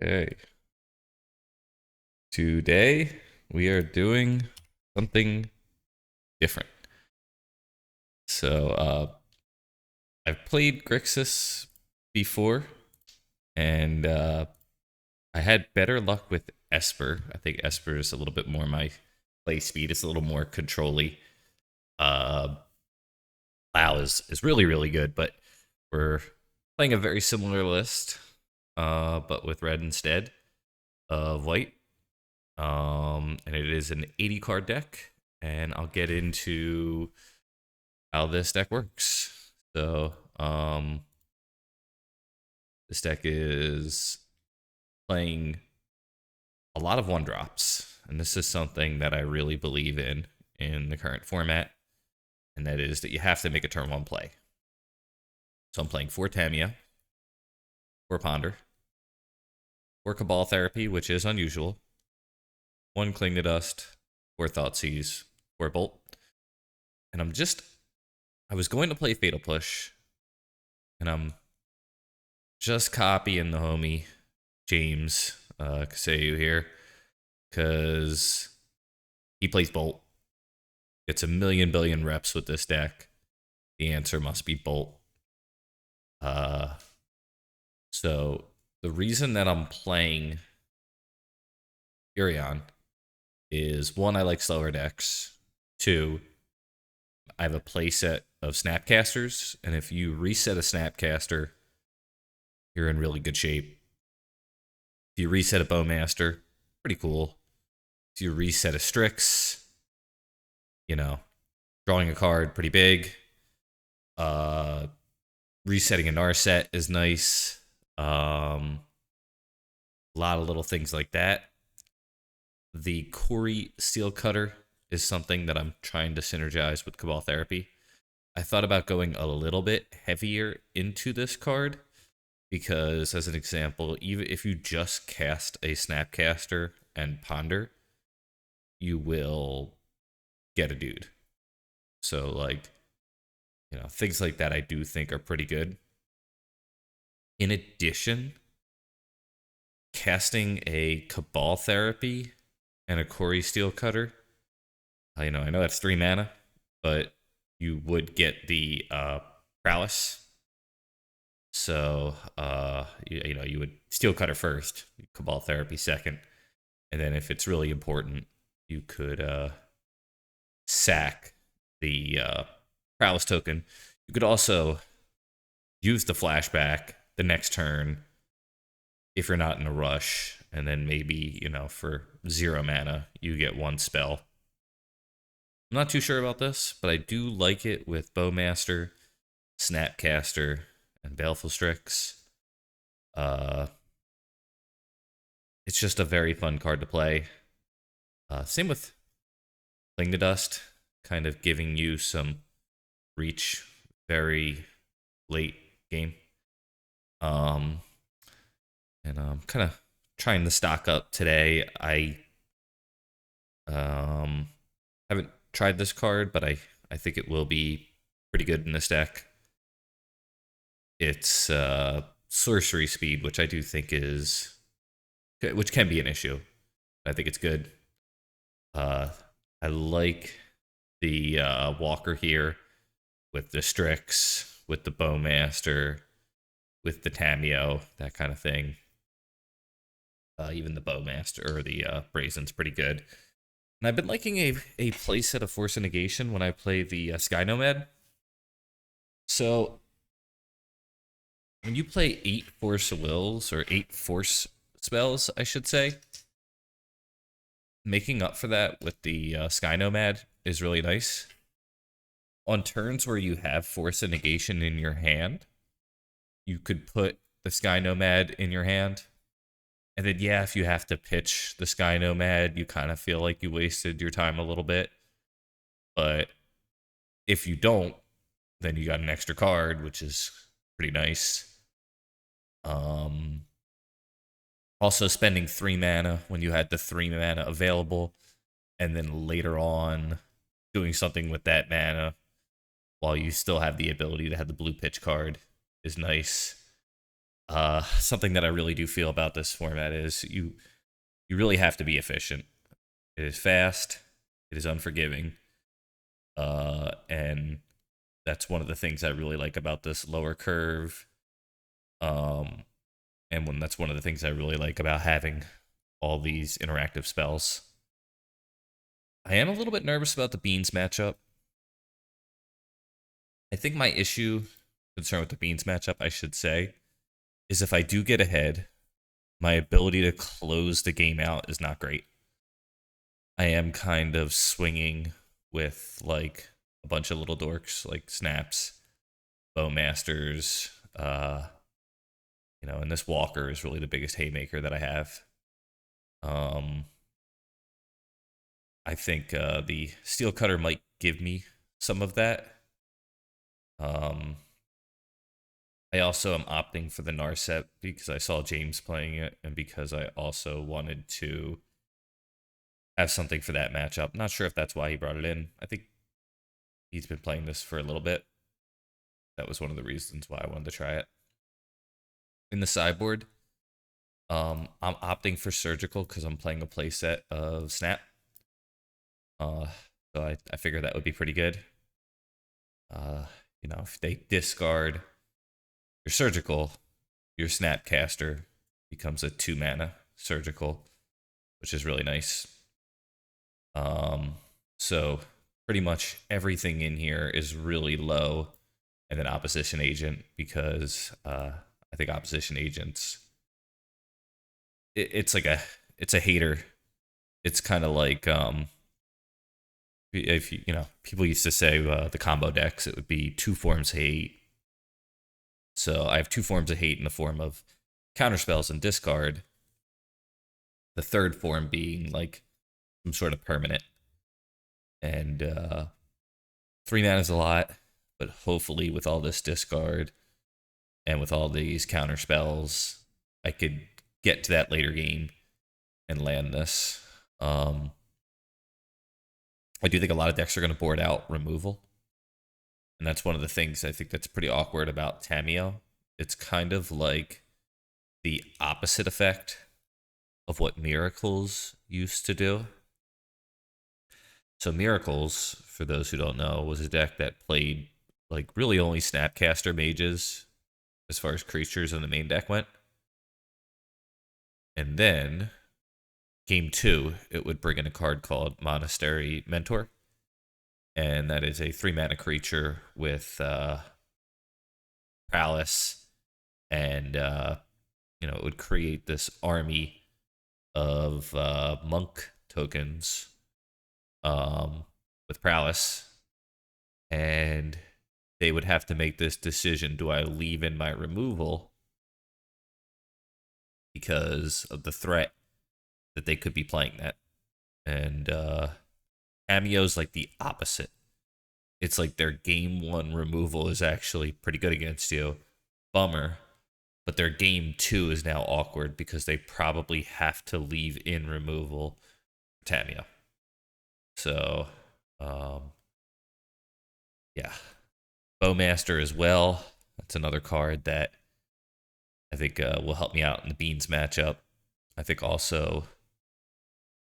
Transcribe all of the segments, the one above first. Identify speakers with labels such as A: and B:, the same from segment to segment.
A: Okay. Today we are doing something different. So I've played Grixis before, and I had better luck with Esper. I think Esper is a little bit more my play speed. It's a little more controlly. Uh, WoW is really really good, but we're playing a very similar list, but with red instead of white. And it is an 80 card deck, and I'll get into how this deck works. So, this deck is playing a lot of one drops, and this is something that I really believe in the current format, and that is that you have to make a turn one play. So I'm playing 4 Tamia, 4 Ponder, 4 Cabal Therapy, which is unusual, 1 Cling to Dust, 4 Thoughtseize, 4 Bolt, and I was going to play Fatal Push, and I'm just copying the homie James Kaseu here because he plays Bolt. It's a million billion reps with this deck. The answer must be Bolt. Uh, so the reason that I'm playing Furion is one, I like slower decks. Two, I have a playset of Snapcasters, and if you reset a Snapcaster, you're in really good shape. If you reset a Bowmaster, pretty cool. If you reset a Strix, you know, drawing a card, pretty big. Uh, Resetting a Narset is nice. A lot of little things like that. The Cori-Steel Cutter is something that I'm trying to synergize with Cabal Therapy. I thought about going a little bit heavier into this card because, as an example, even if you just cast a Snapcaster and Ponder, you will get a dude. So, like, things like that I do think are pretty good. In addition, casting a Cabal Therapy and a Cori-Steel Cutter, I know that's 3 mana, but you would get the Prowess. So, you would Steel Cutter first, Cabal Therapy second, and then if it's really important, you could sack the Prowess token. You could also use the flashback the next turn if you're not in a rush, and then maybe, for 0 mana, you get 1 spell. I'm not too sure about this, but I do like it with Bowmaster, Snapcaster, and Baleful Strix. Uh, it's just a very fun card to play. Same with Cling to Dust, kind of giving you some reach very late game. Um, and I'm kind of trying to stock up today. I haven't tried this card, but I think it will be pretty good in this deck. It's sorcery speed, which I do think which can be an issue. I think it's good. Uh, I like the Walker here with the Strix, with the Bowmaster, with the Tamio, that kind of thing. Even the Bowmaster or the Brazen's pretty good. And I've been liking a playset of Force and Negation when I play the Sky Nomad. So when you play 8 Force of Wills, or 8 Force spells, I should say, making up for that with the Sky Nomad is really nice. On turns where you have Force and Negation in your hand, you could put the Sky Nomad in your hand. And then, yeah, if you have to pitch the Sky Nomad, you kind of feel like you wasted your time a little bit. But if you don't, then you got an extra card, which is pretty nice. Also, spending 3 mana when you had the 3 mana available, and then later on doing something with that mana while you still have the ability to have the blue pitch card is nice. Something that I really do feel about this format is you really have to be efficient. It is fast, it is unforgiving, and that's one of the things I really like about this lower curve. Um, and when that's one of the things I really like about having all these interactive spells. I am a little bit nervous about the beans matchup. I think my concern with the beans matchup, I should say, is if I do get ahead, my ability to close the game out is not great. I am kind of swinging with like a bunch of little dorks like snaps, bowmasters, and this walker is really the biggest haymaker that I have. Um, I think the steel cutter might give me some of that. Um, I also am opting for the Narset because I saw James playing it and because I also wanted to have something for that matchup. Not sure if that's why he brought it in. I think he's been playing this for a little bit. That was one of the reasons why I wanted to try it. In the sideboard, I'm opting for surgical because I'm playing a playset of Snap. Uh, so I figure that would be pretty good. If they discard your surgical, your Snapcaster becomes a 2 mana surgical, which is really nice. So pretty much everything in here is really low, and then opposition agent because I think opposition agents it's like it's a hater. It's kind of like if people used to say the combo decks, it would be two forms of hate. So I have two forms of hate in the form of counterspells and discard. The third form being like some sort of permanent. And 3 mana is a lot, but hopefully with all this discard and with all these counter spells, I could get to that later game and land this. I do think a lot of decks are going to board out removal. And that's one of the things I think that's pretty awkward about Tamiyo. It's kind of like the opposite effect of what Miracles used to do. So Miracles, for those who don't know, was a deck that played like really only Snapcaster mages as far as creatures in the main deck went. And then game 2, it would bring in a card called Monastery Mentor. And that is a 3 mana creature with prowess. And, it would create this army of monk tokens with prowess. And they would have to make this decision: do I leave in my removal because of the threat that they could be playing that? And Cameo's like the opposite. It's like their game 1 removal is actually pretty good against you. Bummer. But their game 2 is now awkward because they probably have to leave in removal for Tamio. So, yeah. Bowmaster as well. That's another card that I think will help me out in the Beans matchup. I think also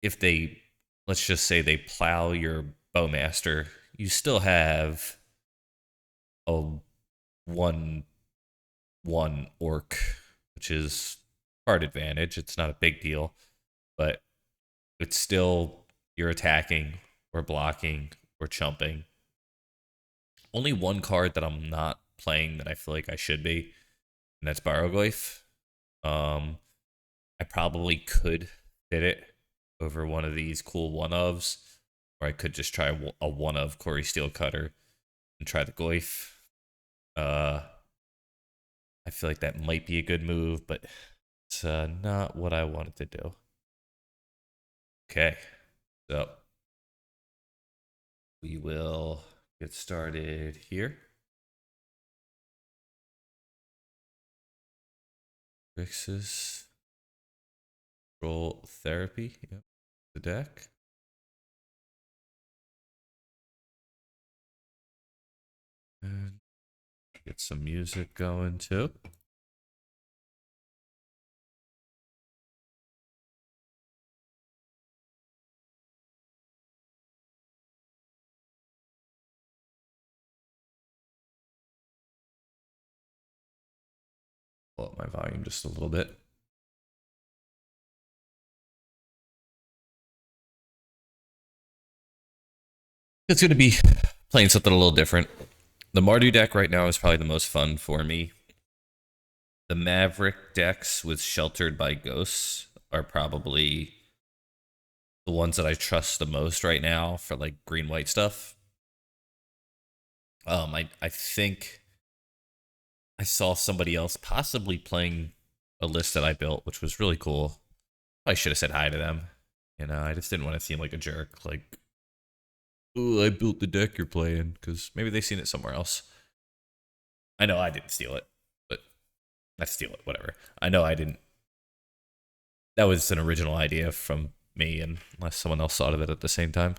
A: if they, let's just say they plow your Bowmaster, you still have a 1/1 orc, which is card advantage. It's not a big deal, but it's still you're attacking or blocking or chumping. Only one card that I'm not playing that I feel like I should be, and that's Barrowglyph. I probably could fit it over one of these cool one-ofs, or I could just try a one-of Cori-Steel Cutter and try the Glyph. I feel like that might be a good move, but it's not what I wanted to do. Okay, so we will get started here. Grixis, roll therapy. Yep, the deck. And get some music going too. Pull up my volume just a little bit. It's going to be playing something a little different. The Mardu deck right now is probably the most fun for me. The Maverick decks with Sheltered by Ghosts are probably the ones that I trust the most right now for like green-white stuff. I think I saw somebody else possibly playing a list that I built, which was really cool. I should have said hi to them. You know, I just didn't want to seem like a jerk. Like, oh, I built the deck you're playing, because maybe they've seen it somewhere else. I know I didn't steal it, but I steal it, whatever. I know I didn't. That was an original idea from me, and unless someone else thought of it at the same time.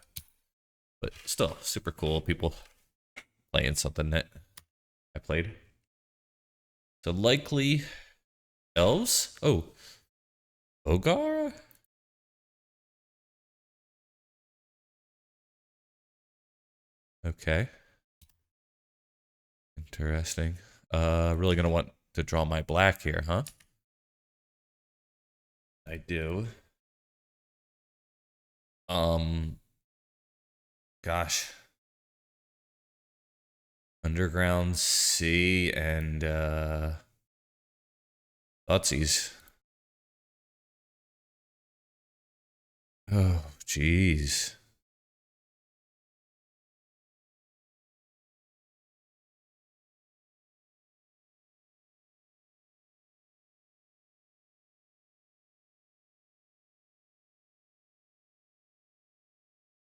A: But still, super cool. People playing something that I played. So likely elves. Oh, Ogara. Okay, interesting. Really gonna want to draw my black here, huh? I do. Um, gosh. Underground Sea and Thoughtseize. Oh, jeez.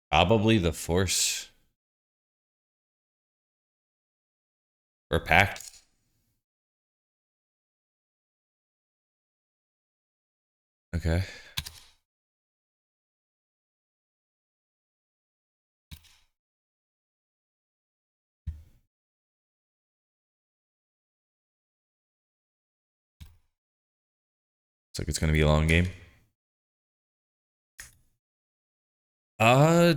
A: Probably the Force or Pact. Okay. Looks like it's gonna be a long game. Uh,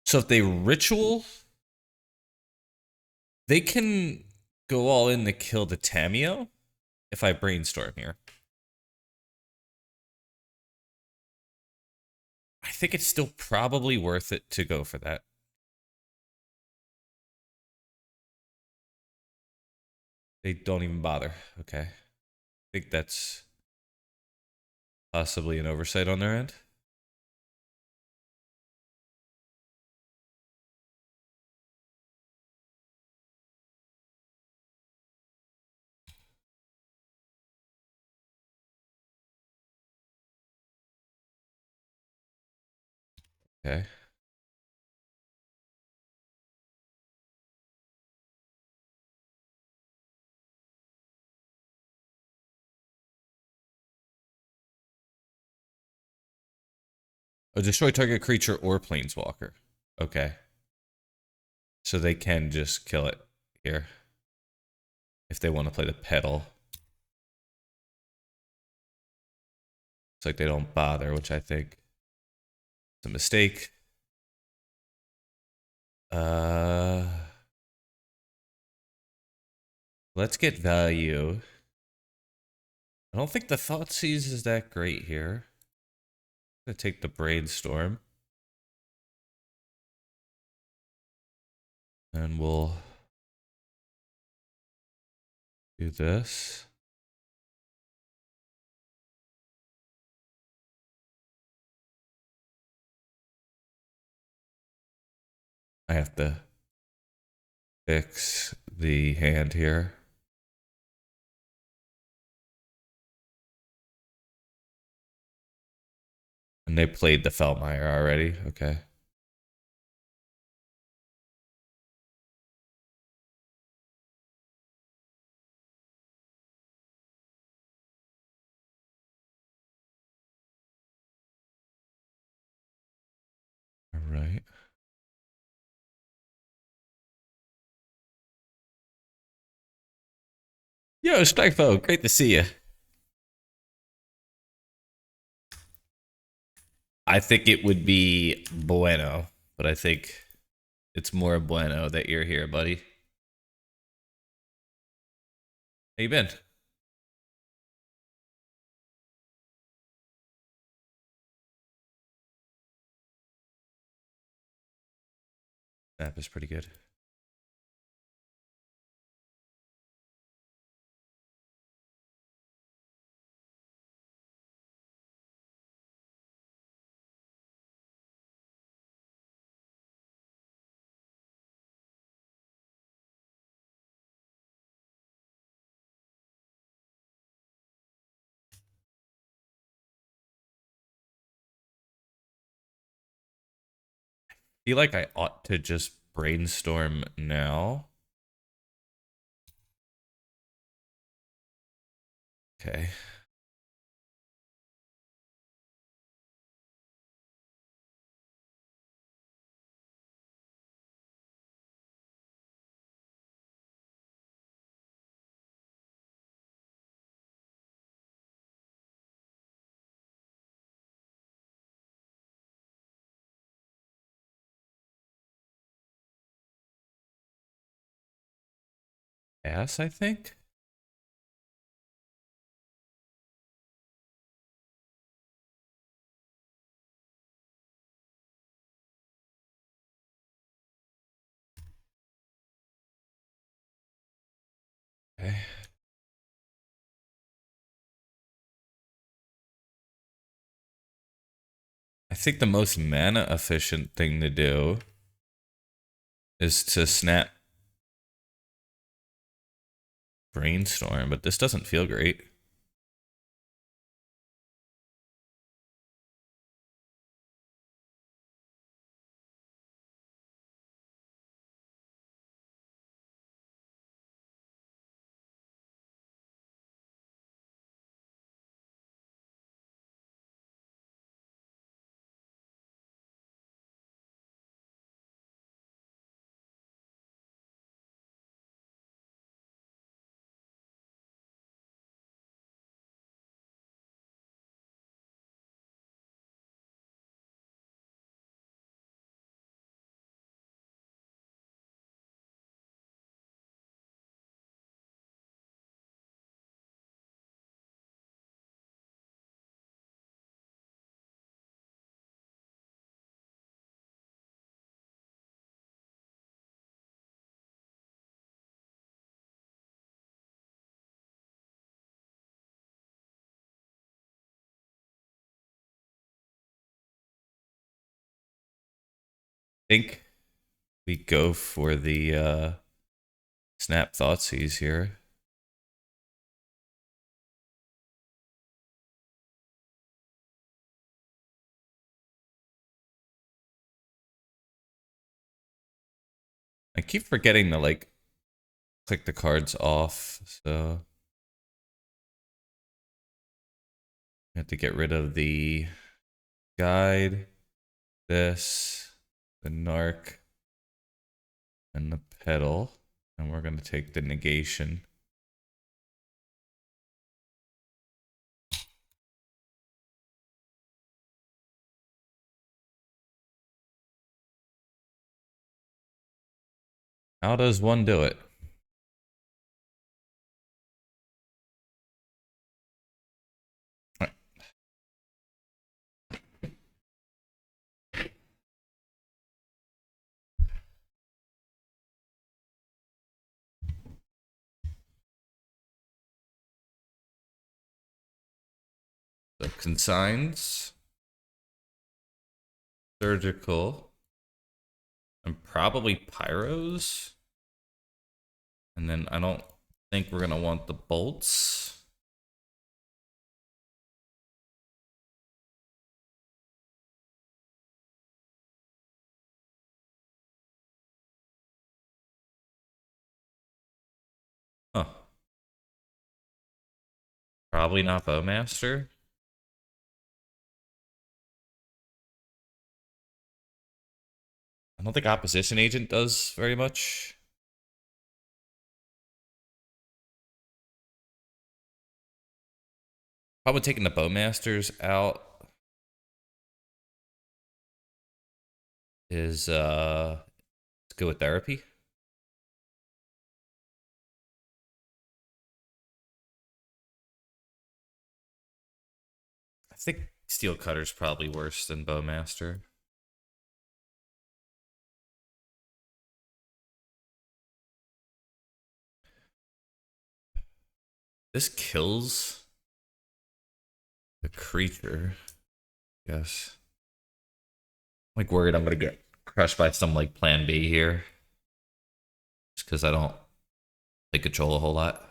A: so if they ritual, they can go all in to kill the Tamio if I brainstorm here. I think it's still probably worth it to go for that. They don't even bother. Okay. I think that's possibly an oversight on their end. Okay. Oh, destroy target creature or planeswalker. Okay. So they can just kill it here if they want to play the pedal. It's like they don't bother, which I think is a mistake. Uh, let's get value. I don't think the Thoughtseize is that great here. I'm gonna take the Brainstorm. And we'll do this. I have to fix the hand here. And they played the Felmire already. Okay. All right. Yo, Strikefoe, great to see you. I think it would be bueno, but I think It's more bueno that you're here, buddy. How you been? That was pretty good. Feel like I ought to just brainstorm now. Okay. Pass, I think. Okay. I think the most mana efficient thing to do is to snap brainstorm, but this doesn't feel great. I think we go for the snap thoughtseize here. I keep forgetting to like click the cards off, so I have to get rid of the guide, this, the narc, and the pedal, and we're gonna take the negation. How does one do it? So consigns, surgical, and probably pyros. And then I don't think we're gonna want the bolts. Huh. Probably not Bowmaster. I don't think Opposition Agent does very much. Probably taking the Bowmasters out is go with therapy. I think steel cutter's probably worse than bowmaster. This kills the creature. Yes. I'm like worried I'm gonna get crushed by some like plan B here. Just because I don't play control a whole lot.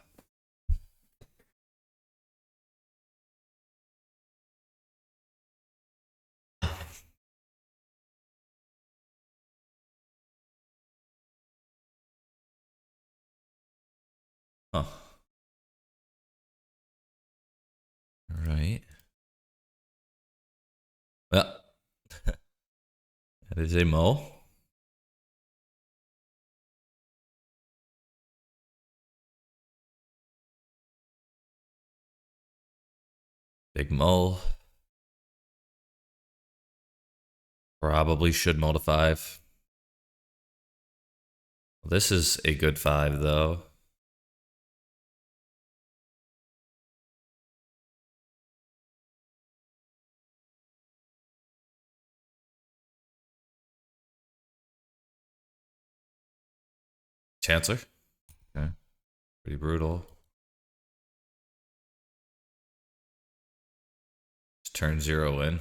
A: Huh. Alright. Well, that is a mole. Big mole. Probably should mull to 5. This is a good 5 though. Chancellor. Okay. Pretty brutal. Just turn 0 in.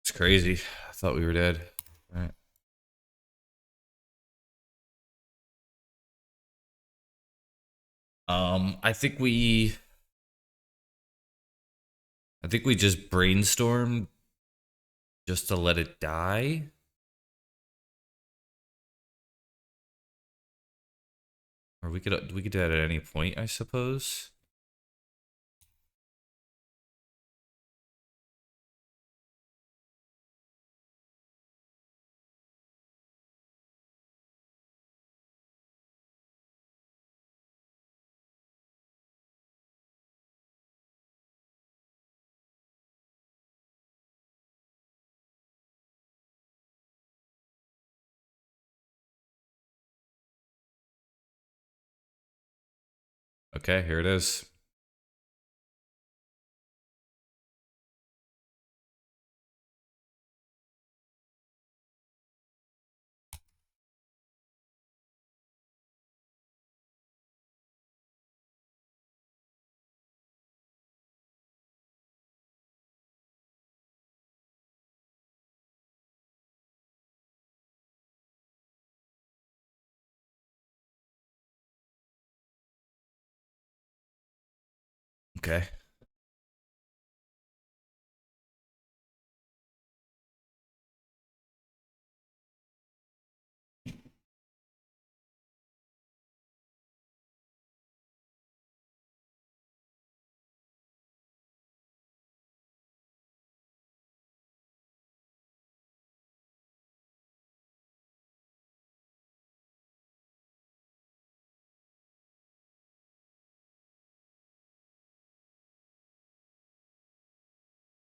A: It's crazy. I thought we were dead. All right. I think we just brainstormed just to let it die. Or we could do that at any point, I suppose. Okay, here it is. Okay.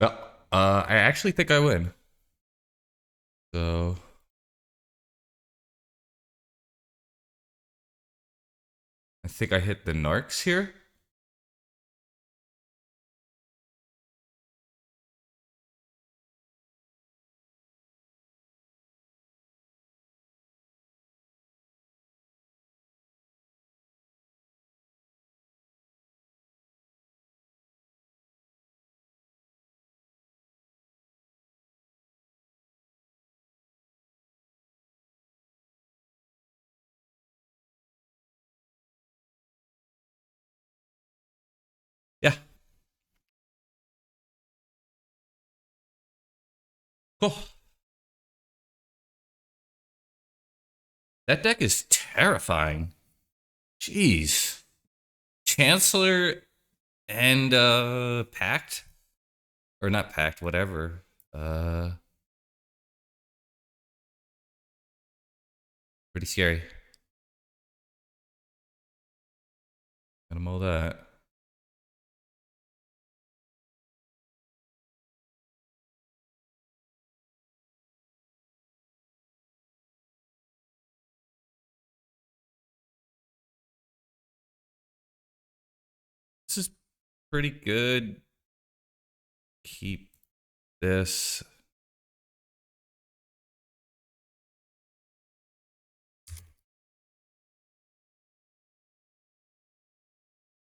A: Well, I actually think I win. So I think I hit the narcs here. Yeah. Cool. That deck is terrifying. Jeez. Chancellor and Pact? Or not Pact, whatever. Pretty scary. Gotta mull that. This is pretty good. Keep this.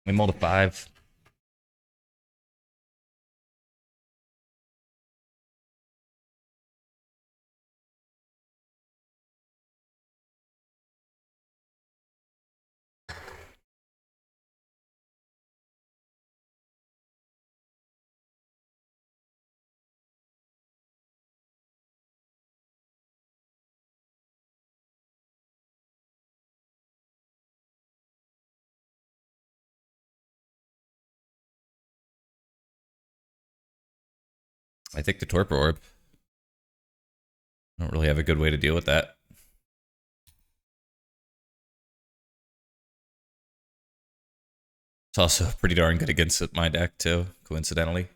A: We mulled a 5. I think the Torpor Orb. I don't really have a good way to deal with that. It's also pretty darn good against my deck, too, coincidentally.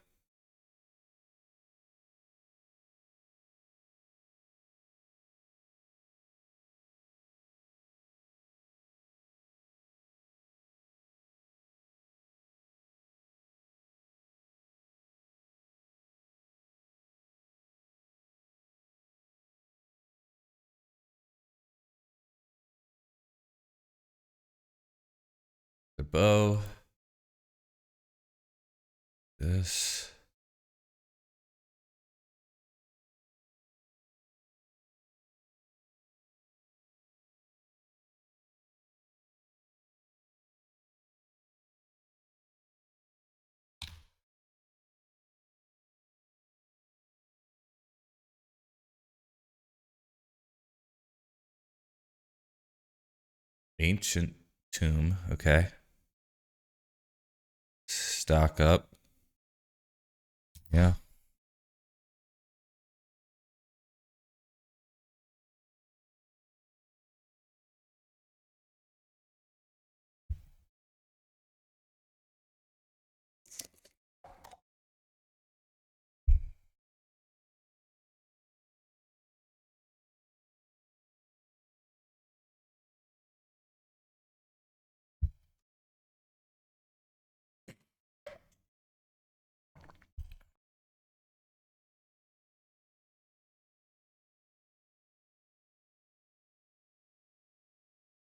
A: The bow. This. Ancient Tomb. Okay. Stock up. Yeah.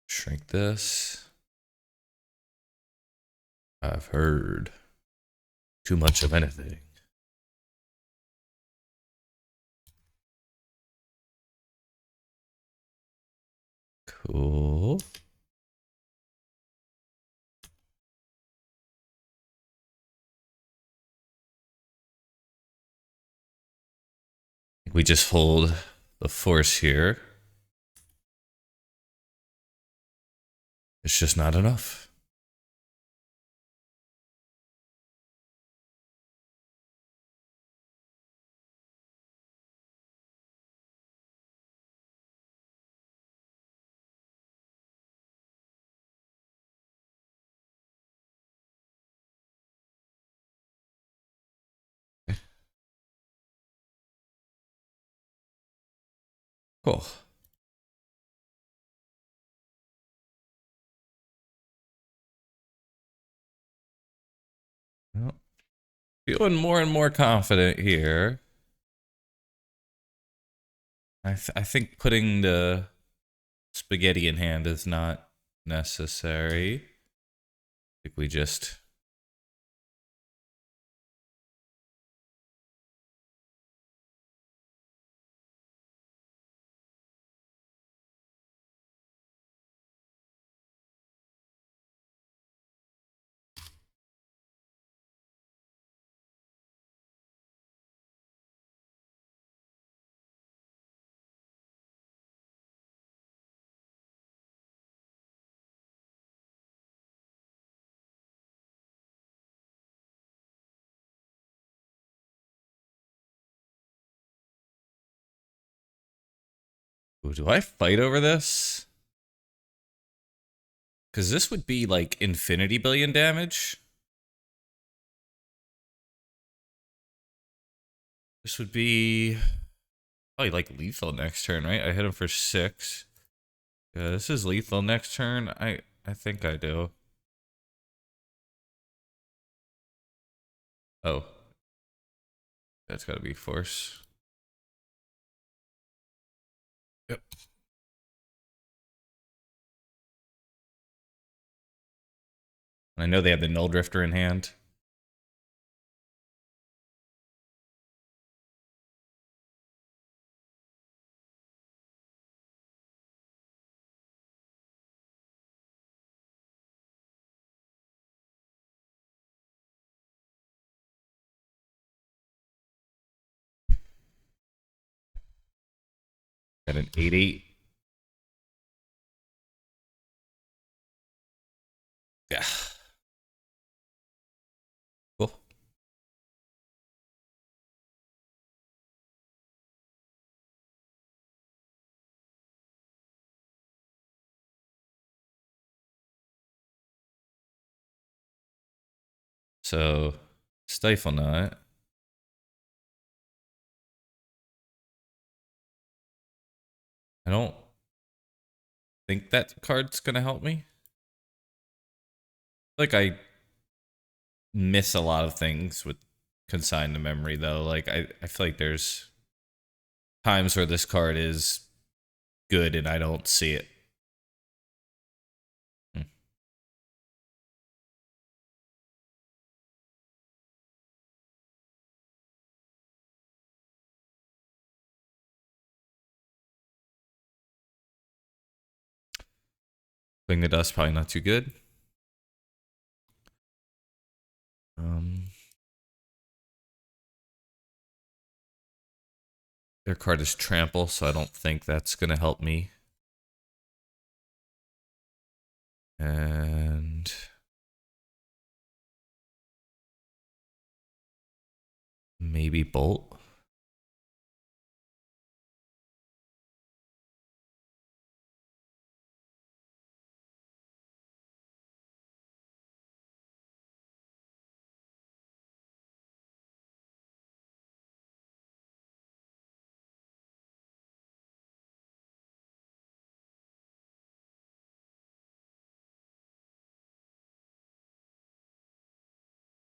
A: Shrink this. I've heard too much of anything. Cool. We just hold the force here. It's just not enough. Cool. Well, feeling more and more confident here. I think putting the spaghetti in hand is not necessary. I think we just Ooh, do I fight over this? Because this would be like infinity billion damage. This would be probably like lethal next turn, right? I hit him for 6. Yeah, this is lethal next turn. I think I do. Oh, that's got to be force. Yep. I know they have the Null Drifter in hand. Got an 8/8. Yeah. Cool. So, Stiflenaught. I don't think that card's gonna help me. Like I miss a lot of things with consign to memory though. Like I feel like there's times where this card is good and I don't see it. Hmm. Cling the Dust probably not too good. Um, their card is Trample, so I don't think that's gonna help me. And maybe Bolt.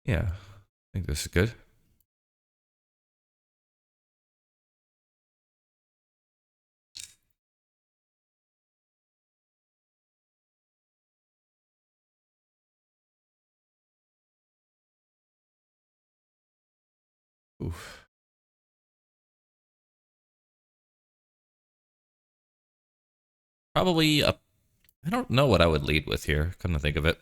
A: Yeah, I think this is good. Oof. Probably a. I don't know what I would lead with here. Come to think of it,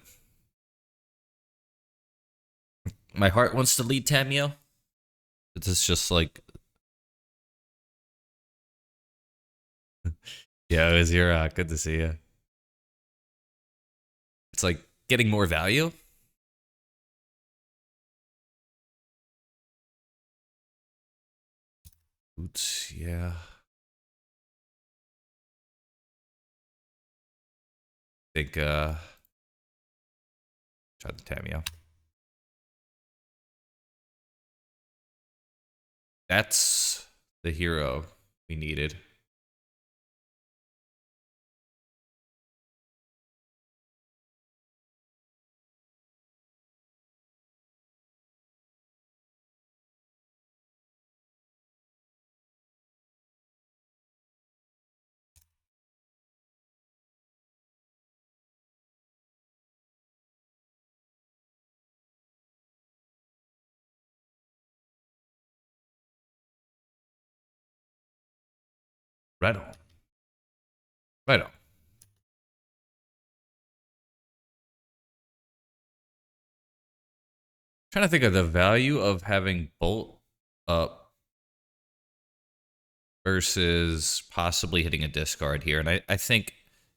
A: my heart wants to lead Tamio. It's just like, yeah, it was your good to see you. It's like getting more value. Oops, yeah. I think try the Tamio. That's the hero we needed. Right on. Right on. Trying to think of the value of having Bolt up versus possibly hitting a discard here. And I think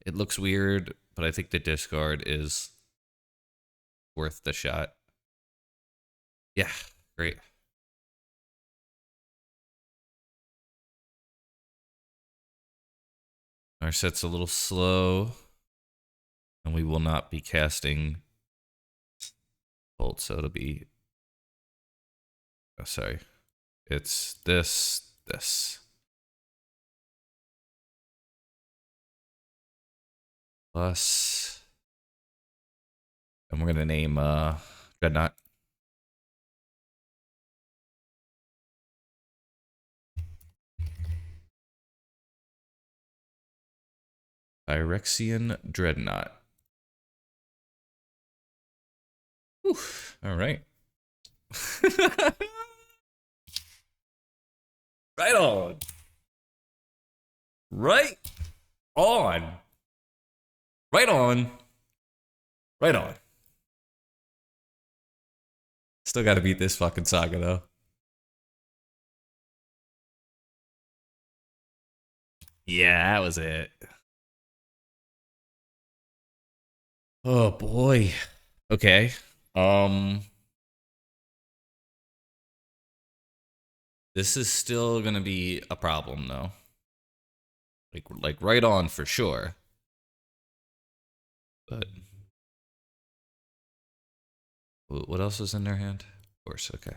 A: it looks weird, but I think the discard is worth the shot. Yeah, great. Our set's a little slow, and we will not be casting Bolt, so it'll be... Oh, sorry. It's this. Plus... And we're going to name Dreadnought. Phyrexian Dreadnought. Whew. All right. Right on. Right on. Right on. Right on. Still got to beat this fucking saga, though. Yeah, that was it. Oh, boy. Okay. This is still gonna be a problem, though. Like right on for sure. But what else is in their hand? Of course, okay.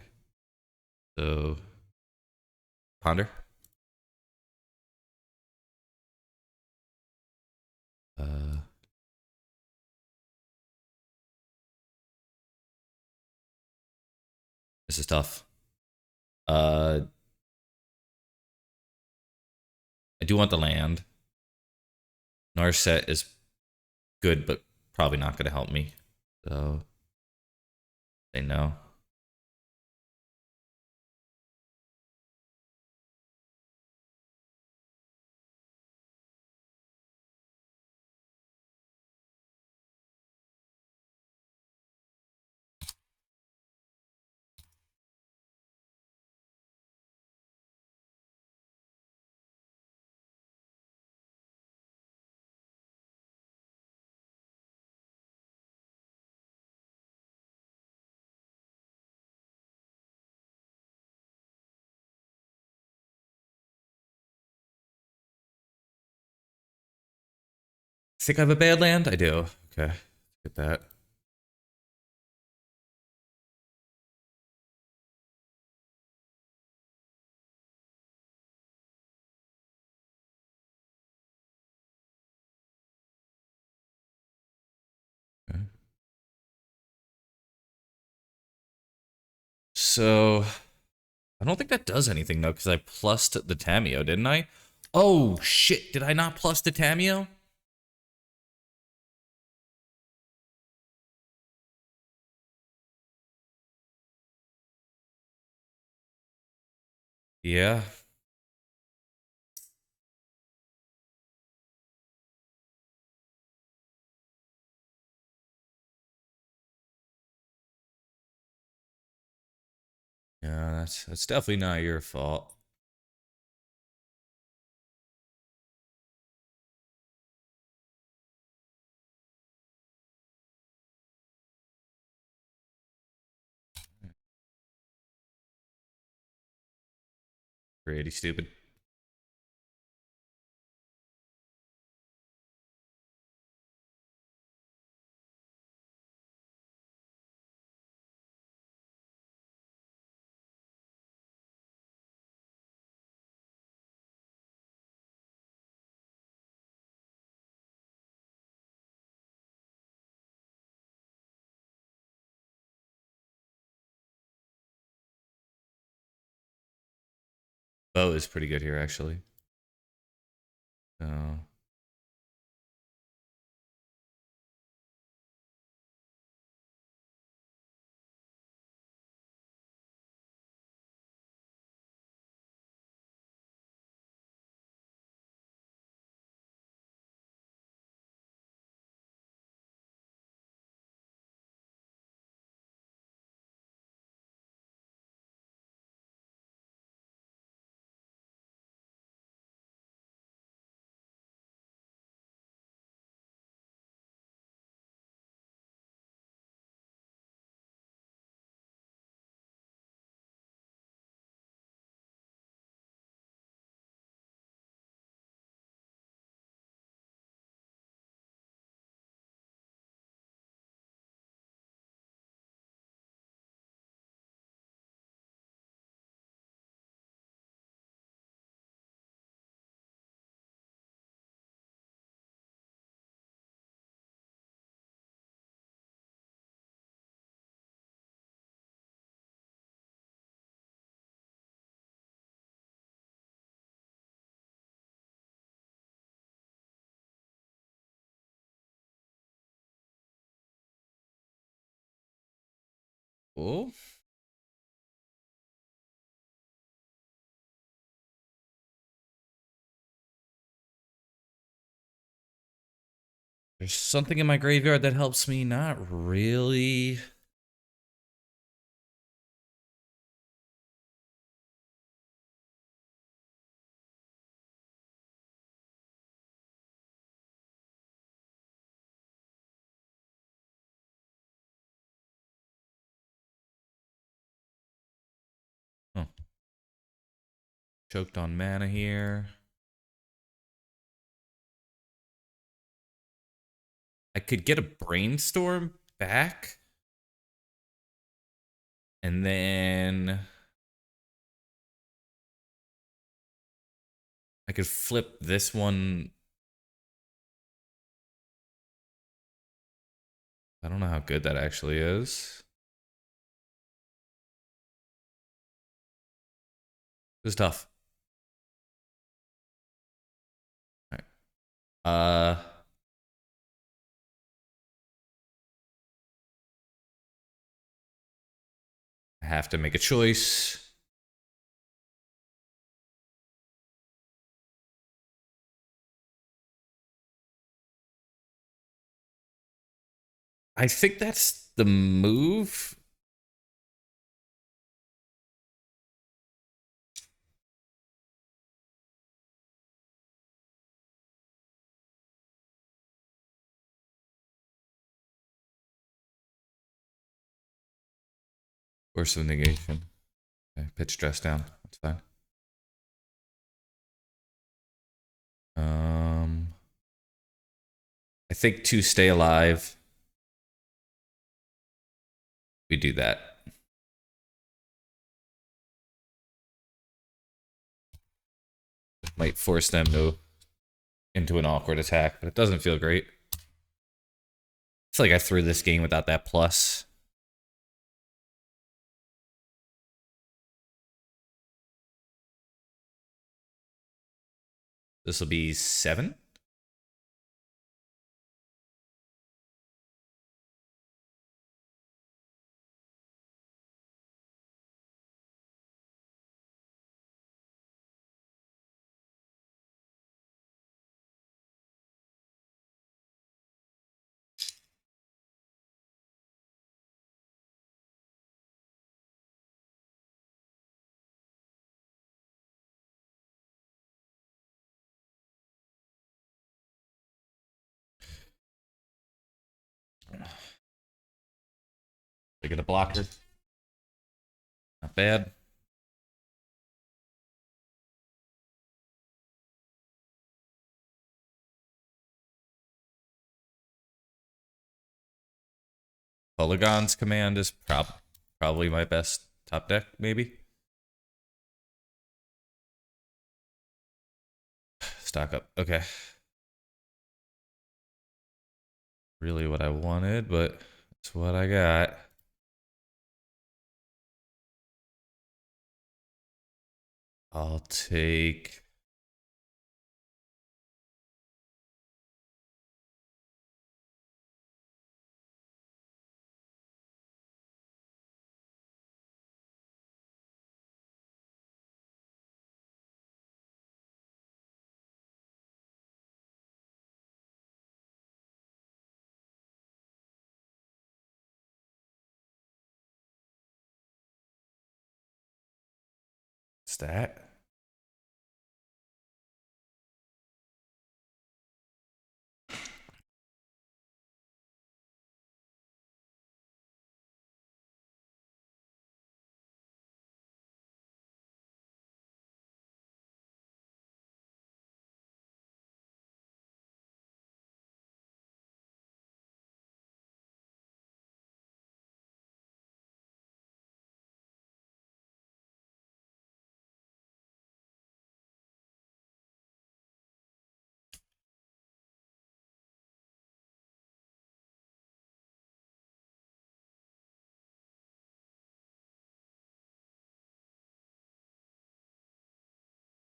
A: So, ponder. This is tough. I do want the land. Narset is good, but probably not gonna help me. So, say no. Think I have a bad land? I do. Okay, get that. Okay. So, I don't think that does anything, though, because I plussed the Tameo, didn't I? Oh, shit. Did I not plus the Tameo? Yeah. Yeah, that's definitely not your fault. Pretty stupid. Bow is pretty good here, actually. Oh. Oh. There's something in my graveyard that helps me. Not really. Oh. Choked on mana here. I could get a brainstorm back. And then I could flip this one. I don't know how good that actually is. It was tough. All right. I have to make a choice. I think that's the move. Force of negation. Okay, pitch stress down. That's fine. I think to stay alive, we do that. Might force them to into an awkward attack, but it doesn't feel great. It's like I threw this game without that plus. This will be 7. I get a blocker. Not bad. Polygon's command is probably my best top deck, maybe. Stock up. Okay. Really what I wanted, but it's what I got. I'll take... Stat.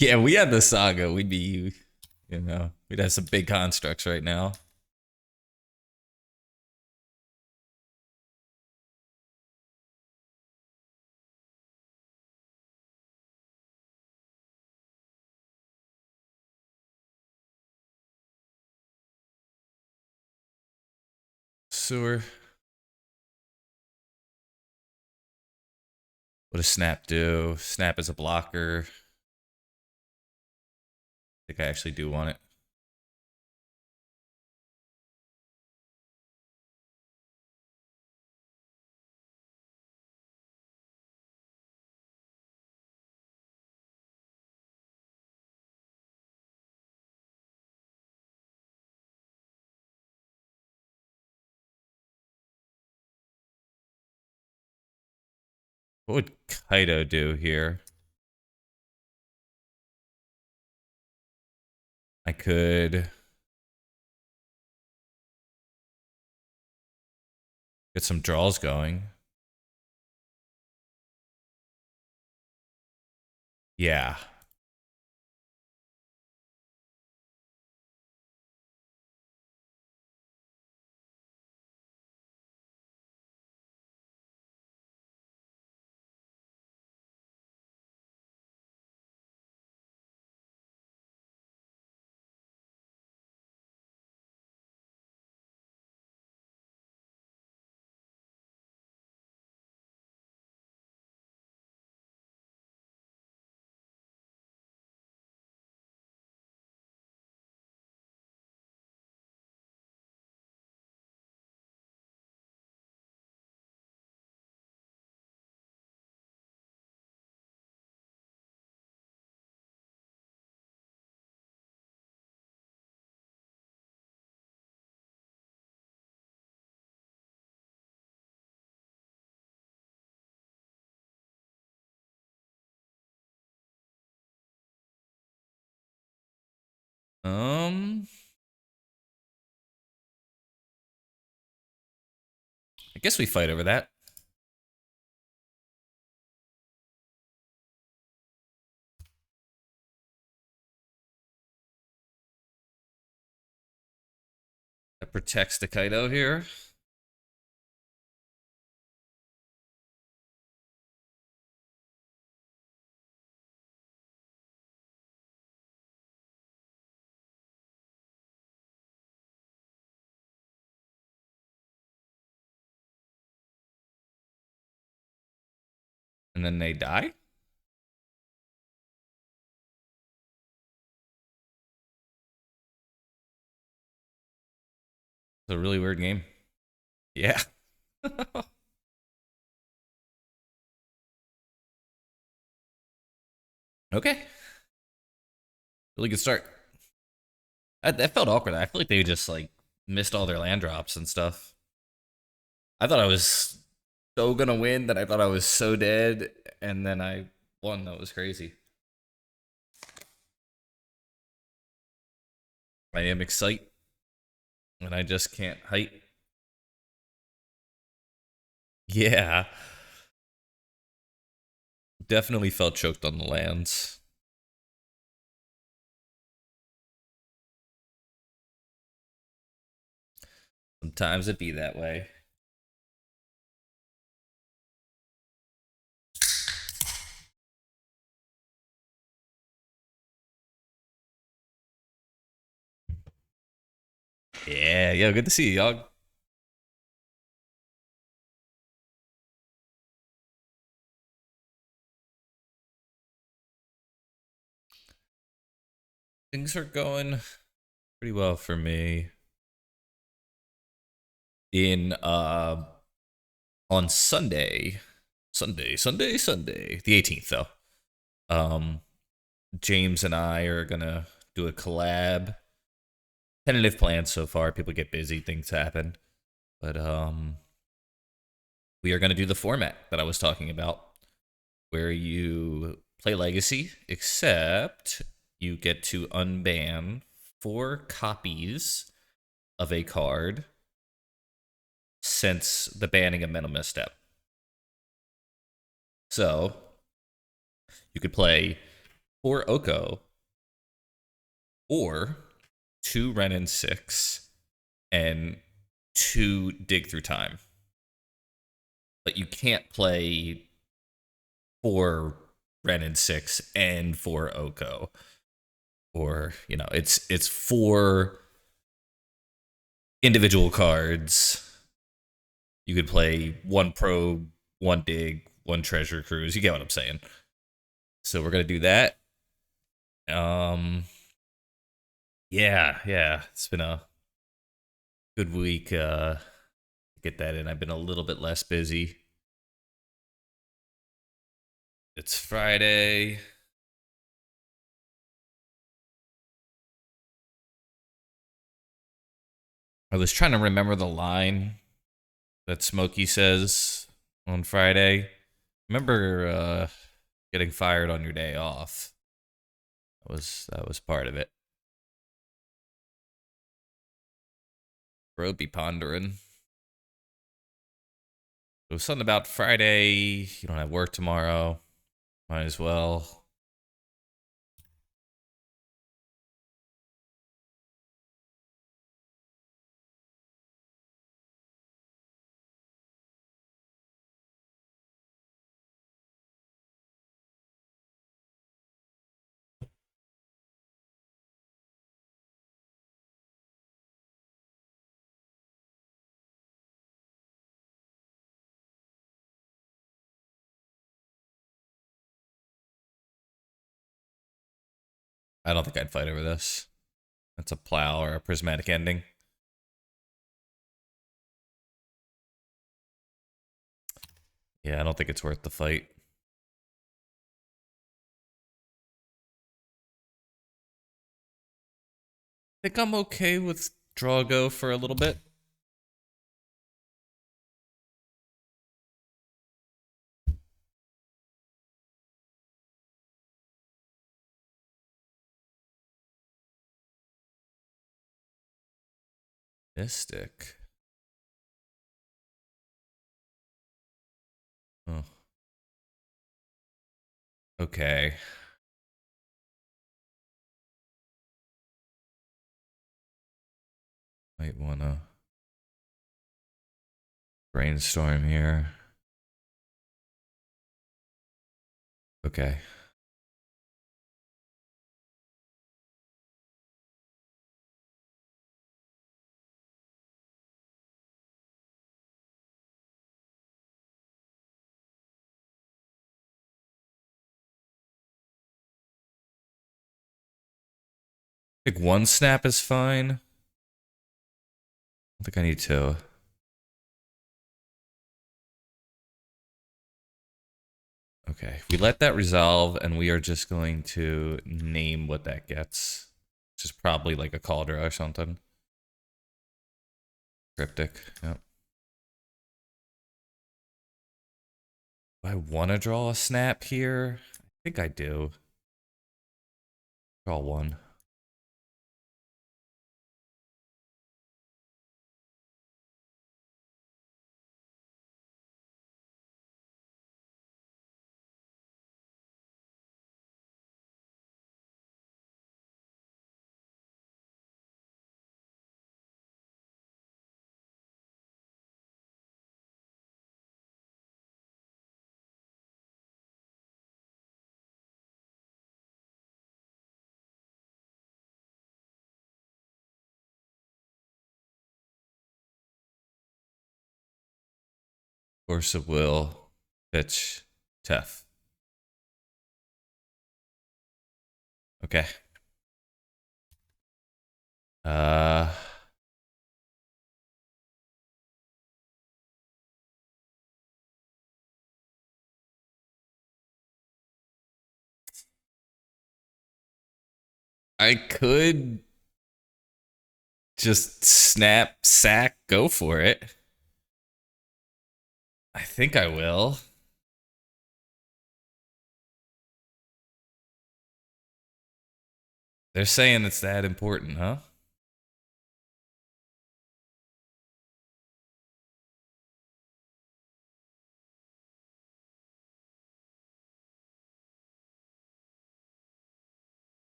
A: Yeah, we had the saga. We'd be, we'd have some big constructs right now. sewer. What does Snap do? Snap is a blocker. I think I actually do want it. What would Kaido do here? I could get some draws going. Yeah. I guess we fight over that. That protects the Kaido here. And then they die? It's a really weird game. Yeah. Okay. Really good start. That felt awkward. I feel like they just like missed all their land drops and stuff. I thought I was so gonna win that I thought I was so dead, and then I won. That was crazy. I am excited, and I just can't height. Yeah. Definitely felt choked on the lands. Sometimes it be that way. Yeah, yeah, good to see you, y'all. Things are going pretty well for me. In on Sunday, the 18th though. Um, James and I are gonna do a collab. Tentative plans so far. People get busy, things happen, but we are gonna do the format that I was talking about, where you play Legacy, except you get to unban 4 copies of a card since the banning of Mental Misstep. So you could play 4 Oko or 2 Ren and 6 and 2 Dig Through Time. But you can't play 4 Ren and 6 and 4 Oko. Or, you know, it's 4 individual cards You could play one probe, one dig, one treasure cruise. You get what I'm saying. So we're gonna do that. Um, yeah. It's been a good week. Get that in. I've been a little bit less busy. It's Friday. I was trying to remember the line that Smokey says on Friday. Remember getting fired on your day off. That was part of it. Bro be pondering. It was something about Friday. You don't have work tomorrow. Might as well. I don't think I'd fight over this. That's a plow or a prismatic ending. Yeah, I don't think it's worth the fight. I think I'm okay with draw go for a little bit. Mystic. Oh, okay. Might wanna brainstorm here. Okay. I think one snap is fine. I don't think I need two. Okay. We let that resolve, and we are just going to name what that gets. Which is probably like a cauldron or something. Cryptic. Yep. Do I want to draw a snap here? I think I do. Draw one. Force of will. Pitch. Tef. Okay. Uh, I could just snap, sack, go for it. I think I will. They're saying it's that important, huh?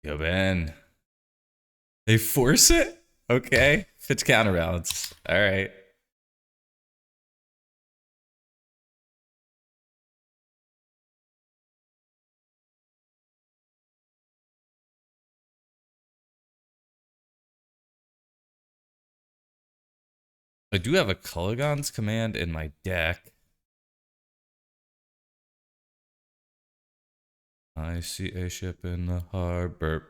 A: Yo, Ben. They force it? Okay. Fitch counterbalance. All right. I do have a Culligan's command in my deck. I see a ship in the harbor.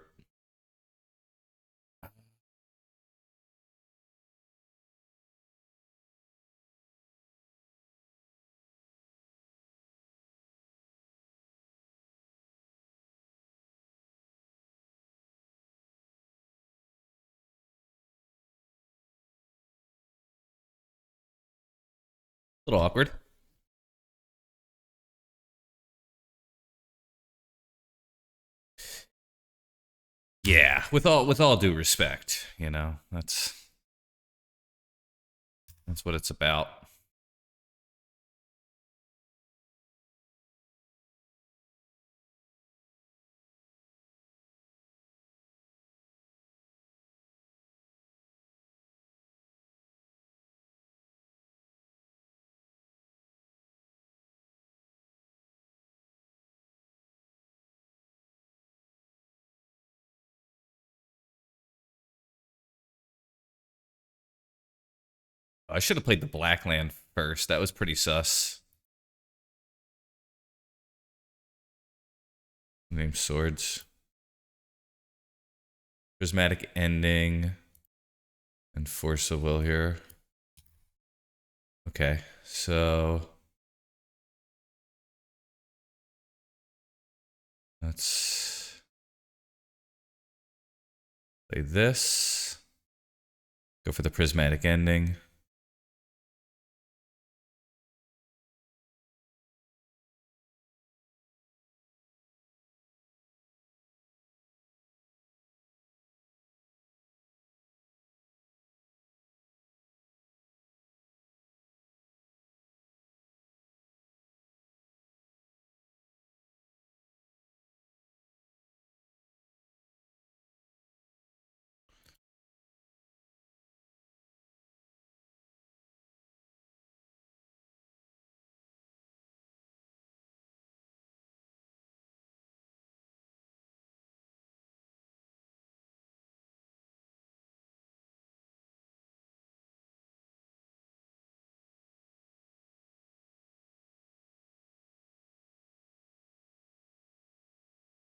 A: A little awkward. Yeah, with all due respect, you know, that's what it's about. I should have played the black land first. That was pretty sus. Name swords. Prismatic ending. And force of will here. Okay, so let's play this. Go for the prismatic ending.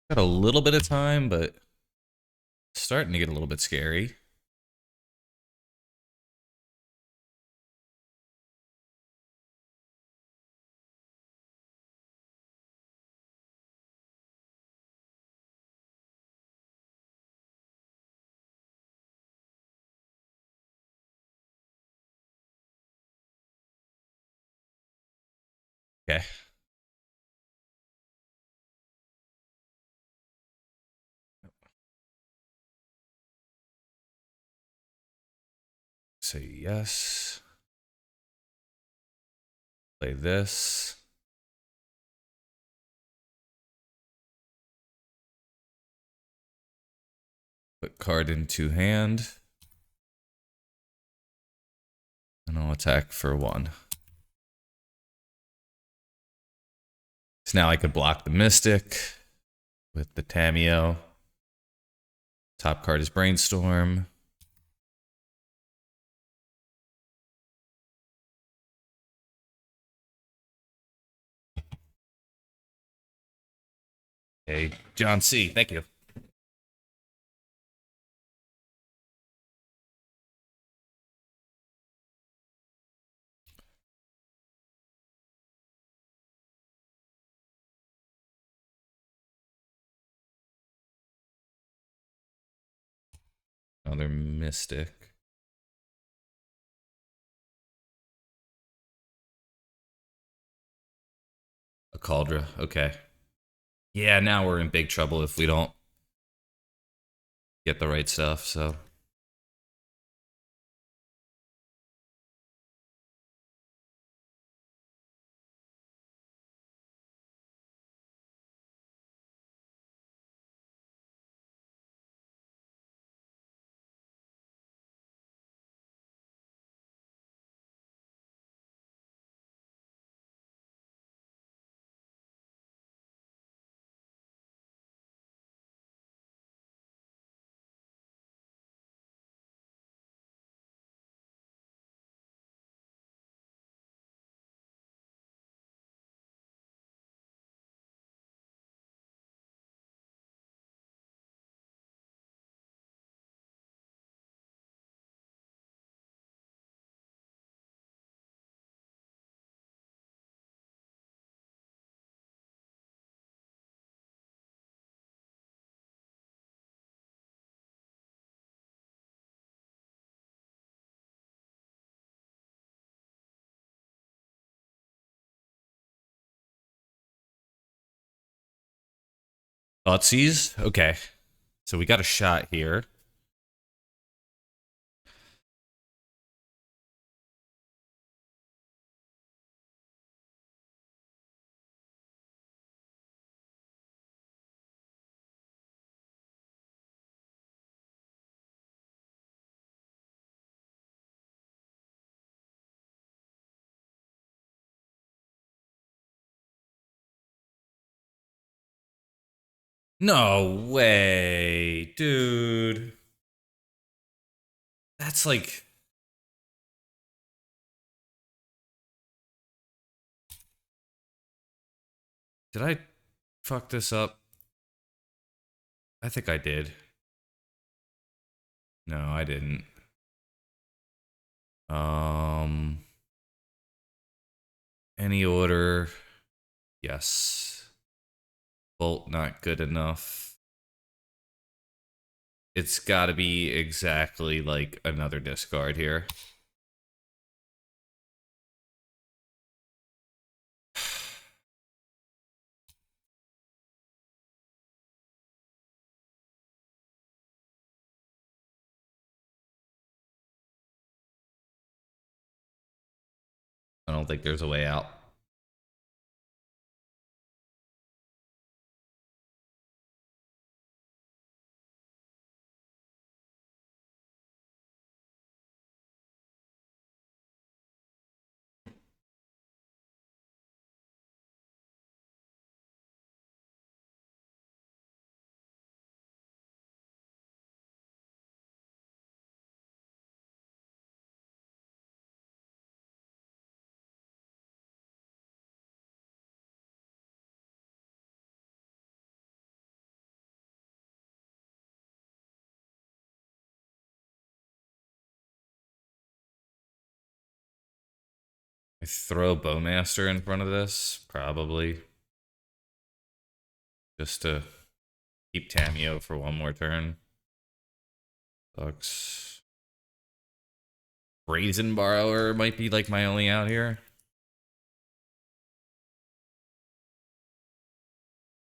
A: Got a little bit of time, but starting to get a little bit scary. Okay. Say yes. Play this. Put card into hand. And I'll attack for 1. So now I could block the Mystic with the Tameo. Top card is Brainstorm. Hey, John C. Thank you. Another Mystic. A Cauldra. Okay. Yeah, now we're in big trouble if we don't get the right stuff, so. Thoughtseize? Okay. So we got a shot here. No way, dude. That's like... Did I fuck this up? I think I did. No, I didn't. Um, any order? Yes. Bolt not good enough. It's got to be exactly like another discard here. I don't think there's a way out. I throw Bowmaster in front of this, probably. Just to keep Tamio for one more turn. Sucks. Brazen Borrower might be like my only out here.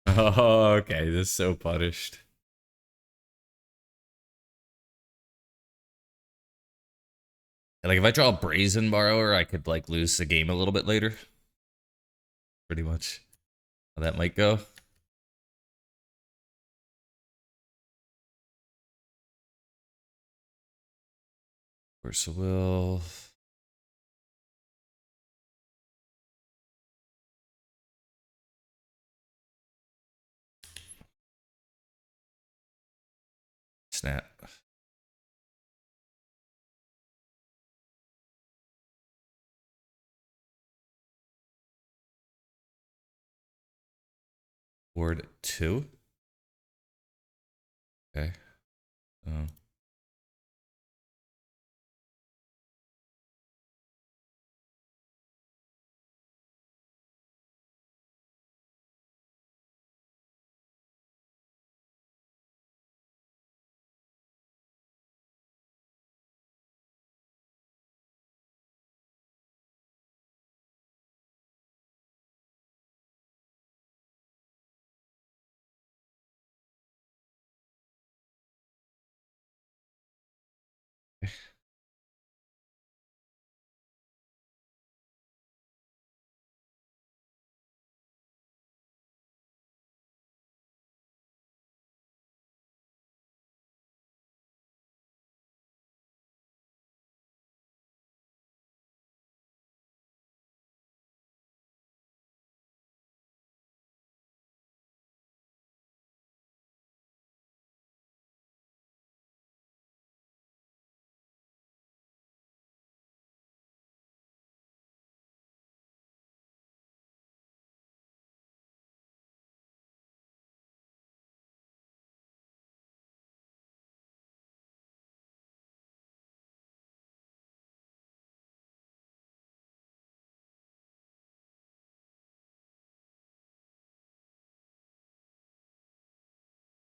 A: Oh, okay. This is so punished. Like if I draw a Brazen Borrower, I could like lose the game a little bit later. Pretty much how that might go. Force of Will. Snap. Board 2. Okay. Oh.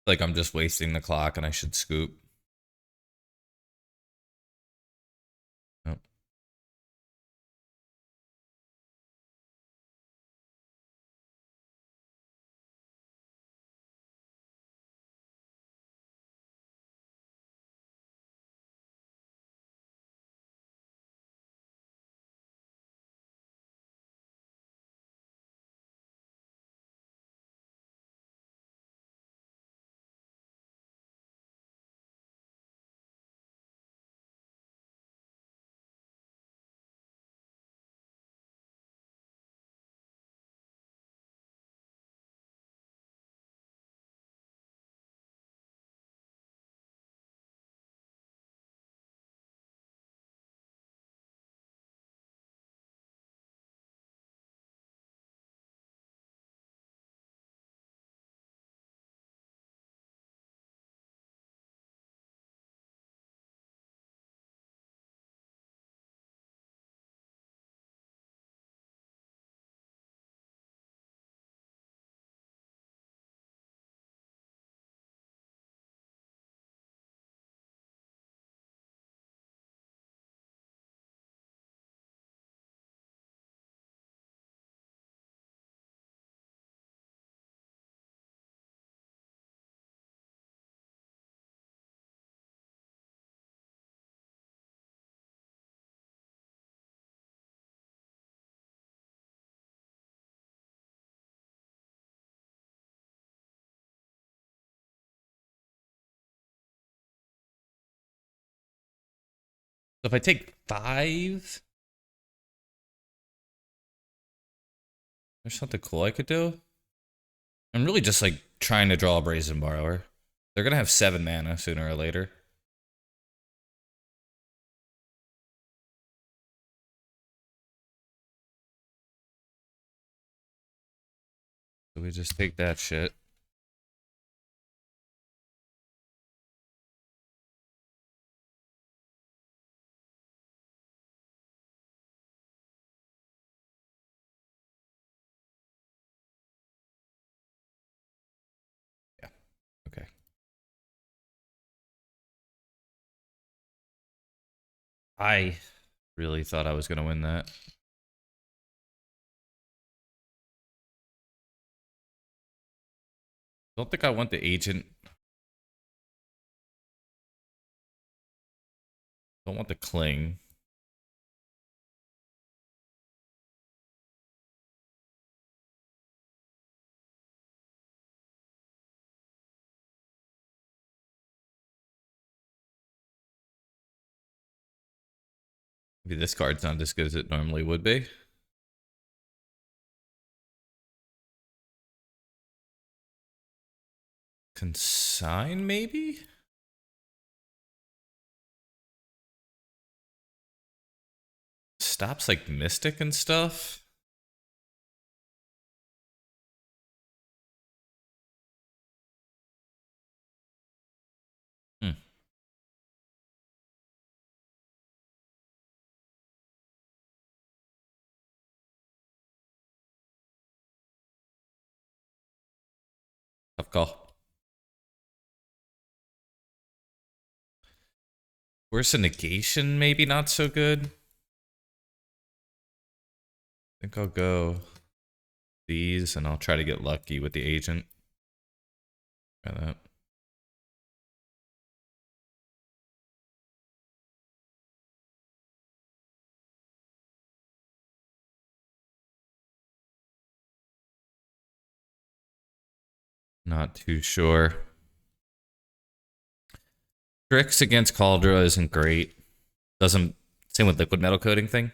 A: Like I'm just wasting the clock and I should scoop. Nope. So if I take 5, there's something cool I could do. I'm really just like trying to draw a Brazen Borrower. They're gonna have 7 mana sooner or later. So we just take that shit. Yeah. Okay. I really thought I was gonna win that. Don't think I want the agent. Don't want the cling. Maybe this card's not as good as it normally would be. Consign, maybe? Stops like Mystic and stuff. Hmm. Tough call. Where's the negation? Maybe not so good. I think I'll go these and I'll try to get lucky with the agent. Try that. Not too sure. Grix against Cauldra isn't great. Doesn't. Same with liquid metal coating thing.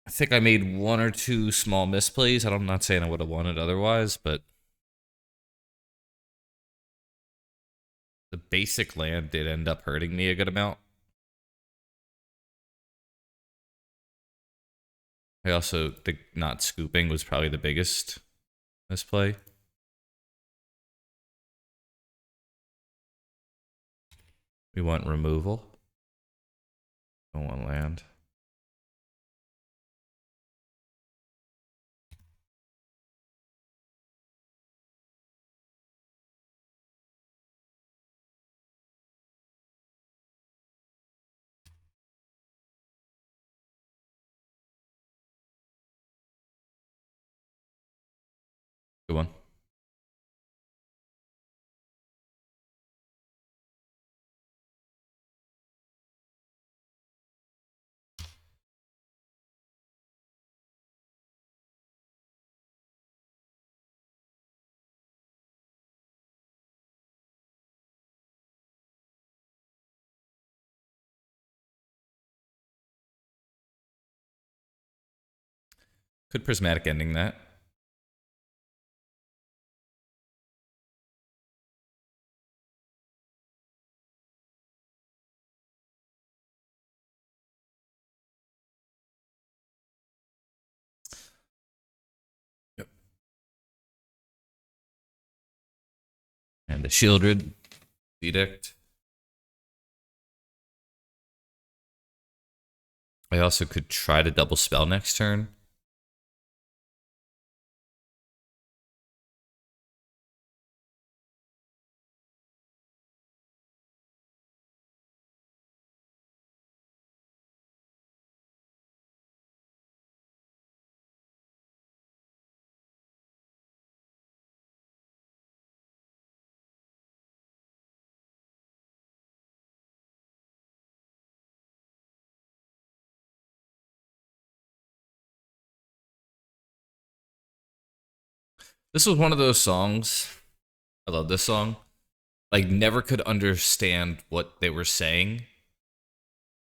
A: I think I made 1 or 2 small misplays. I'm not saying I would have won it otherwise, but the basic land did end up hurting me a good amount. I also think not scooping was probably the biggest misplay. We want removal. Don't want land. Good one. Could prismatic ending that. Yep. And the Shieldred Edict. I also could try to double spell next turn. This was one of those songs. I love this song. like never could understand what they were saying,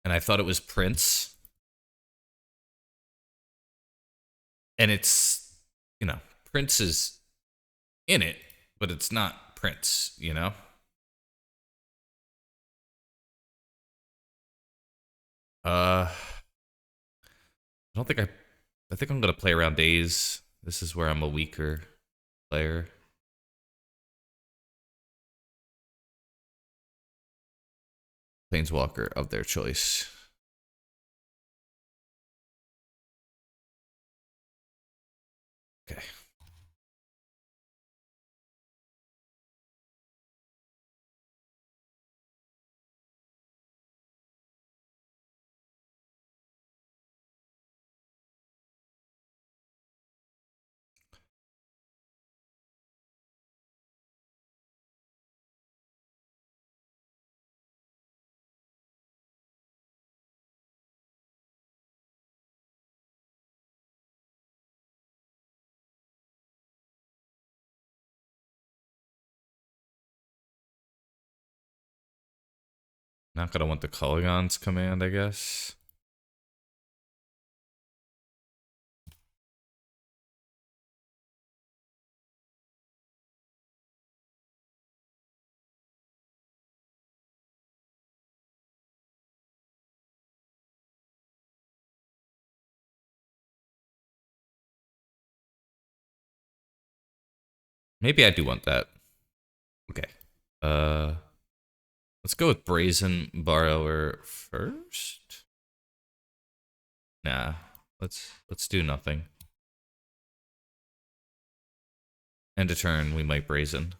A: and I thought it was Prince. And it's, Prince is in it, but it's not Prince. I don't think I think I'm gonna play around days. This is where I'm a weaker player. Planeswalker of their choice. Okay. Not gonna want the Kolaghan's command, I guess. Maybe I do want that. Okay. Uh let's go with Brazen Borrower first. Nah. Let's do nothing. End of turn, we might Brazen.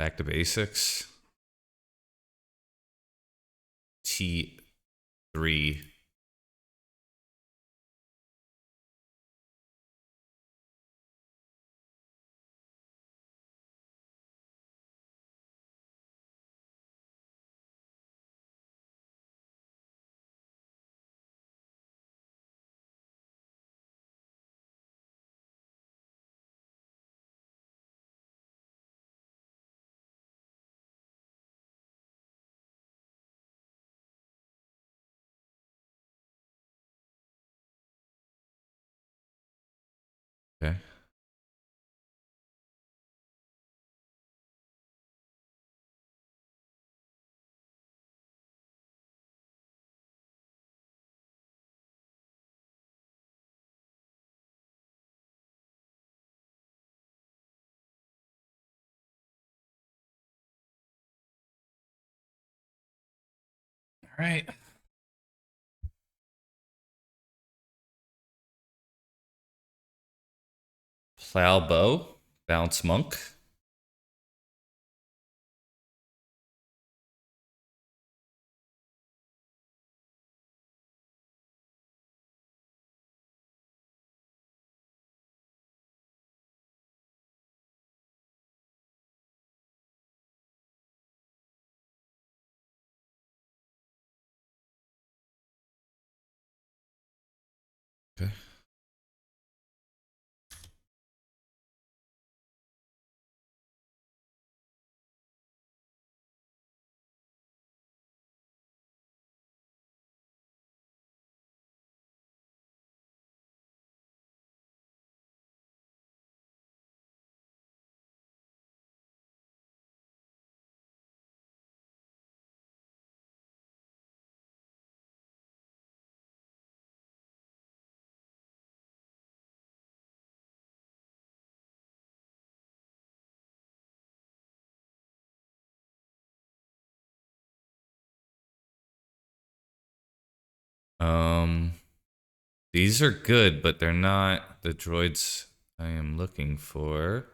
A: Back to basics. T3. Okay. All right. Plowbow. Bounce Monk. Okay. Um, these are good, but they're not the droids I am looking for.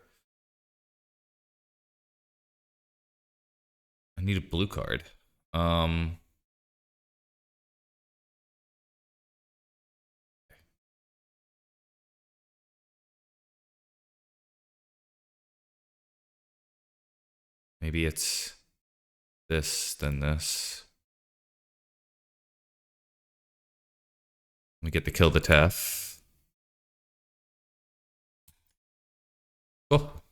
A: I need a blue card. Um, Maybe it's this, then this. We get to kill the Tef. Cool.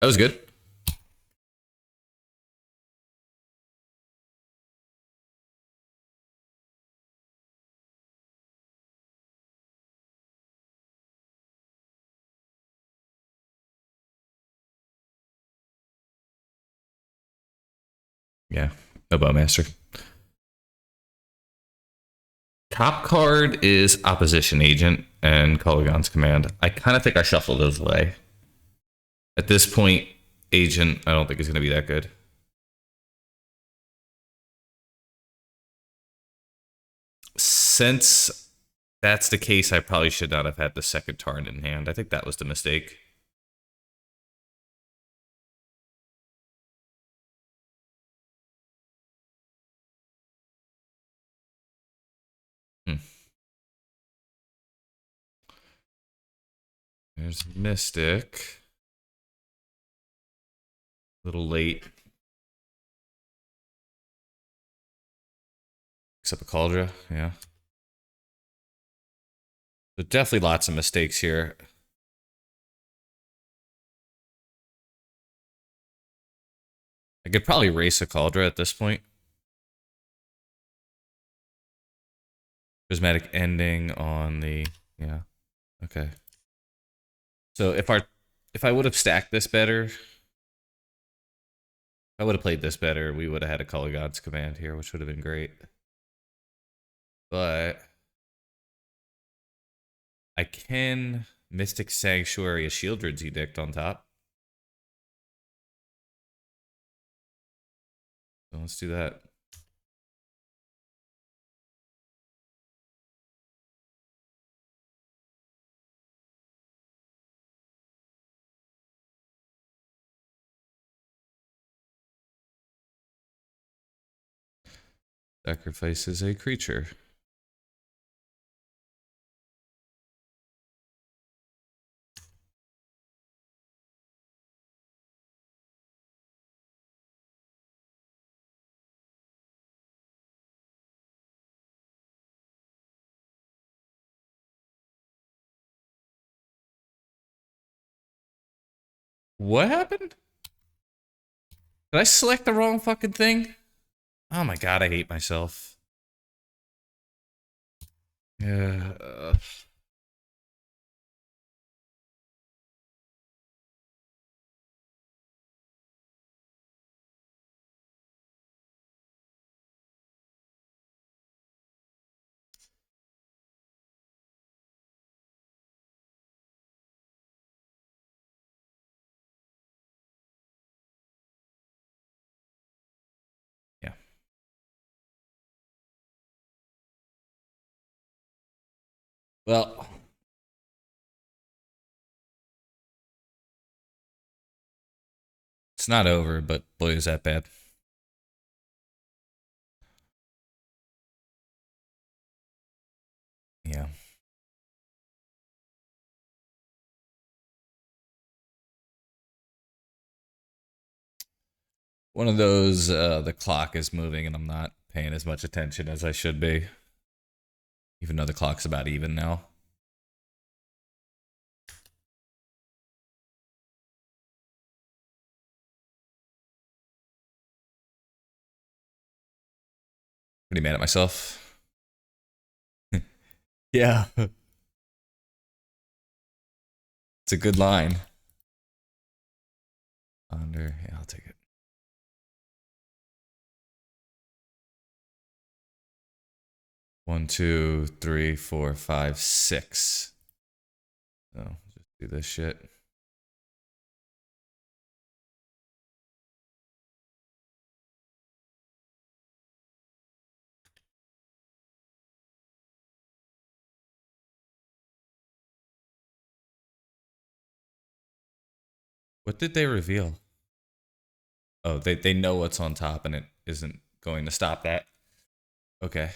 A: That was good. Yeah, no Bowmaster. Top card is Opposition Agent and Kolaghan's Command. I kind of think I shuffled those away. At this point, Agent, I don't think is going to be that good. Since that's the case, I probably should not have had the second Tarn in hand. I think that was the mistake. There's Mystic. A little late. Except the Cauldra, yeah. So definitely lots of mistakes here. I could probably race a Cauldra at this point. Prismatic ending on the, yeah, okay. So if I would have stacked this better, if I would have played this better, we would have had a Kolaghan's Command here, which would have been great. But I can Mystic Sanctuary a Shieldred's Edict on top. So let's do that. Sacrifices a creature. What happened? Did I select the wrong fucking thing? Oh my god, I hate myself. Yeah. Yeah. Well, it's not over, but boy, is that bad. Yeah. One of those, the clock is moving and I'm not paying as much attention as I should be. Even though the clock's about even now. Pretty mad at myself. Yeah. It's a good line. Under, yeah, I'll take it. One, two, three, four, five, six. So just do this shit. What did they reveal? Oh, they know what's on top and it isn't going to stop that. Okay.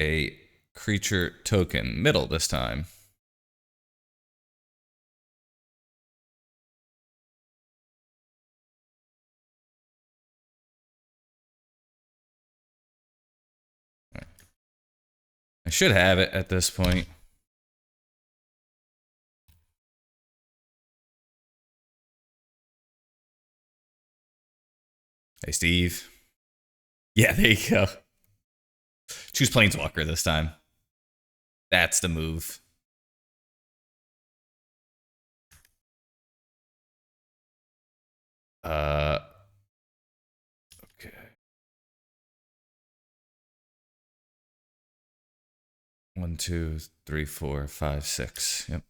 A: A creature token. Middle this time. I should have it at this point. Hey, Steve. Yeah, there you go. Choose Planeswalker this time. That's the move. Okay. 1, 2, 3, 4, 5, 6. Yep.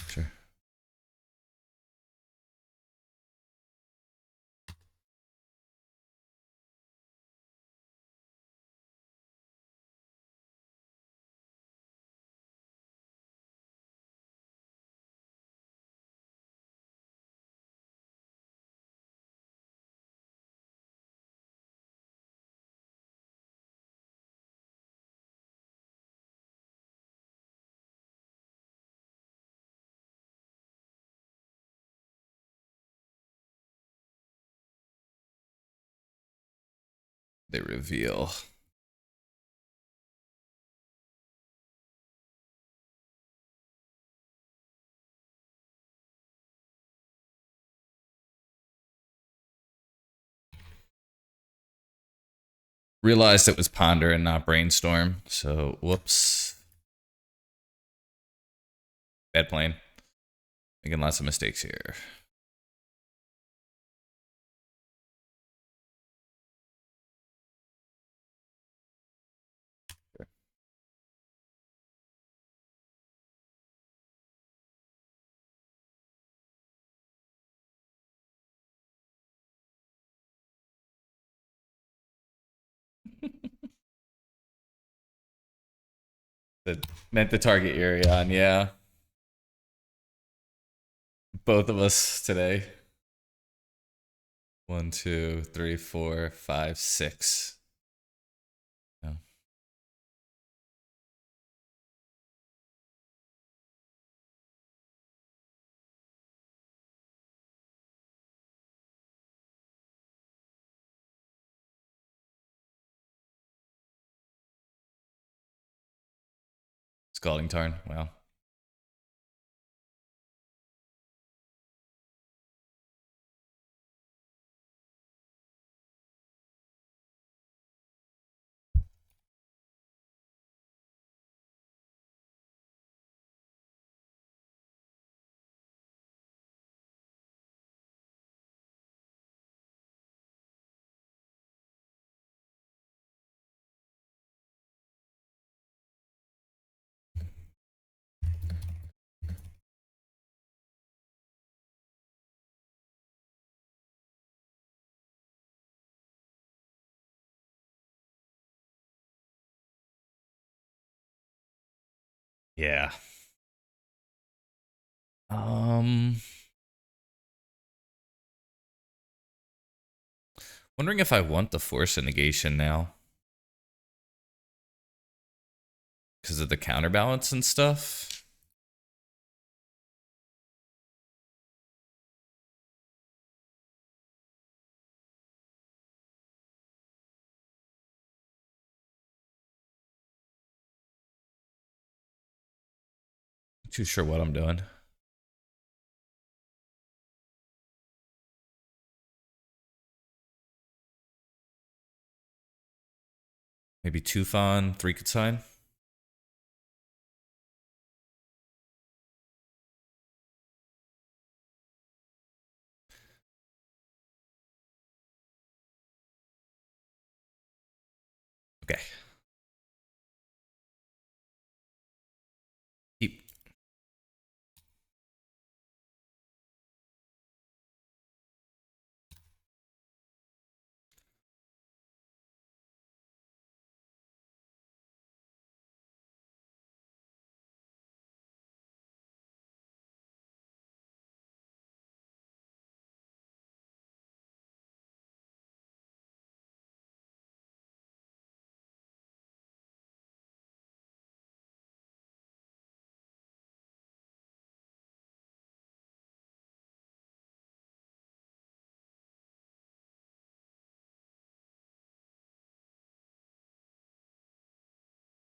A: Sure. They reveal. Realized it was Ponder and not Brainstorm, so whoops. Bad plan. Making lots of mistakes here. That meant the target area on, yeah. Both of us today. 1, 2, 3, 4, 5, 6. No. Scalding Tarn. Wow. Yeah. Um, Wondering if I want the Force of Negation now. Because of the counterbalance and stuff. Not too sure what I'm doing. Maybe Tufan, 3 could sign. Okay. Keep.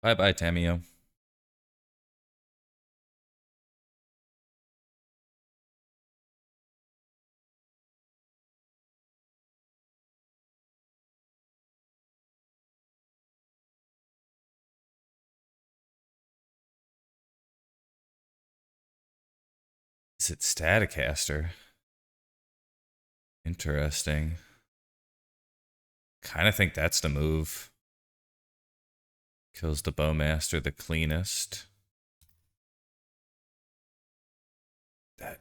A: Bye bye, Tamio. Is it Staticaster? Interesting. Kind of think that's the move. Kills the Bowmaster the cleanest. That.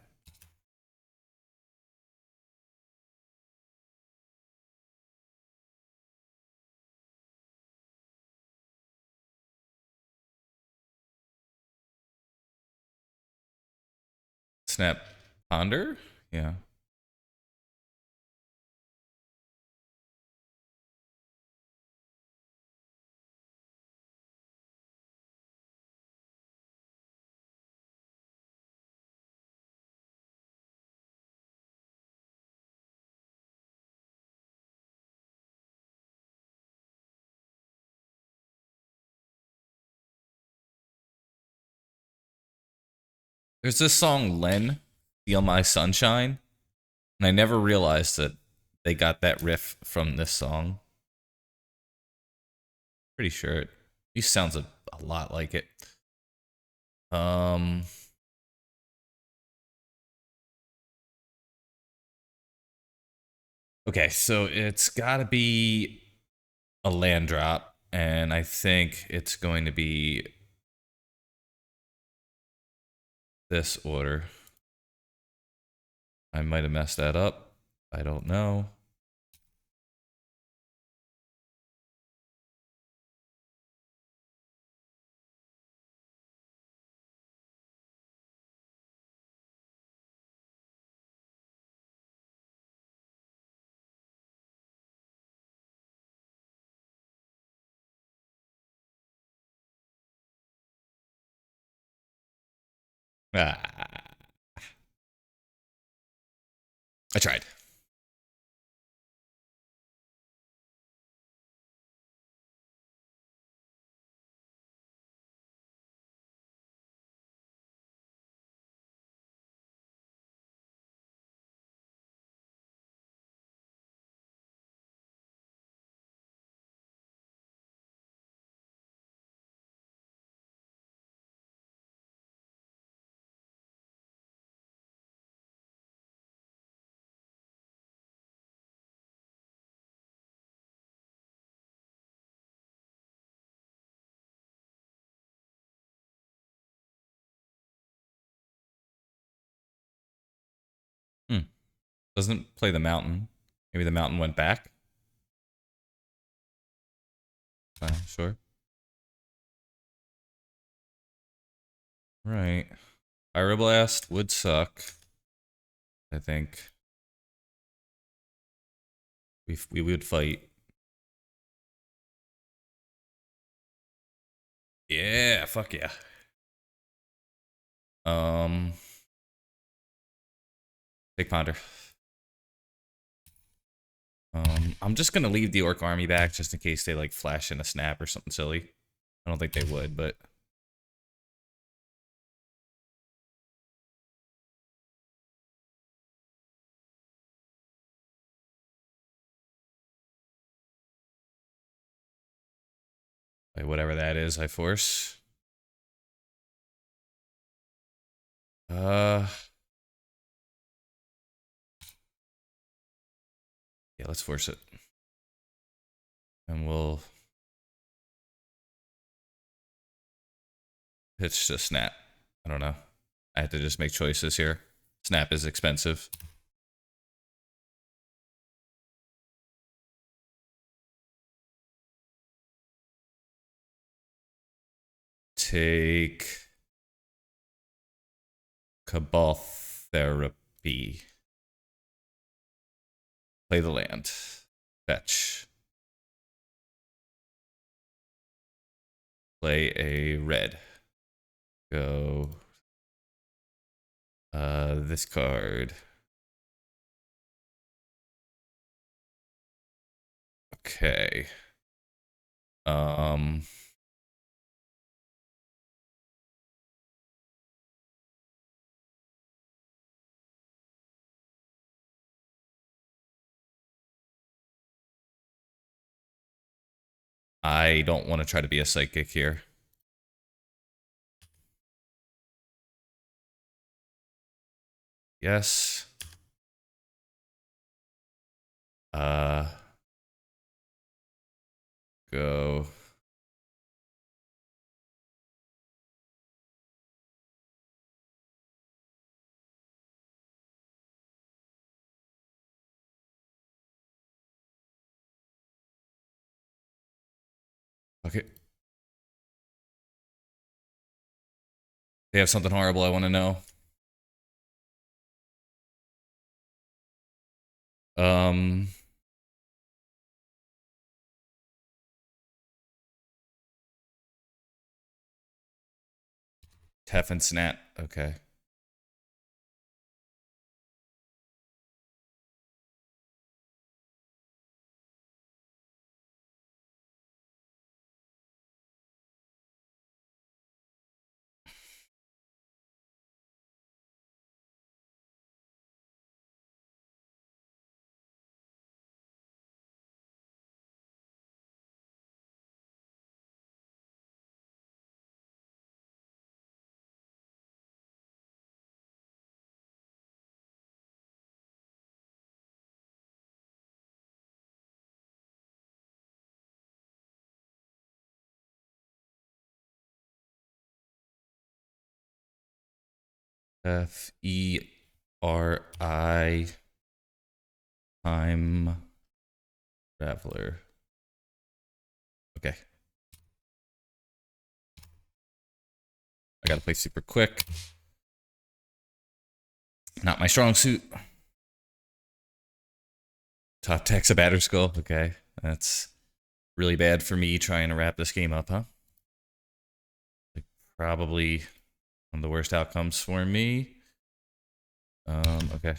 A: Snap Ponder? Yeah. There's this song, Len, Feel My Sunshine. And I never realized that they got that riff from this song. Pretty sure it. He sounds a lot like it. Um. Okay, so it's got to be a land drop, and I think it's going to be this order. I might have messed that up. I don't know. Ah, I tried. Hmm. Doesn't play the mountain. Maybe the mountain went back. Sure. Right. Pyroblast would suck. I think we would fight. Yeah, fuck yeah. Um, Big Ponder. I'm just gonna leave the Orc army back just in case they like flash in a snap or something silly. I don't think they would, but like whatever that is, I force. Uh, yeah, let's force it, and we'll pitch to snap. I don't know. I have to just make choices here. Snap is expensive. Take Cabal Therapy. Play the land. Fetch. Play a red. Go. This card. Okay. Um. I don't want to try to be a psychic here. Yes. Go. Okay. They have something horrible I want to know. Um, Tef and Snap. Okay. Feri time traveler. Okay. I gotta play super quick. Not my strong suit. Top tech's a batter skull. Okay. That's really bad for me trying to wrap this game up, huh? Like, probably one of the worst outcomes for me. Okay.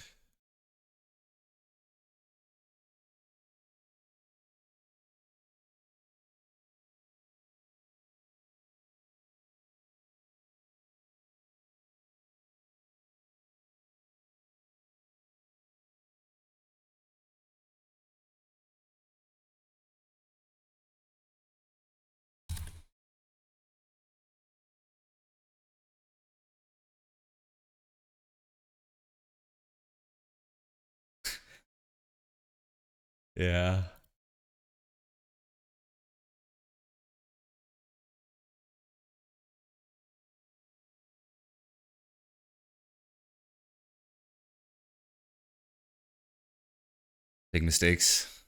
A: Yeah. Big mistakes.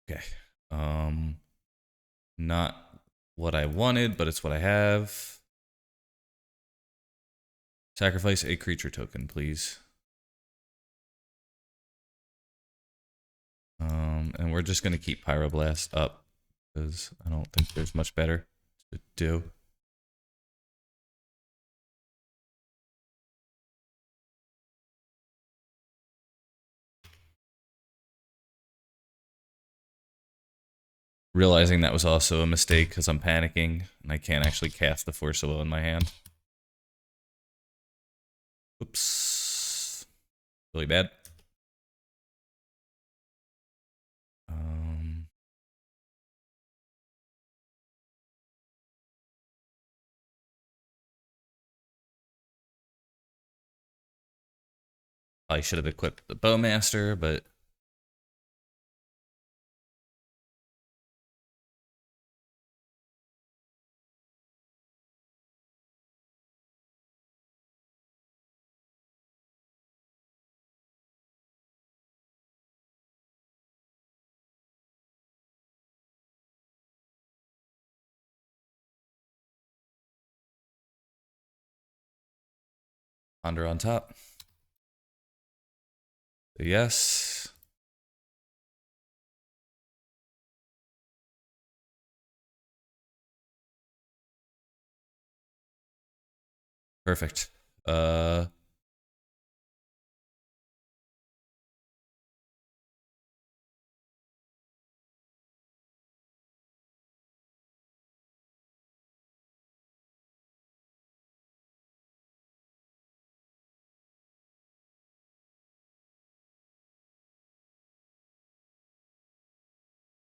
A: Okay. Not what I wanted, but it's what I have. Sacrifice a creature token, please. And we're just gonna keep Pyroblast up because I don't think there's much better to do. Realizing that was also a mistake because I'm panicking and I can't actually cast the Force of Will in my hand. Oops. Really bad. I should have equipped the Bowmaster, but Ponder on top. Yes. Perfect.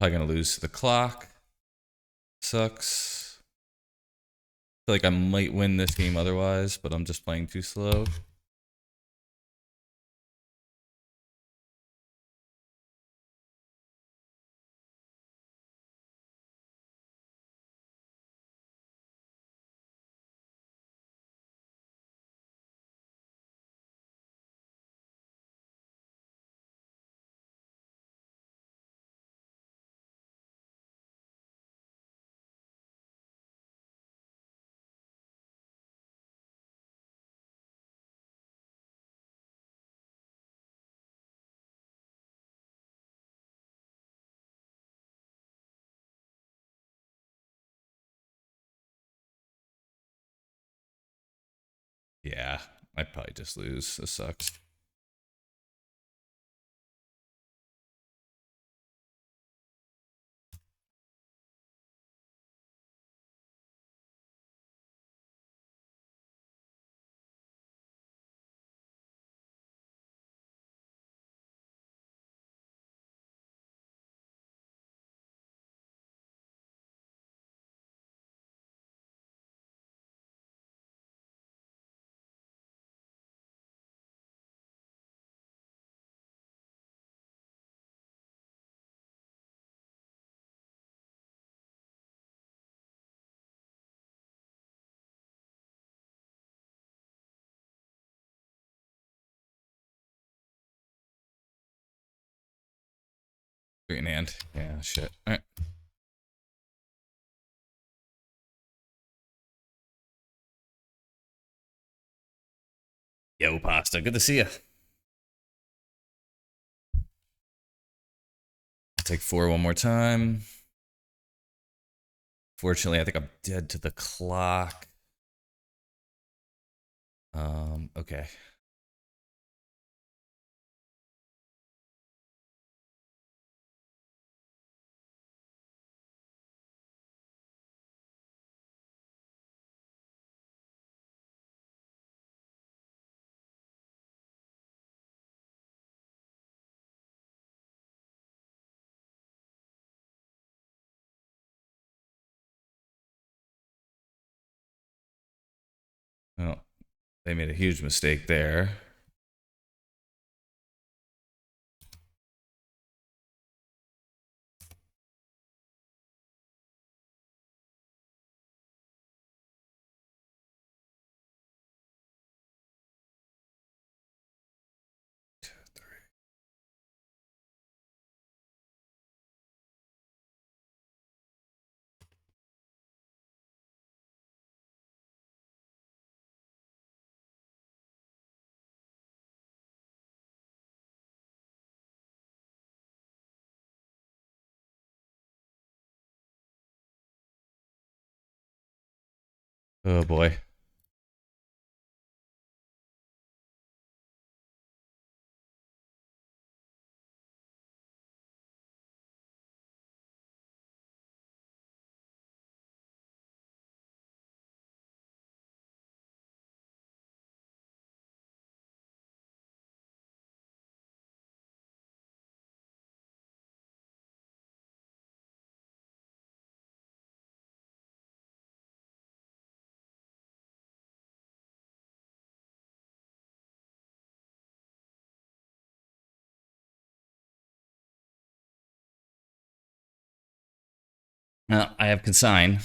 A: Probably gonna lose to the clock. Sucks. Feel like I might win this game otherwise, but I'm just playing too slow. Yeah, I'd probably just lose. This sucks. Three in hand. Yeah, shit. All right. Yo, Pasta. Good to see you. I'll take 4 one more time. Fortunately, I think I'm dead to the clock. Okay. Well, they made a huge mistake there. Oh boy. Well, I have consign.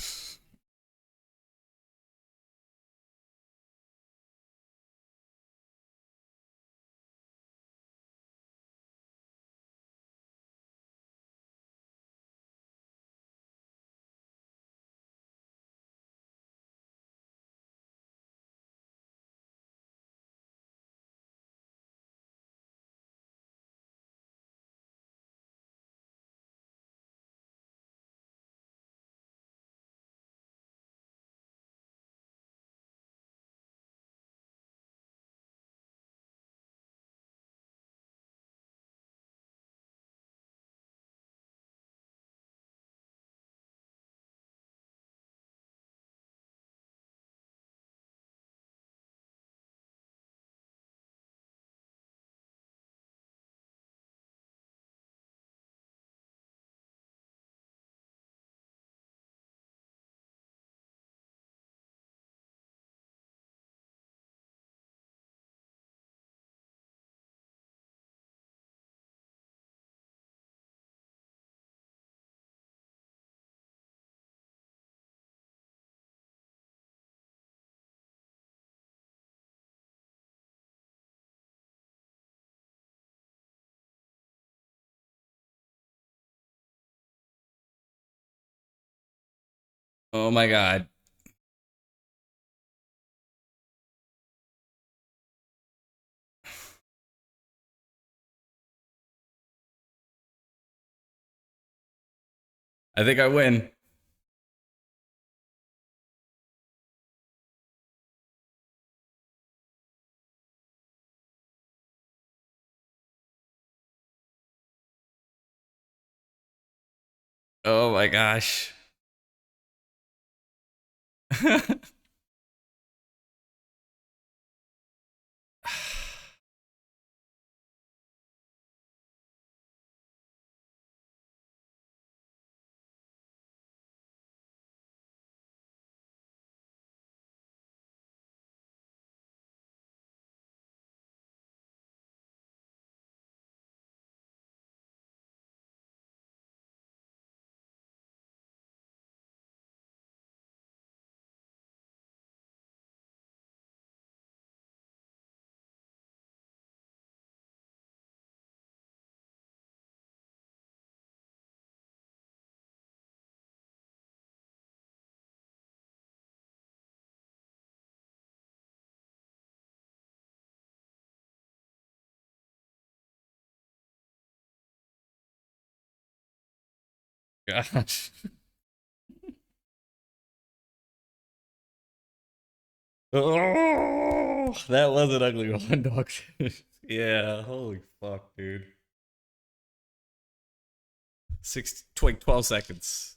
A: Oh my god. I think I win. Oh my gosh. Gosh. Oh, that was an ugly one, dog. Yeah, holy fuck, dude. 12 seconds.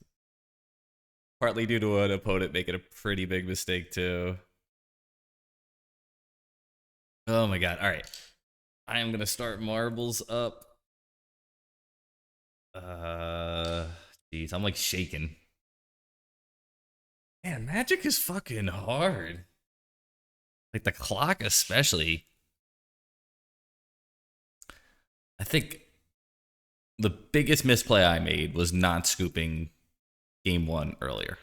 A: Partly due to an opponent making a pretty big mistake, too. Oh my god. All right. I am going to start marbles up. Uh, Jeez, I'm like shaking. Man, Magic is fucking hard. Like the clock, especially. I think the biggest misplay I made was not scooping game one earlier.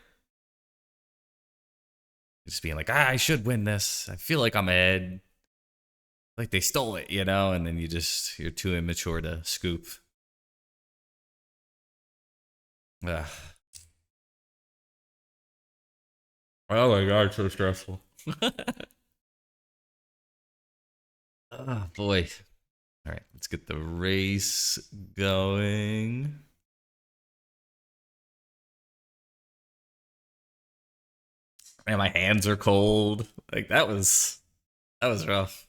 A: Just being like, I should win this. I feel like I'm ahead. Like they stole it, you know? And then you're too immature to scoop. Ugh. Oh my god, it's so stressful. Oh boy. All right, let's get the race going. Man, my hands are cold. Like that was rough.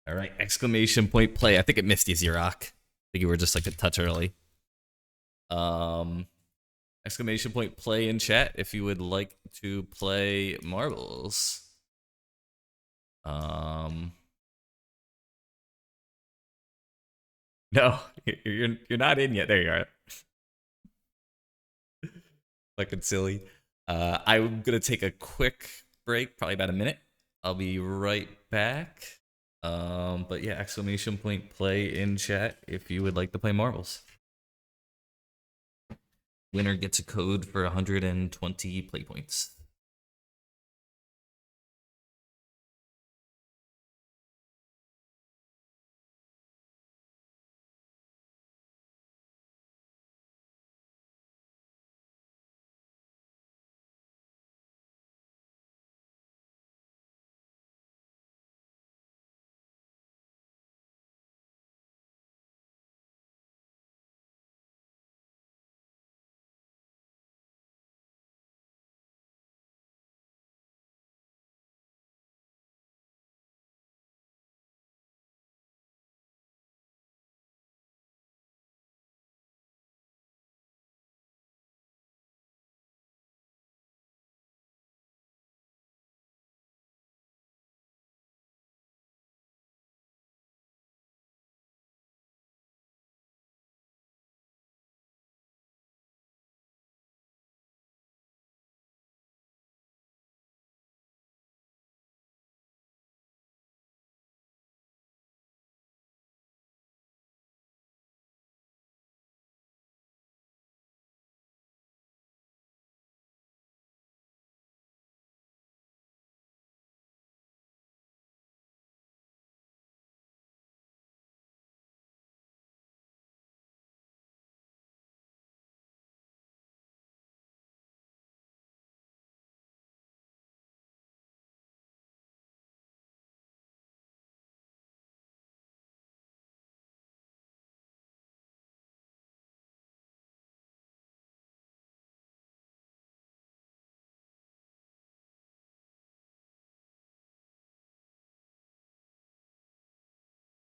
A: All right, exclamation point play. I think it missed you, Xerox. I think you were just like a touch early. Um, exclamation point play in chat if you would like to play marbles. Um, no, you're not in yet. There you are. Fucking silly. I'm gonna take a quick break, probably about a minute. I'll be right back. But yeah, exclamation point play in chat if you would like to play marbles. Winner gets a code for 120 play points.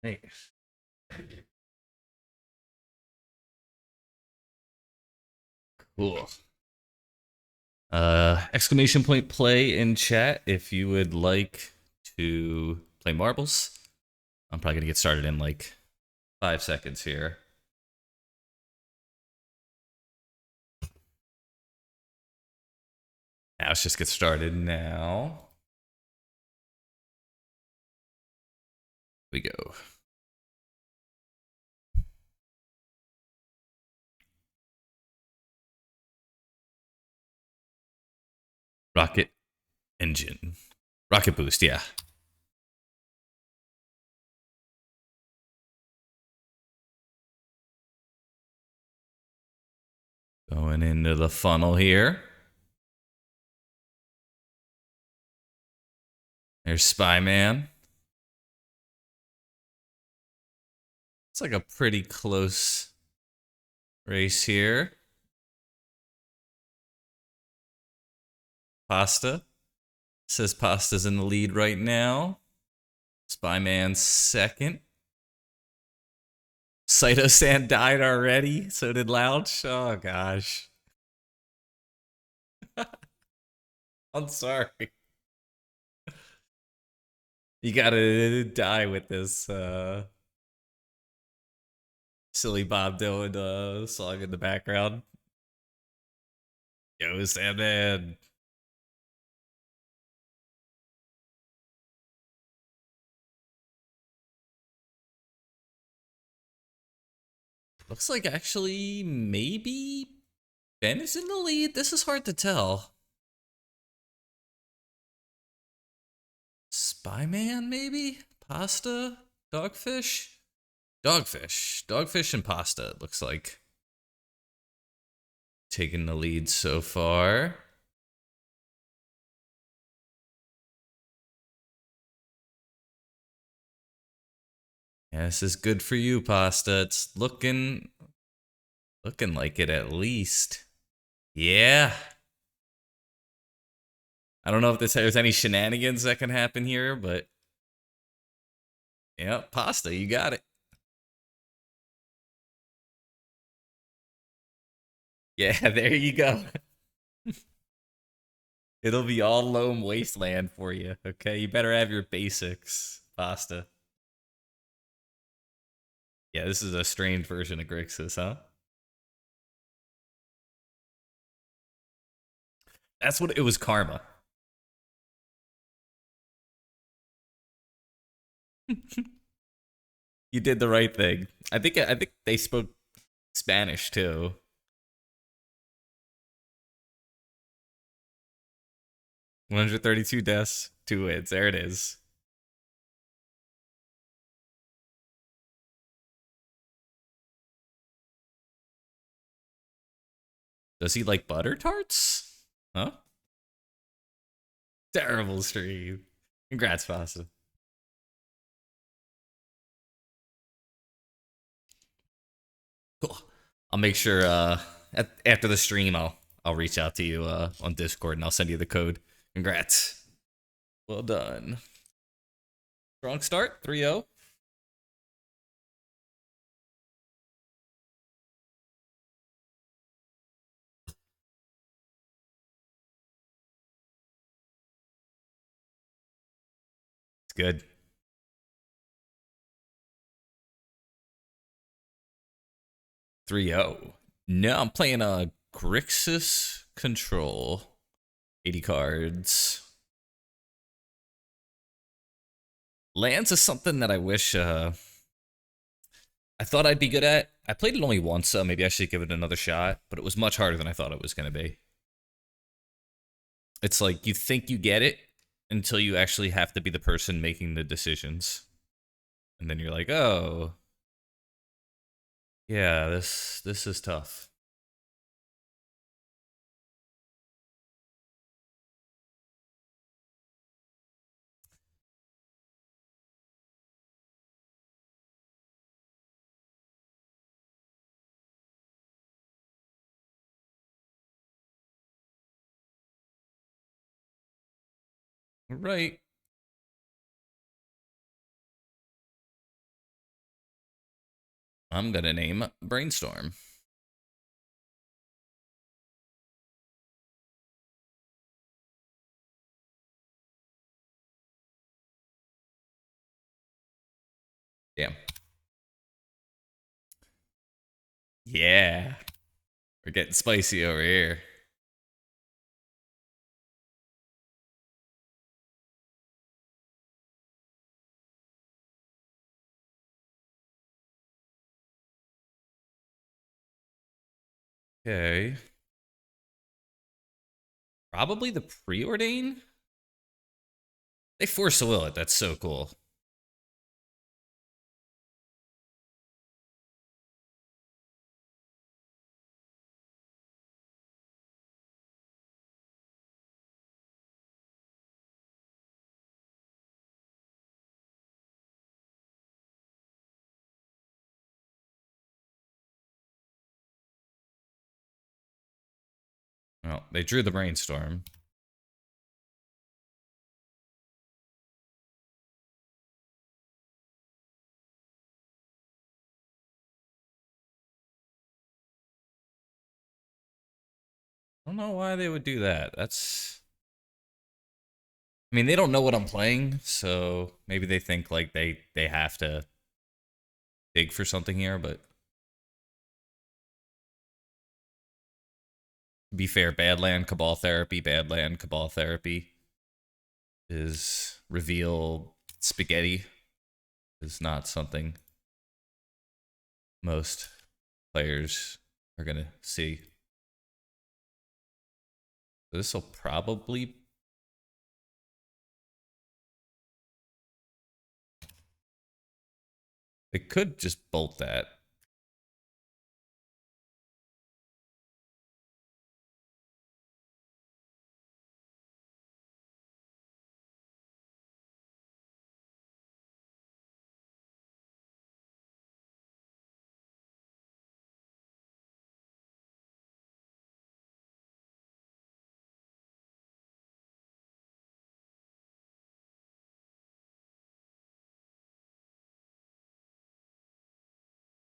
A: Nice. Cool. Exclamation point play in chat if you would like to play marbles. I'm probably gonna get started in like 5 seconds here. Now let's just get started now. We go. Rocket engine. Rocket boost, yeah. Going into the funnel here. There's Spy Man. It's like a pretty close race here. Pasta. Says Pasta's in the lead right now. Spy Man second. Saito-san died already. So did Louch. Oh gosh. I'm sorry. You gotta die with this silly Bob Dylan song in the background. Yo, Sandman. Looks like actually maybe Ben is in the lead. This is hard to tell. Spy Man, maybe? Pasta? Dogfish? Dogfish. Dogfish and Pasta, it looks like. Taking the lead so far. Yeah, this is good for you, Pasta. It's looking like it at least. Yeah. I don't know if there's any shenanigans that can happen here, but yeah, Pasta, you got it. Yeah, there you go. It'll be all loam wasteland for you, okay? You better have your basics, Pasta. Yeah, this is a strange version of Grixis, huh? That's what it was, karma. You did the right thing. I think they spoke Spanish too. 132 deaths, 2 wins. There it is. Does he like butter tarts? Huh? Terrible stream. Congrats, Pasta. Cool. I'll make sure after the stream I'll reach out to you on Discord and I'll send you the code. Congrats. Well done. Strong start, 3-0. It's good. 3-0. No, I'm playing a Grixis control. 80 cards. Lands is something that I wish I thought I'd be good at. I played it only once, so maybe I should give it another shot, but it was much harder than I thought it was going to be. It's like you think you get it until you actually have to be the person making the decisions. And then you're like, "Oh, yeah, this is tough." Right. I'm gonna name Brainstorm. Damn. Yeah. We're getting spicy over here. Okay. Probably the Preordain? They force a will it. That's so cool. Well, they drew the Brainstorm. I don't know why they would do that. That's. I mean, they don't know what I'm playing, so maybe they think like they have to dig for something here. But to be fair, bad land, Cabal Therapy, bad land, Cabal Therapy is reveal spaghetti is not something most players are gonna see. This will probably. It could just bolt that.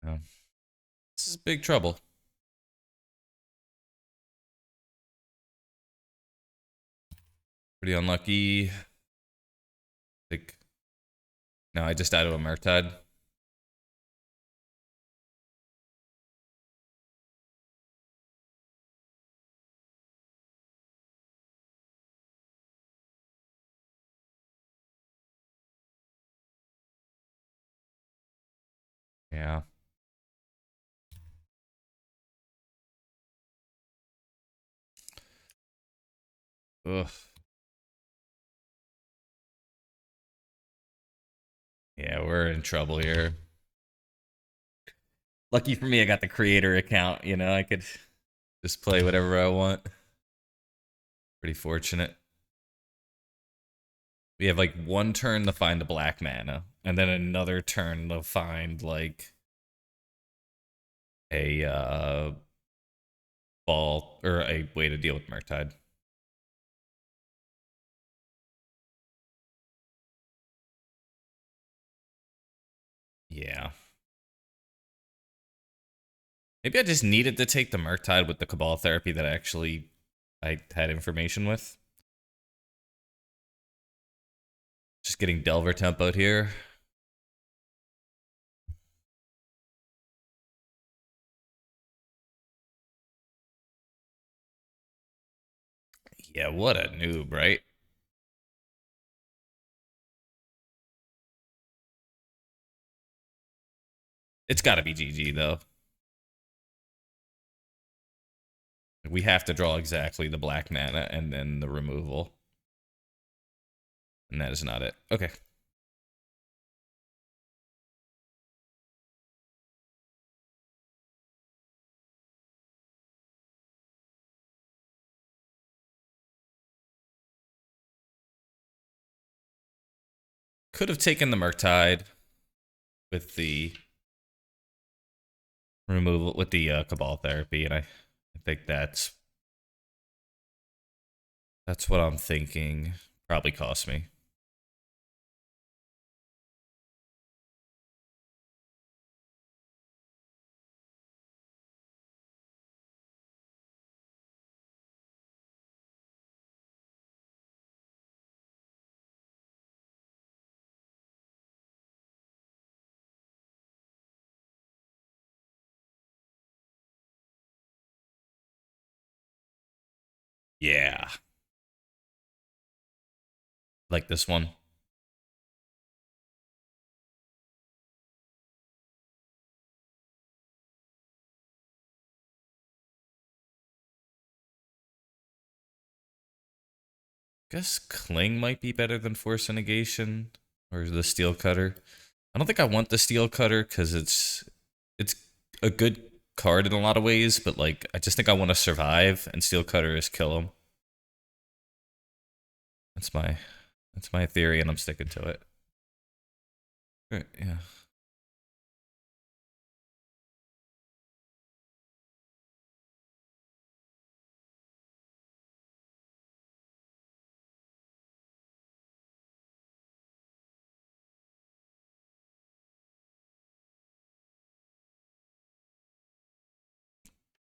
A: Oh. This is big trouble. Pretty unlucky. Like, no, I just died of a Murktide. Yeah. Ugh. Yeah, we're in trouble here. Lucky for me, I got the creator account. You know, I could just play whatever I want. Pretty fortunate. We have like one turn to find a black mana, and then another turn to find like a ball or a way to deal with Murktide. Yeah. Maybe I just needed to take the Murktide with the Cabal Therapy that I had information with. Just getting Delver tempoed here. Yeah, what a noob, right? It's got to be GG though. We have to draw exactly the black mana and then the removal. And that is not it. Okay. Could have taken the Murktide with the removal, with the Cabal Therapy, and I think that's what I'm thinking. Probably cost me. Yeah. Like this one. Guess Cling might be better than Force and Negation or the Steel Cutter. I don't think I want the Steel Cutter because it's a good card in a lot of ways, but like I just think I want to survive, and Steel Cutter is kill him. That's my that's my theory, and I'm sticking to it. Right, yeah.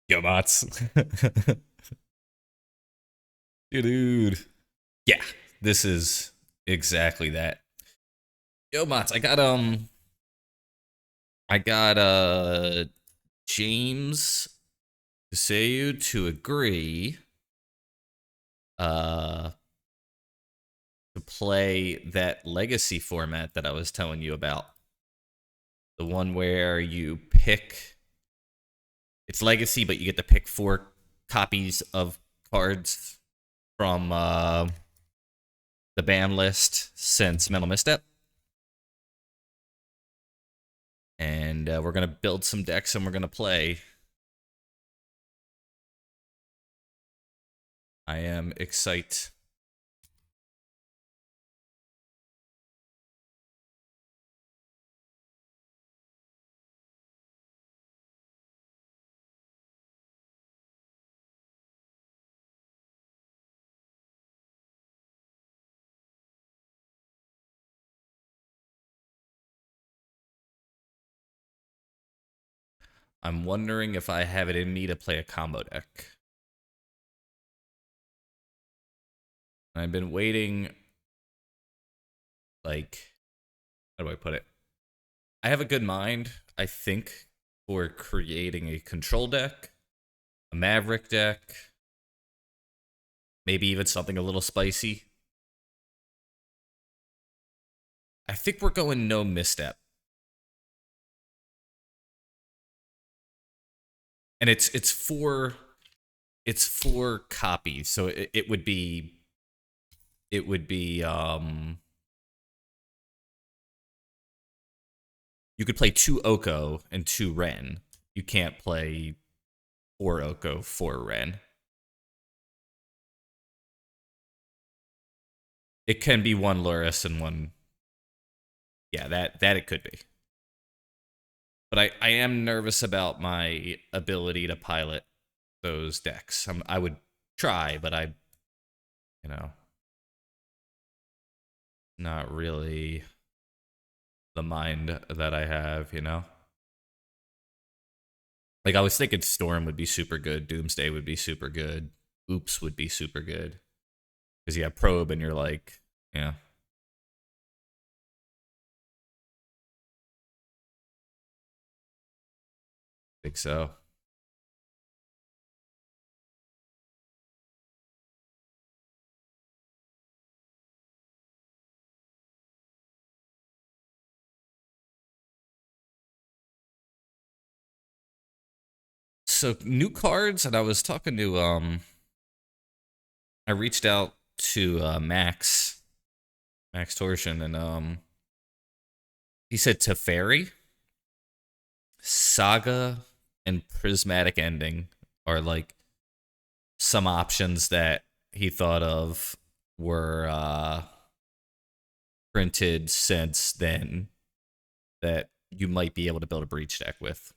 A: Yo, bots. Dude. Yeah, this is exactly that. Yo, bots. I got James Kuseyu to agree uh to play that legacy format that I was telling you about. The one where you pick it's legacy, but you get to pick 4 copies of cards from the ban list since Mental Misstep. And we're going to build some decks and we're going to play. I am excited. I'm wondering if I have it in me to play a combo deck. I've been waiting, like, how do I put it? I have a good mind, I think, for creating a control deck, a Maverick deck, maybe even something a little spicy. I think we're going no misstep. And it's four copies, so it would be you could play 2 Oko and 2 Ren. You can't play 4 Oko, 4 Ren. It can be one Lurrus and one. Yeah, that it could be. But I am nervous about my ability to pilot those decks. I would try, but you know, not really the mind that I have. Like I was thinking Storm would be super good, Doomsday would be super good, Oops would be super good. Because you have Probe and you're like, yeah, I think so. So new cards, and I was talking to I reached out to Max Torsion, and he said Teferi, Saga, and Prismatic Ending are like some options that he thought of were printed since then that you might be able to build a breach deck with.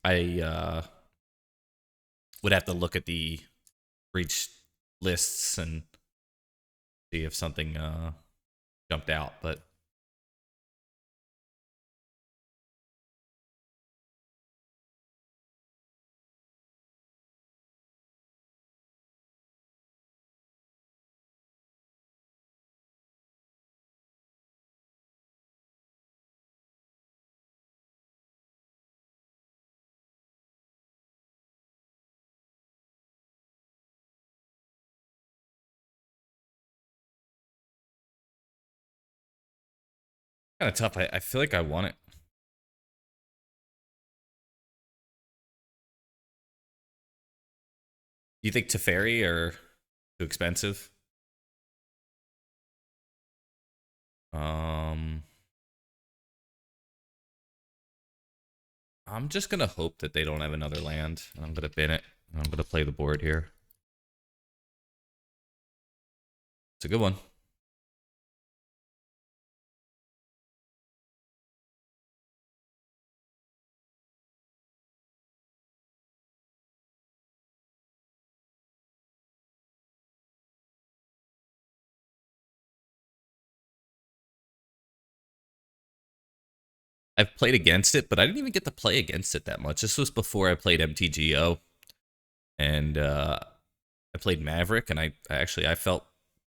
A: I would have to look at the breach lists and see if something jumped out, but Kind of tough. I feel like I want it. Do you think Teferi or too expensive? Um, I'm just gonna hope that they don't have another land, and I'm gonna bin it. And I'm gonna play the board here. It's a good one. I've played against it, but I didn't even get to play against it that much. This was before I played MTGO, and I played Maverick, and I felt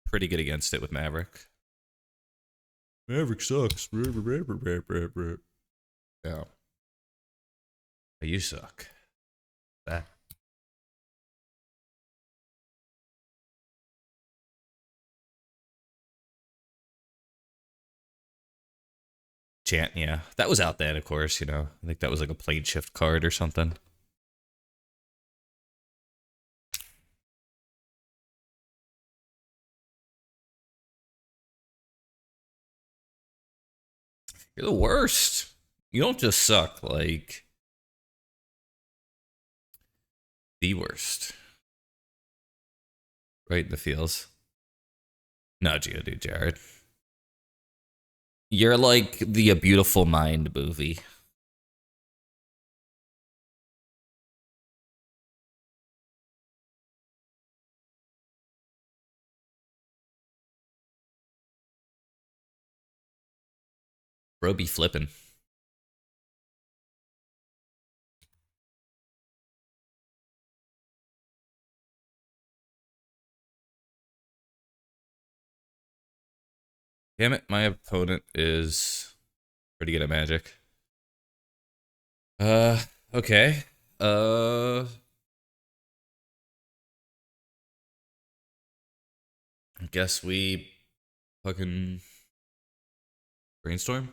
A: pretty good against it with Maverick. Maverick sucks. Yeah. You suck. That. Chant, yeah. That was out then, of course, you know. I think that was like a plane shift card or something. You're the worst. You don't just suck, like the worst. Right in the feels. No, Geodude, Jared. You're like the A Beautiful Mind movie. Bro be flipping. Damn it, my opponent is pretty good at Magic. Okay. I guess we fucking brainstorm.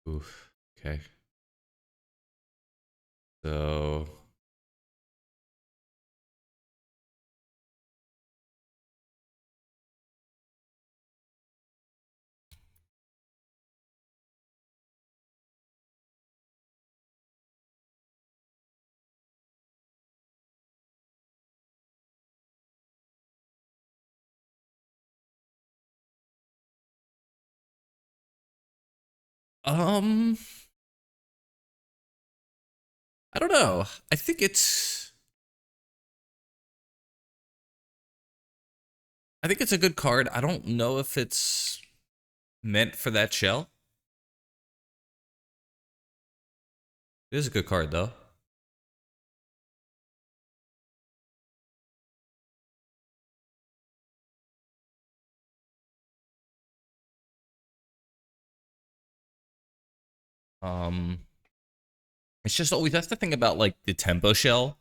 A: Oof. Okay. So um I don't know. I think it's a good card. I don't know if it's meant for that shell. It is a good card though. Um it's just always that's the thing about like the tempo shell.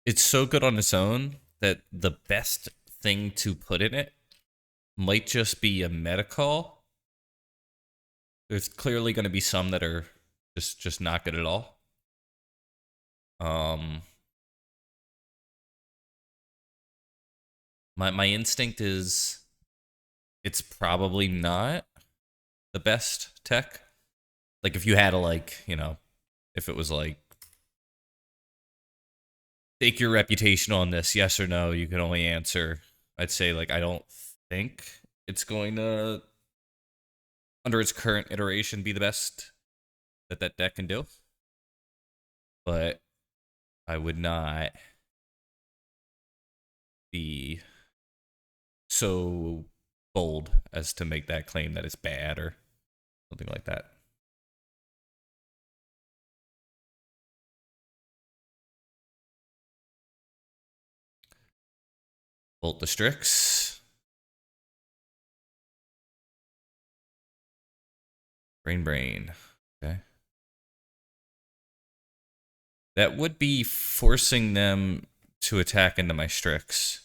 A: It's so good on its own that the best thing to put in it might just be a meta call. There's clearly going to be some that are just not good at all. Um my instinct is it's probably not the best tech. Like if you had to like, you know, if it was like take your reputation on this, yes or no, you can only answer. I'd say like I don't think it's going to under its current iteration, be the best that that deck can do. But I would not be so bold as to make that claim that it's bad or something like that. Bolt the Strix. Brain. Okay. That would be forcing them to attack into my Strix.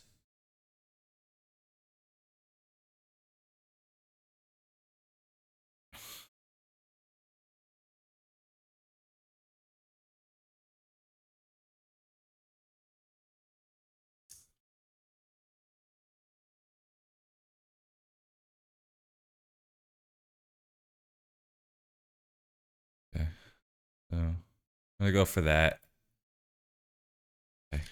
A: Okay. So I'm gonna go for that. Okay.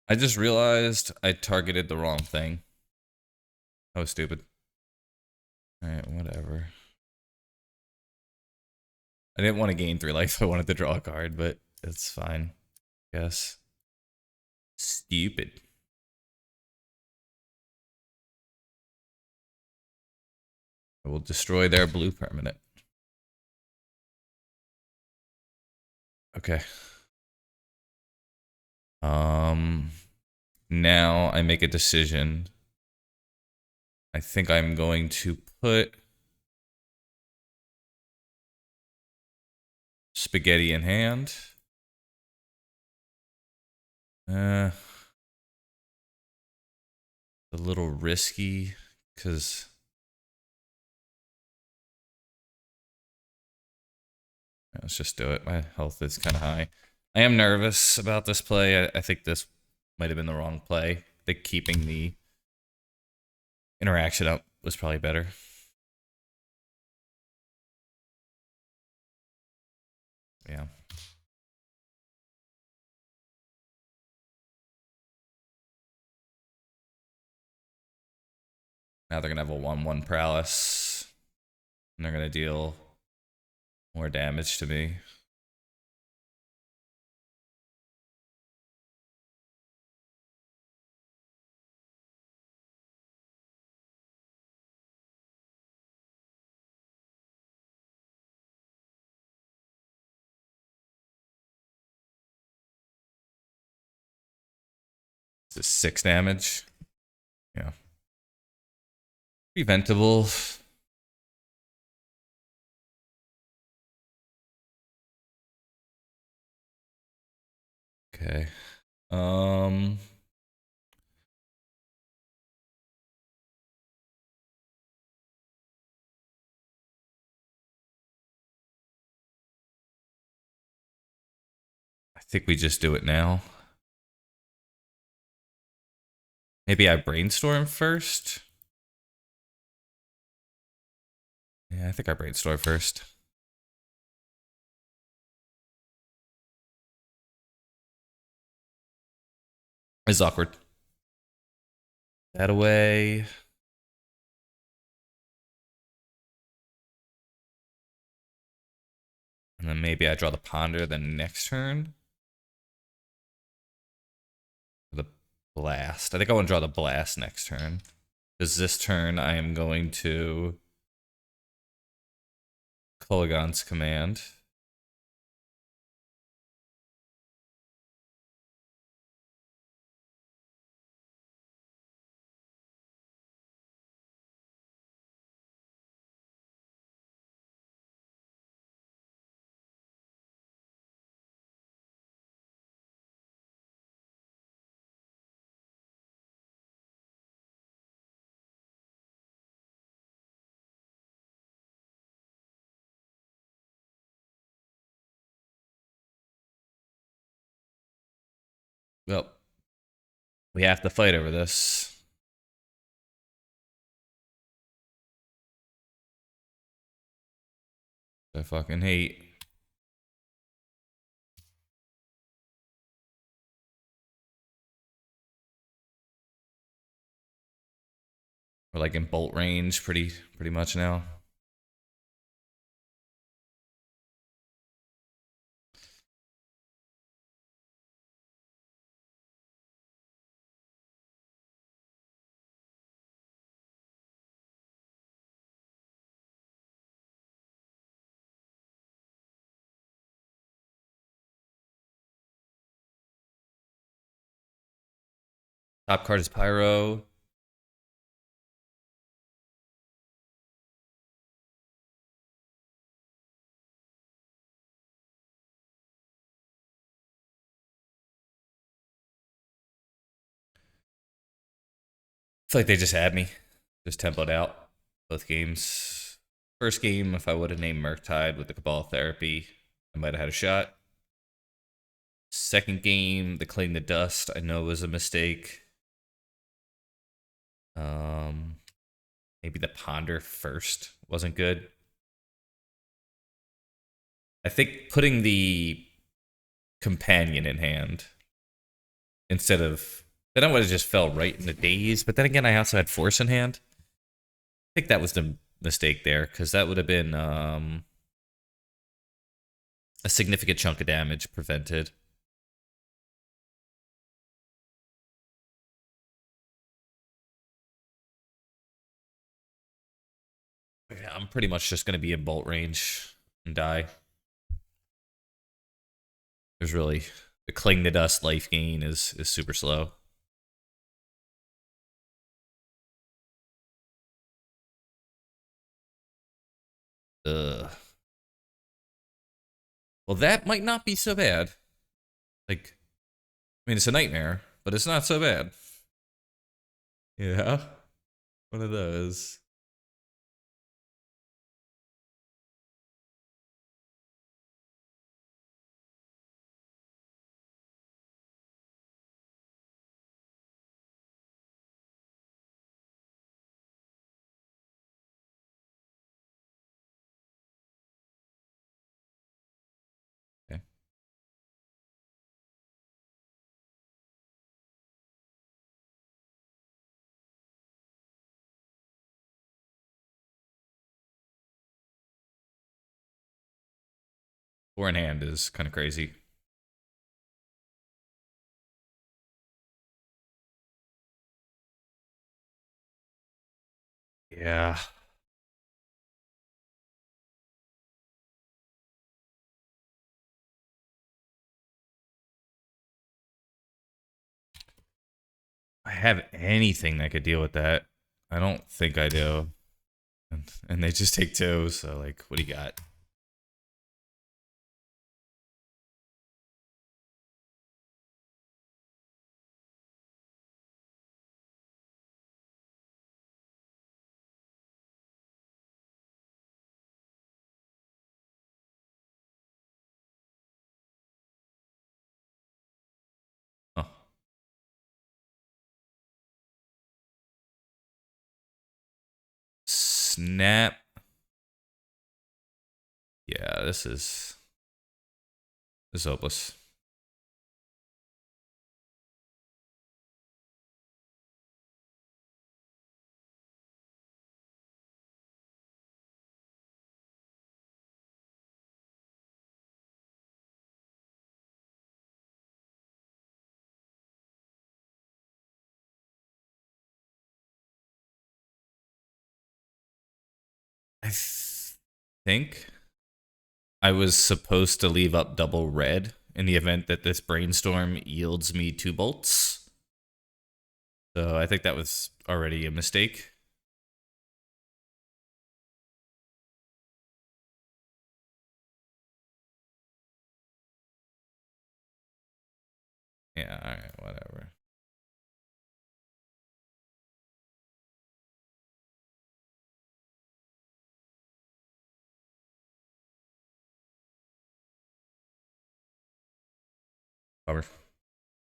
A: I just realized I targeted the wrong thing. That was stupid. Alright, whatever. I didn't want to gain 3 life. I wanted to draw a card, but it's fine. I guess. Stupid. I will destroy their blue permanent. Okay. Now I make a decision. I think I'm going to put spaghetti in hand. A little risky because let's just do it. My health is kind of high. I am nervous about this play. I think this might have been the wrong play. I think keeping the interaction up was probably better. Yeah. Now they're going to have a 1/1 prowess. And they're going to deal more damage to me. This is 6 damage. Yeah. Preventable. Okay. I think we just do it now. Maybe I brainstorm first. Yeah, I think I brainstorm first. It's awkward. That away. And then maybe I draw the ponder the next turn. The blast. I think I want to draw the blast next turn. Because this turn I am going to Kolaghan's Command. Well, we have to fight over this. I fucking hate. We're like in bolt range pretty much now. Top card is Pyro. I feel like they just had me. Just tempoed out both games. First game, if I would have named Murktide with the Cabal Therapy, I might have had a shot. Second game, the Clean the Dust, I know was a mistake. Um, Maybe the Ponder first wasn't good. I think putting the Companion in hand instead of. Then I would have just fell right in the daze. But then again, I also had Force in hand. I think that was the mistake there because that would have been a significant chunk of damage prevented. Yeah, I'm pretty much just going to be in bolt range and die. There's really the Cling to Dust life gain is super slow. Ugh. Well, that might not be so bad. Like, I mean, it's a nightmare, but it's not so bad. Yeah, one of those. Okay. Four in hand is kind of crazy. Yeah. I have anything that could deal with that. I don't think I do. And they just take two, so like, what do you got? Oh, snap. Yeah, this is hopeless. I think I was supposed to leave up double red in the event that this brainstorm yields me two bolts. So I think that was already a mistake. Yeah, alright, whatever. Cover.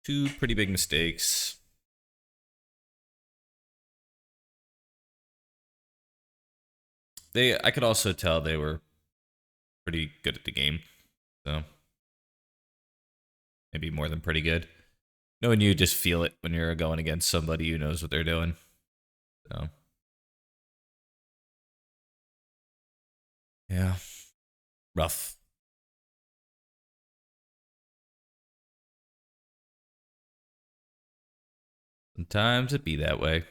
A: Two pretty big mistakes. I could also tell they were pretty good at the game. So maybe more than pretty good. Knowing you just feel it when you're going against somebody who knows what they're doing. So yeah, rough. Sometimes it be that way.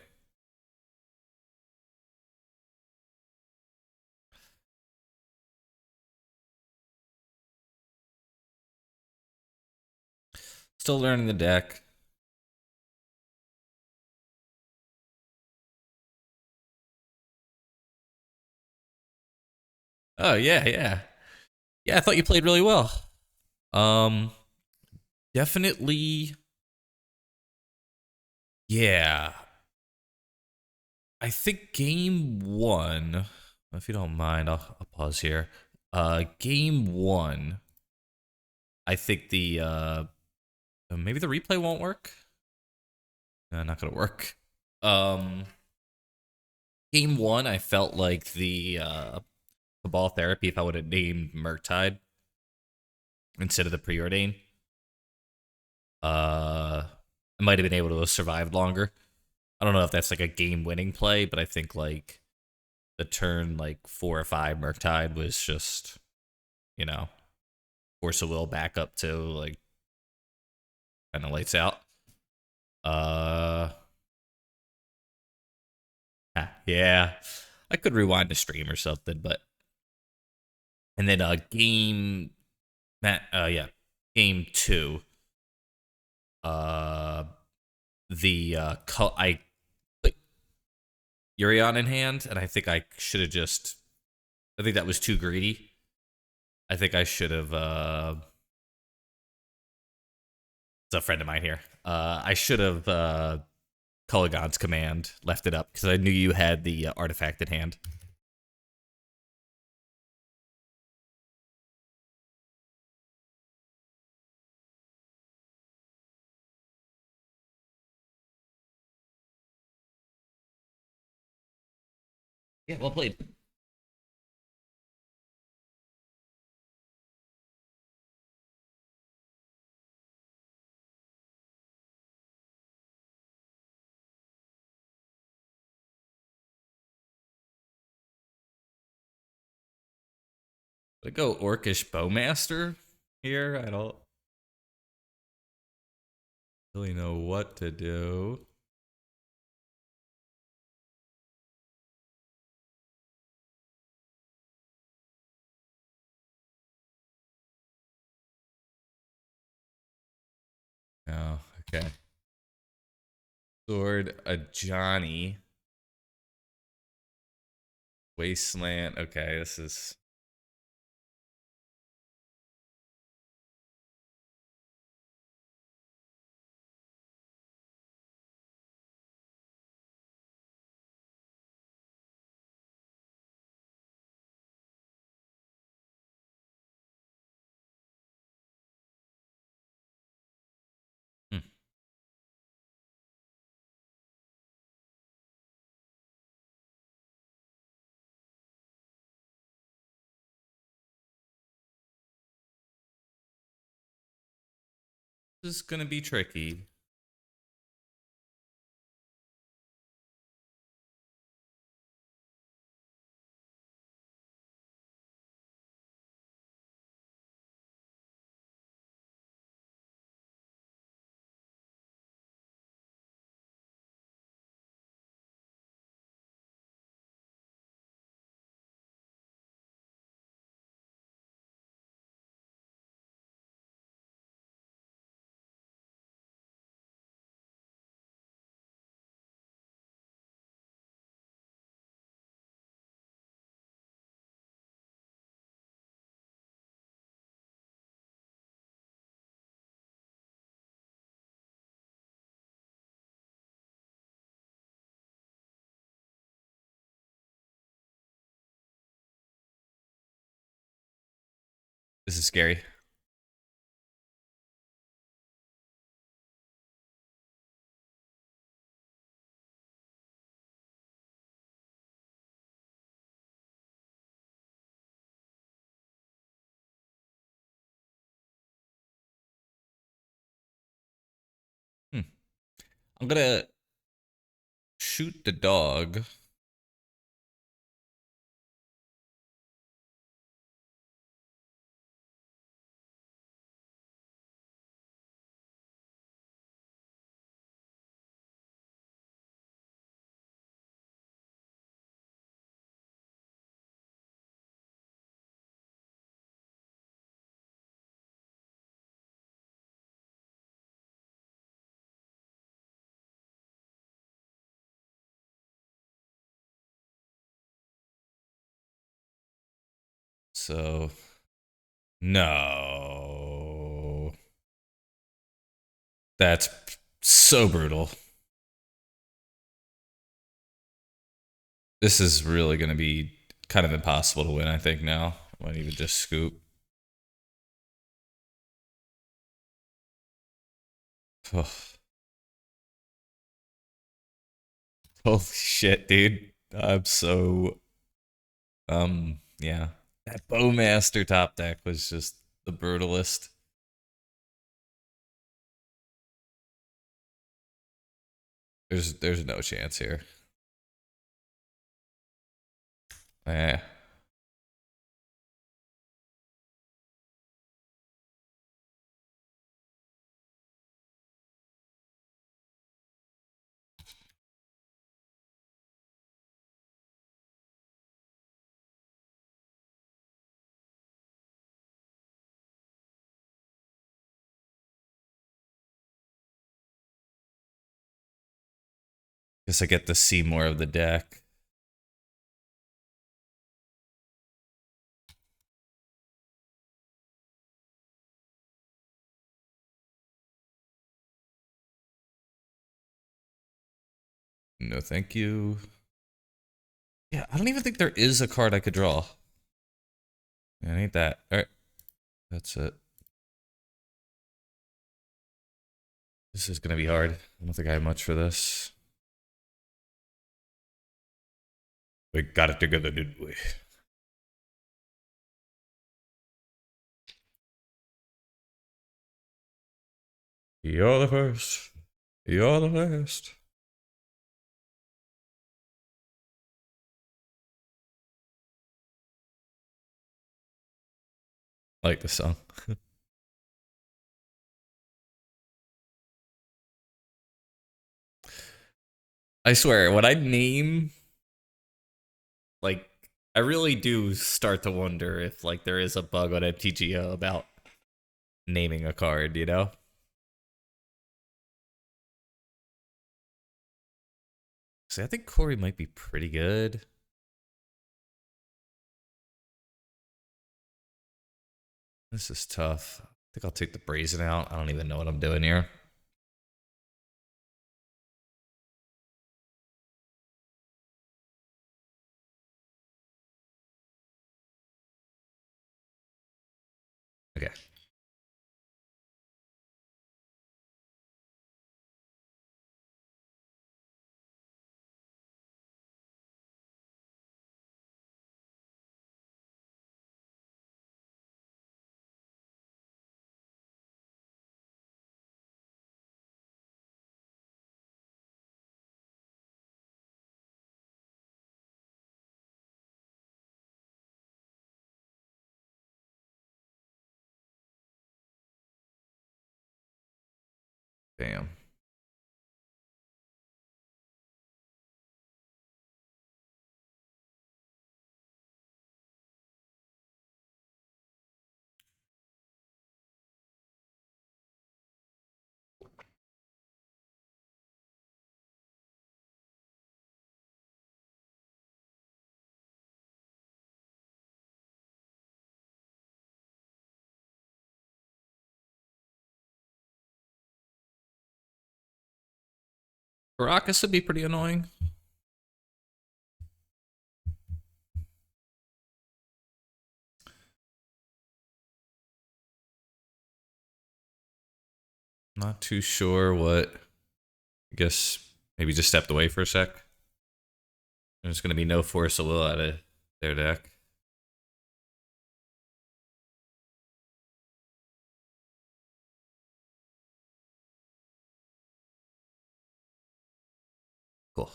A: Still learning the deck. Oh yeah, yeah. Yeah, I thought you played really well. Um definitely yeah. I think game one, if you don't mind, I'll pause here. Game one, I think maybe the replay won't work. No, not gonna work. Um, Game one, I felt like the ball therapy. If I would have named Murktide instead of the preordain, uh, I might have been able to have survived longer. I don't know if that's like a game winning play, but I think like the turn like 4 or 5 Murktide was just, you know, force of will back up to like kind of lights out. Uh, yeah, I could rewind the stream or something, but and then yeah, game two. Uh, I put Urion in hand, and I think I should have just. I think that was too greedy. I think I should have. It's a friend of mine here. I should have Culligan's command left it up because I knew you had the artifact in hand. Yeah, well played. I go Orcish Bowmaster here. I don't really know what to do. Oh, okay. Sword a Johnny. Wasteland. Okay, this is. Hmm. This is gonna be tricky. This is scary. I'm gonna shoot the dog. So no. That's so brutal. This is really gonna be kind of impossible to win, I think, now. I might even just scoop. Oh, holy shit, dude. I'm so yeah. That Bowmaster top deck was just the brutalist. There's no chance here. Yeah. Guess I get to see more of the deck. No, thank you. Yeah, I don't even think there is a card I could draw. Yeah, I need that. All right, that's it. This is gonna be hard. I don't think I have much for this. We got it together, didn't we? You're the first. You're the first. I like the song. I swear, when I name, like, I really do start to wonder if, like, there is a bug on MTGO about naming a card, you know? See, I think Corey might be pretty good. This is tough. I think I'll take the Brazen out. I don't even know what I'm doing here. Okay. Damn. Caracas would be pretty annoying. Not too sure what. I guess maybe just stepped away for a sec. There's going to be no Force of Will out of their deck. Cool.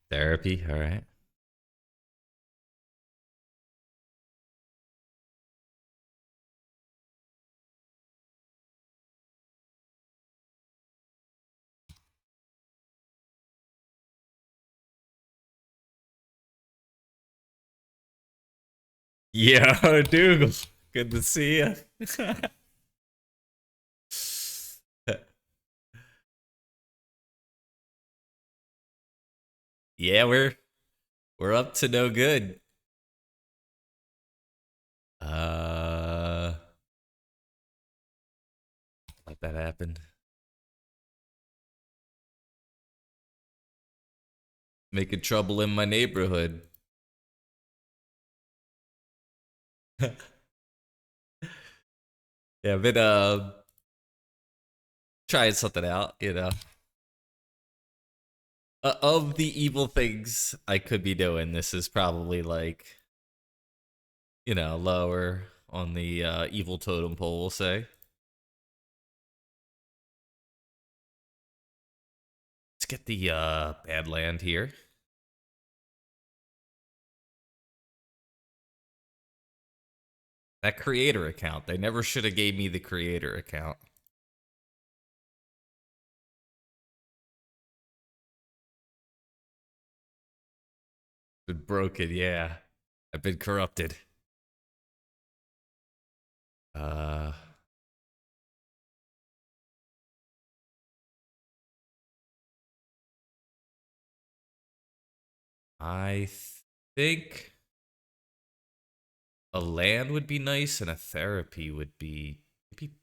A: Therapy. All right. Yeah, Dougal. Good to see you. Yeah, we're up to no good. Uh, let that happen. Making trouble in my neighborhood. Yeah, I've been trying something out, you know. Of the evil things I could be doing, this is probably like, you know, lower on the evil totem pole, we'll say. Let's get the bad land here. That creator account. They never should have gave me the creator account. Been broken, yeah. I've been corrupted. Uh I think a land would be nice and a therapy would be maybe.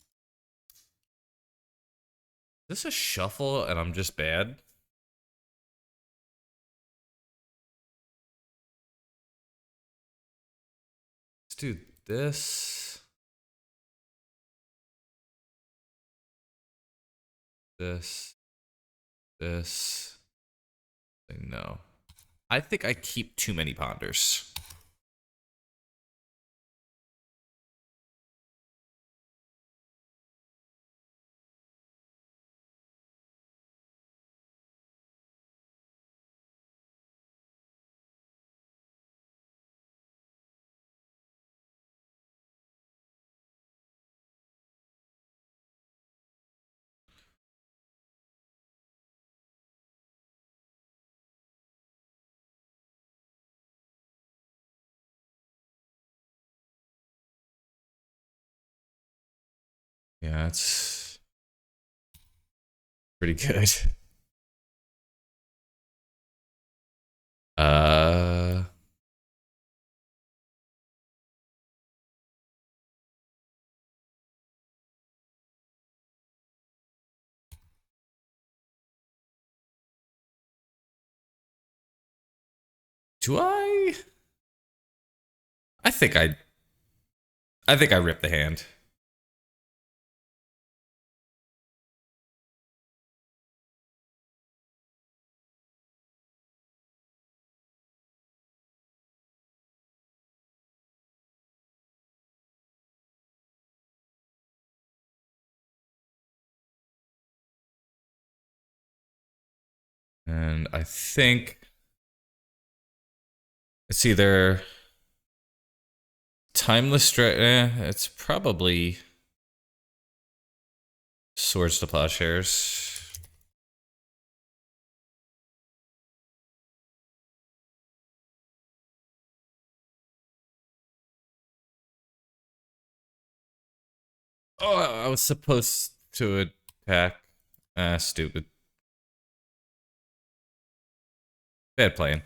A: Is this a shuffle and I'm just bad? Let's do this. This. This. No. I think I keep too many ponders. Yeah, it's pretty good. Uh do I think I ripped the hand. And I think it's either timeless it's probably swords to plowshares. Oh, I was supposed to attack. Ah, stupid. Bad plan.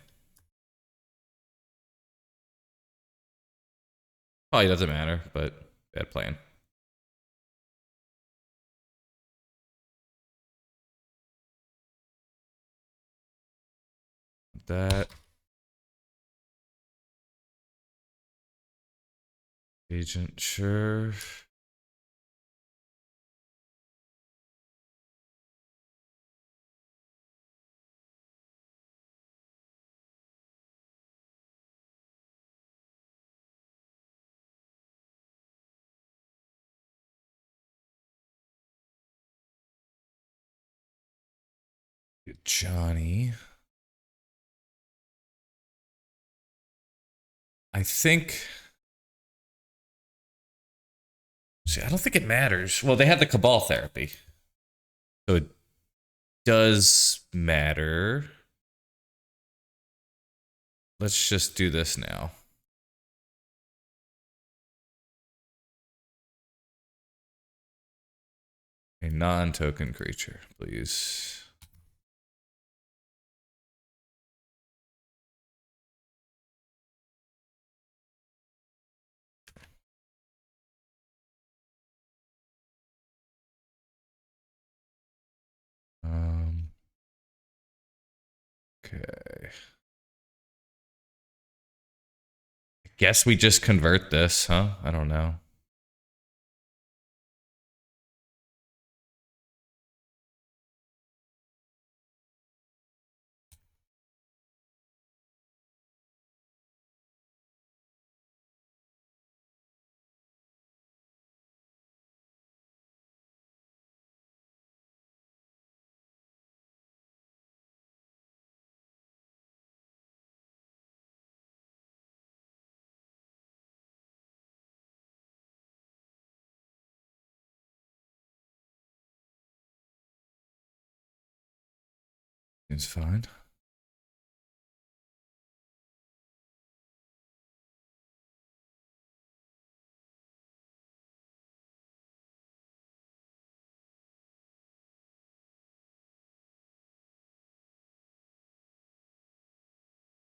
A: Probably doesn't matter, but bad plan. That agent, sure. Johnny. I think. See, I don't think it matters. Well, they have the Cabal therapy. So it does matter. Let's just do this now. A non-token creature, please. Okay. Guess we just convert this, huh? I don't know. It's fine.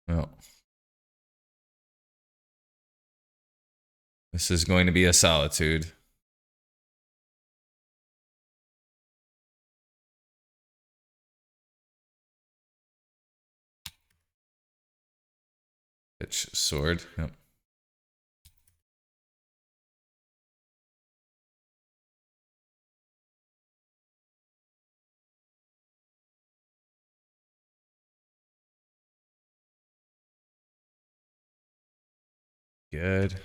A: Well, this is going to be a solitude. Pitch sword. Yep. Good.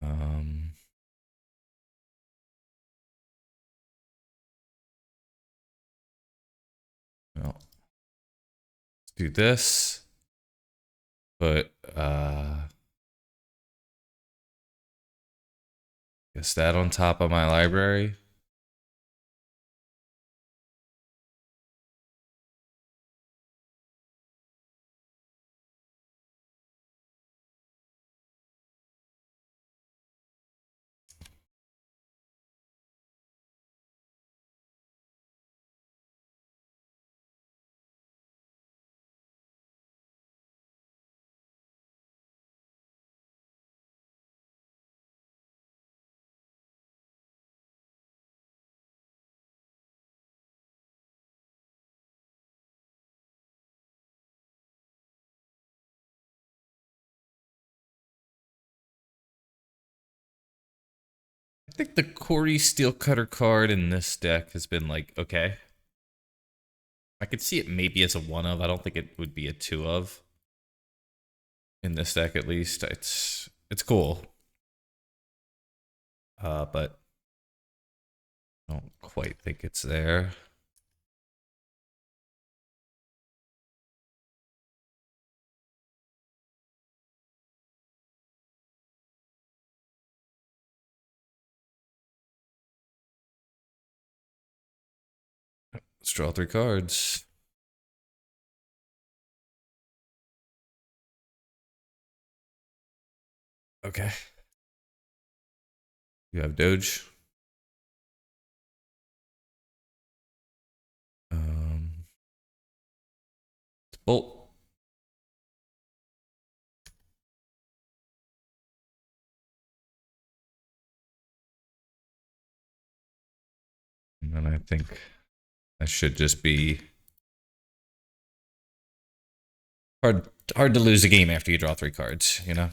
A: Um. Well, let's do this. But guess that on top of my library. I think the Cori-Steel Cutter card in this deck has been like, okay. I could see it maybe as a one of. I don't think it would be a two of. In this deck at least. It's cool. But I don't quite think it's there. Let's draw 3 cards. Okay. You have Doge. Bolt. And then I think that should just be hard to lose a game after you draw 3 cards, you know?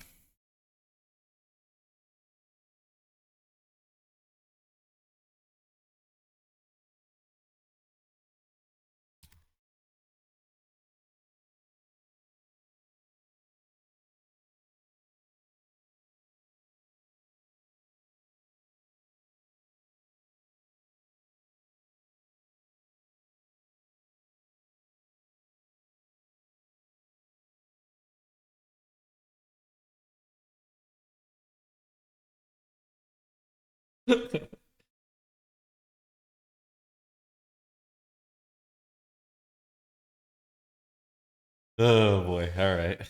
A: Oh boy. All right.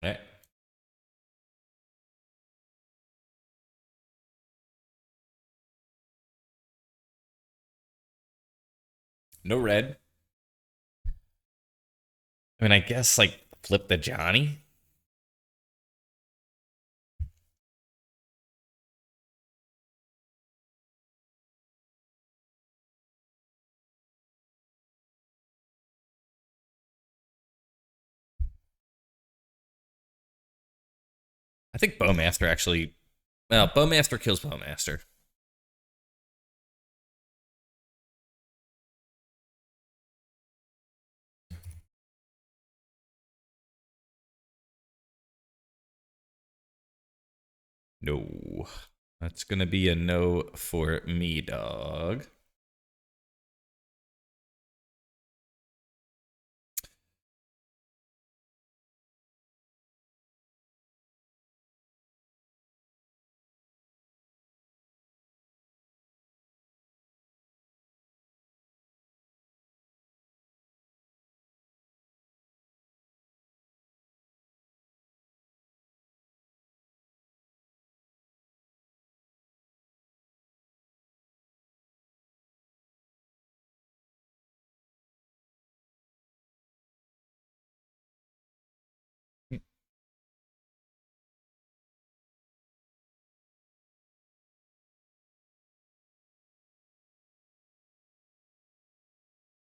A: Right. No red. I mean, I guess like flip the Johnny. I think Bowmaster actually. Well, Bowmaster kills Bowmaster. No. That's gonna be a no for me, dog.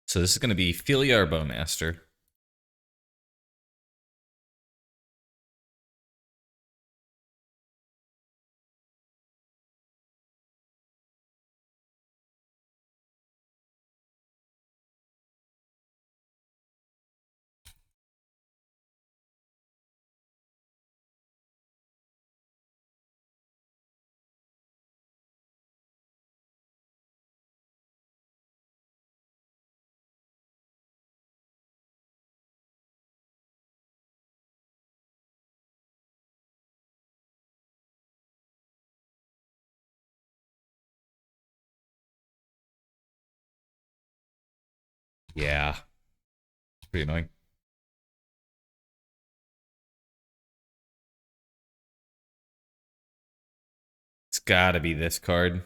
A: So this is gonna be Philia or Bowmaster. Yeah. Pretty annoying. It's gotta be this card.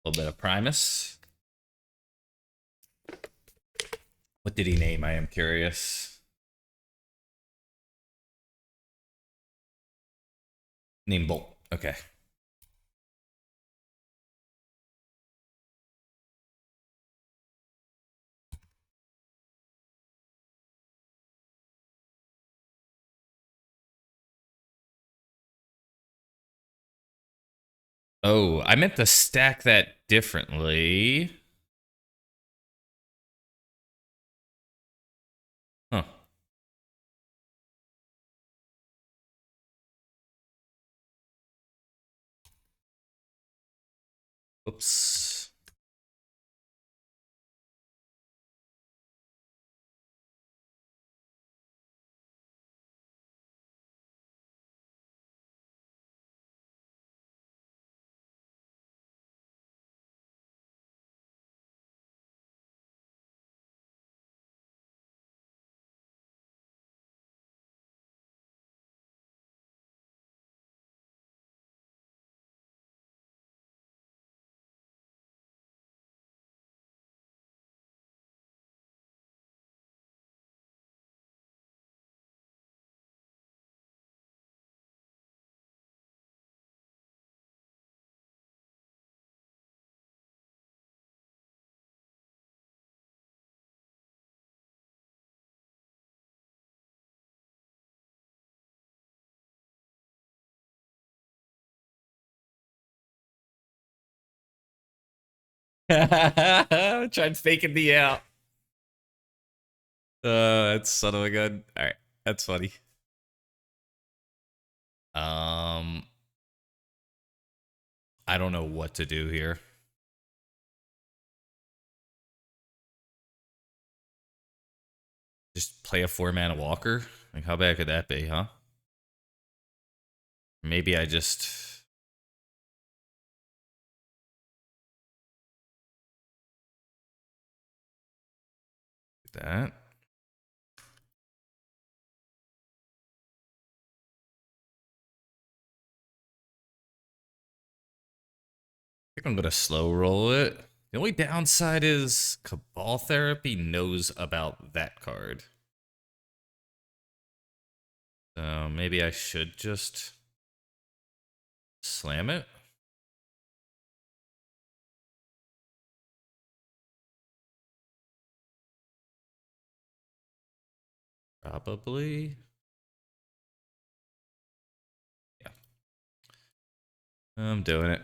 A: A little bit of Primus. What did he name? I am curious. Name Bolt. Okay. Oh, I meant to stack that differently. Huh. Oops. Tried faking the out. That's son of a gun. All right, that's funny. Um, I don't know what to do here. Just play a 4 mana walker. Like, how bad could that be, huh? Maybe I just do that. I think I'm gonna slow roll it. The only downside is Cabal Therapy knows about that card. So maybe I should just slam it. Probably. Yeah. I'm doing it.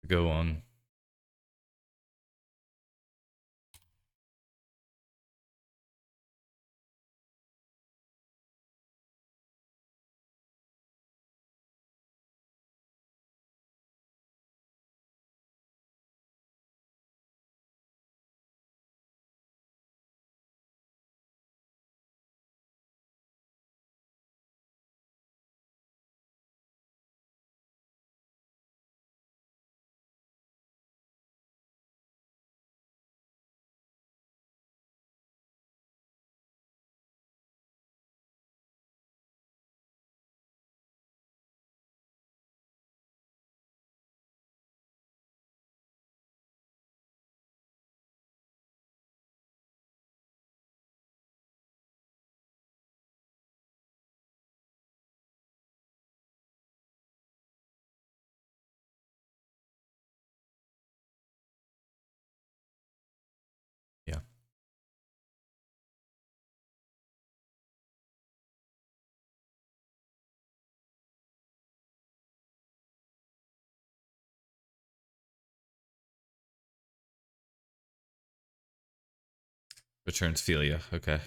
A: Go on. Yeah. Returns Philia. Okay.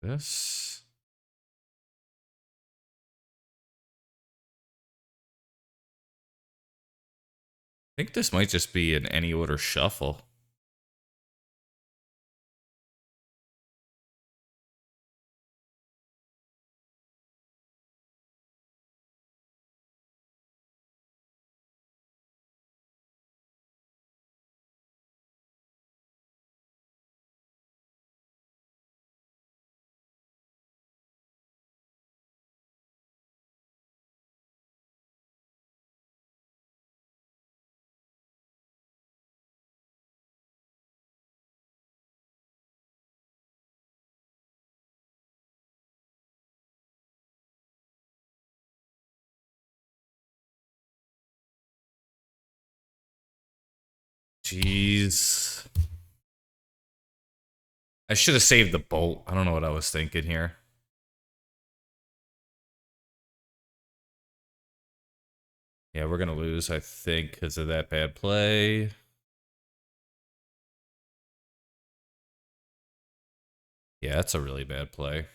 A: This. I think this might just be an any order shuffle. Jeez. I should have saved the bolt. I don't know what I was thinking here. Yeah, we're gonna lose, I think, because of that bad play. Yeah, that's a really bad play.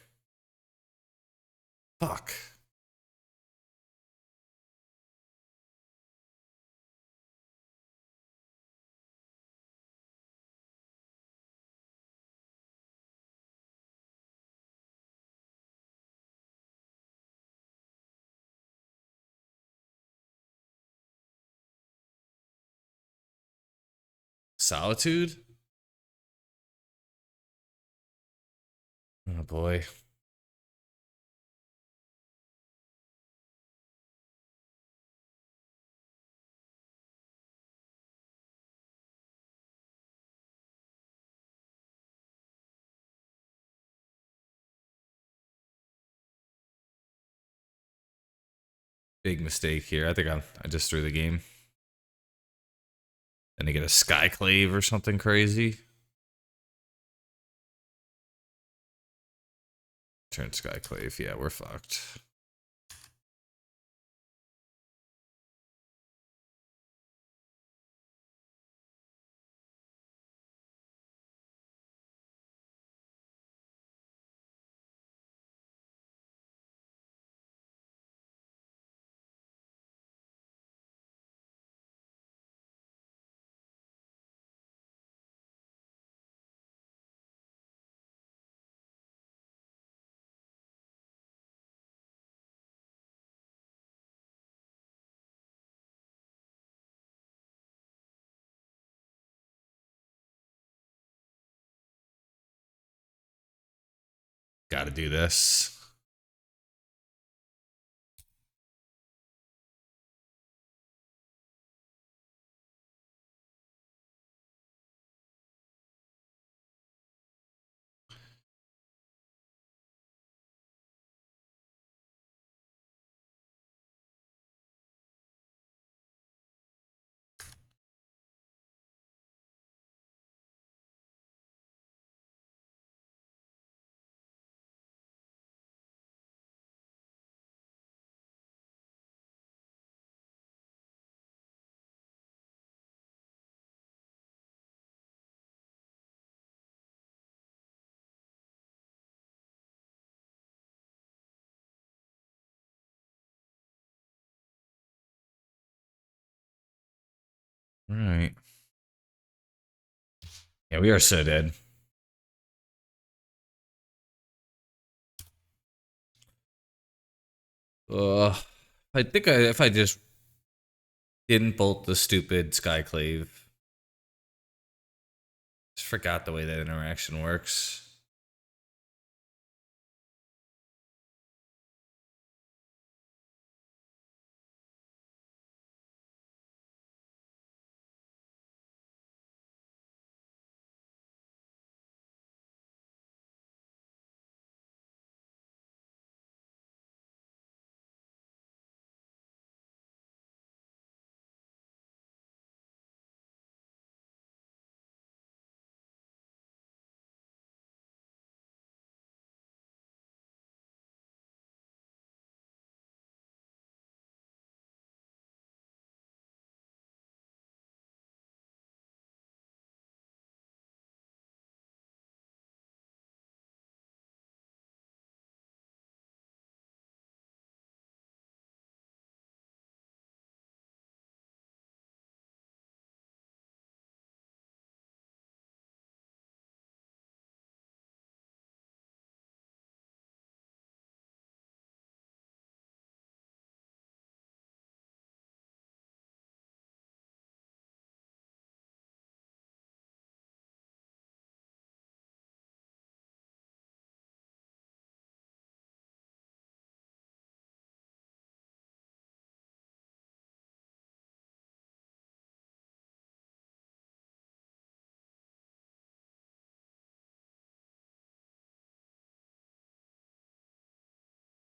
A: Fuck. Solitude? Oh boy. Big mistake here. I think I just threw the game. Then to get a Skyclave or something crazy. Turn Skyclave. Yeah, we're fucked. Gotta do this. All right. Yeah, we are so dead. I think if I just didn't bolt the stupid Skyclave, just forgot the way that interaction works.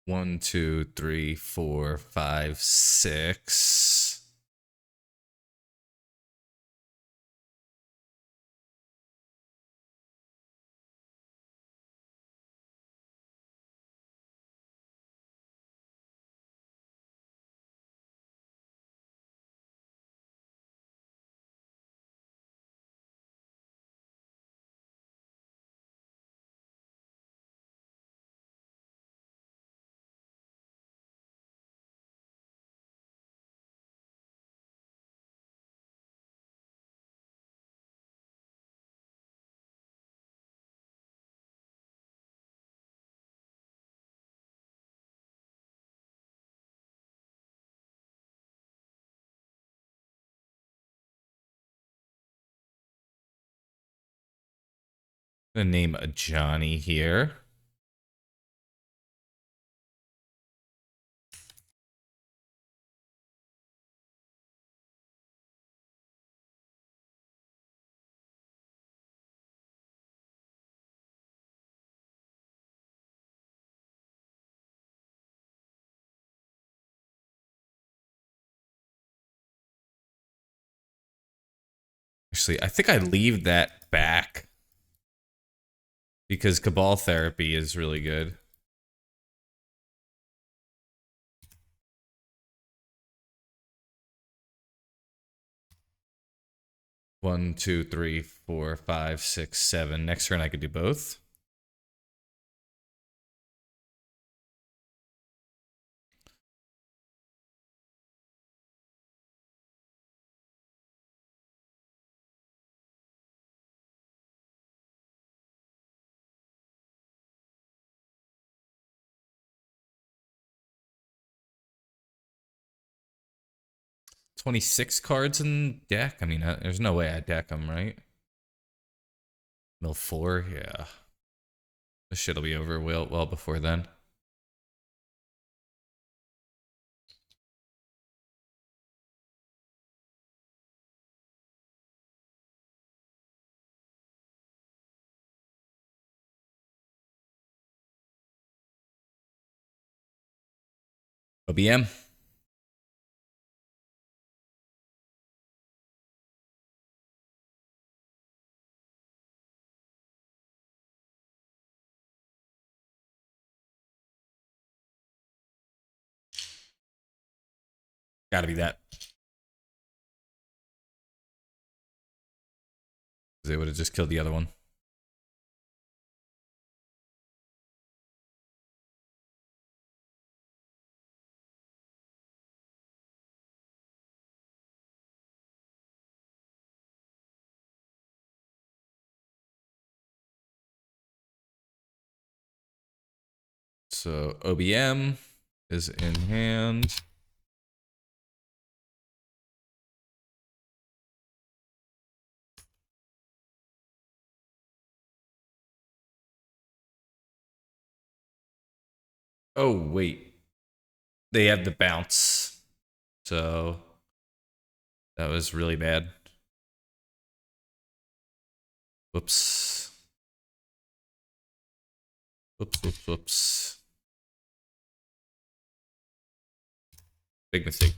A: One, two, three, four, five, six. I'm gonna name a Johnny here. Actually, I think I leave that back because Cabal Therapy is really good. One, two, three, four, five, six, seven. Next turn I could do both. $26 cards in deck. I mean, there's no way I deck them, right? Mill 4, yeah. This shit'll be over well before then. OBM. Gotta be that. They would have just killed the other one. So OBM is in hand. Oh, wait. They have the bounce. So that was really bad. Whoops. Whoops. Big mistake.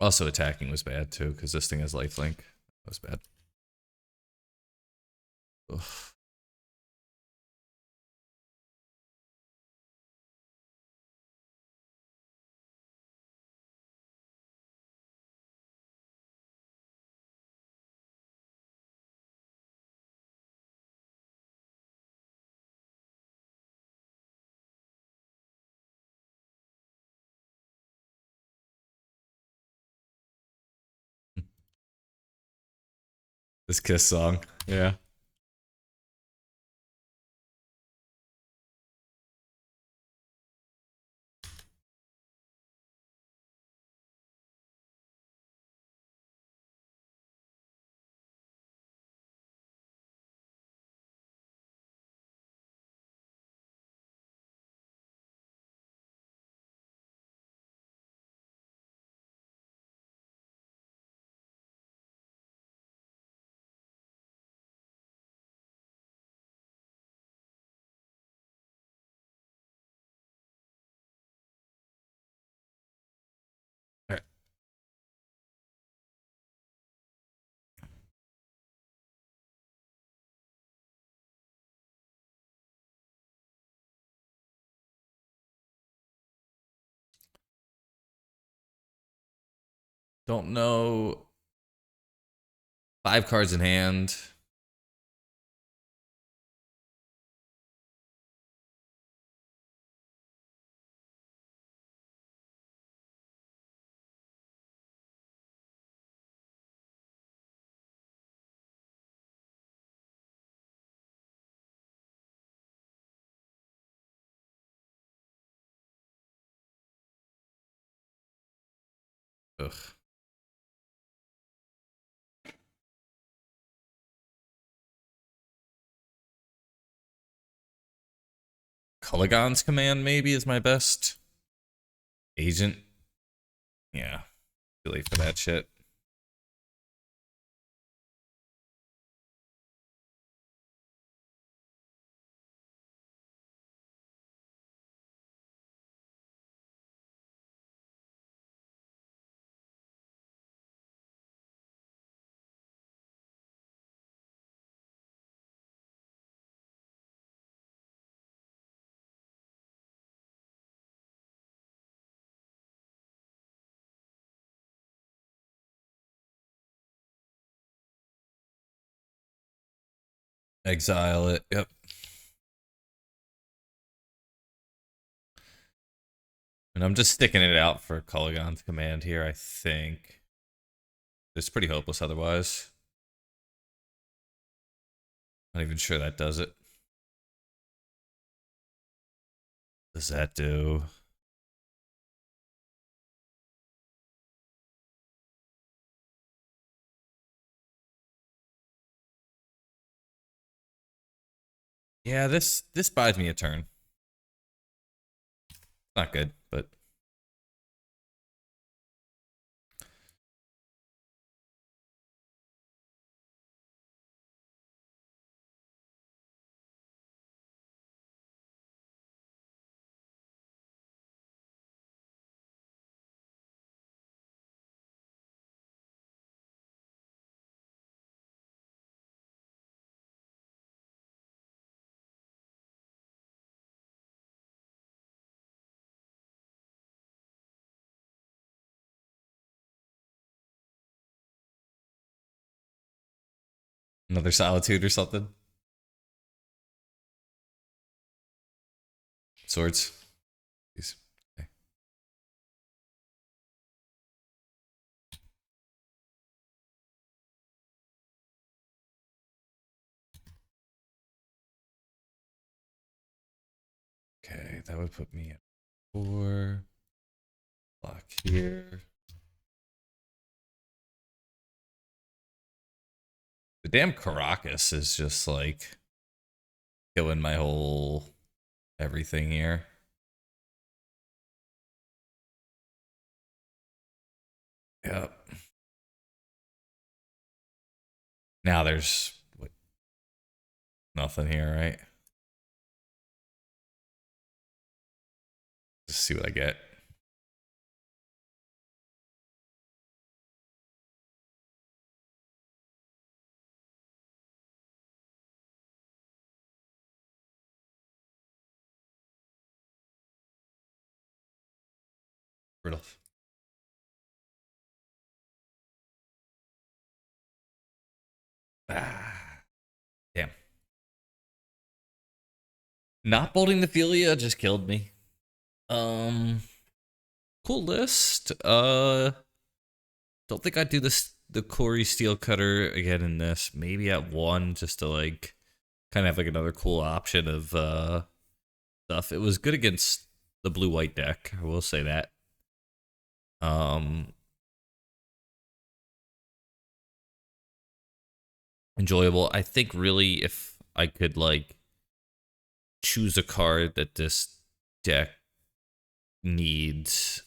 A: Also, attacking was bad too, because this thing has lifelink. That was bad. Ugh. This Kiss song. Yeah. All right. Don't know. 5 cards in hand. Ugh. Culligan's command maybe is my best. Agent. Yeah. Too late for that shit. Exile it. Yep. And I'm just sticking it out for Culligan's command here, I think. It's pretty hopeless otherwise. Not even sure that does it. Does that do? Yeah, this buys me a turn. Not good, but another solitude or something. Swords. Jeez. Okay. Okay, that would put me at 4. Block here. The damn Caracas is just like killing my whole everything here. Yep. Now there's nothing here, right? Just see what I get. Brutal. Ah, damn. Not bolting the Philia just killed me. Cool list. Don't think I'd do this the Cori-Steel cutter again in this. Maybe at 1 just to like kind of have like another cool option of stuff. It was good against the blue-white deck. I will say that. Enjoyable. I think really if I could like choose a card that this deck needs,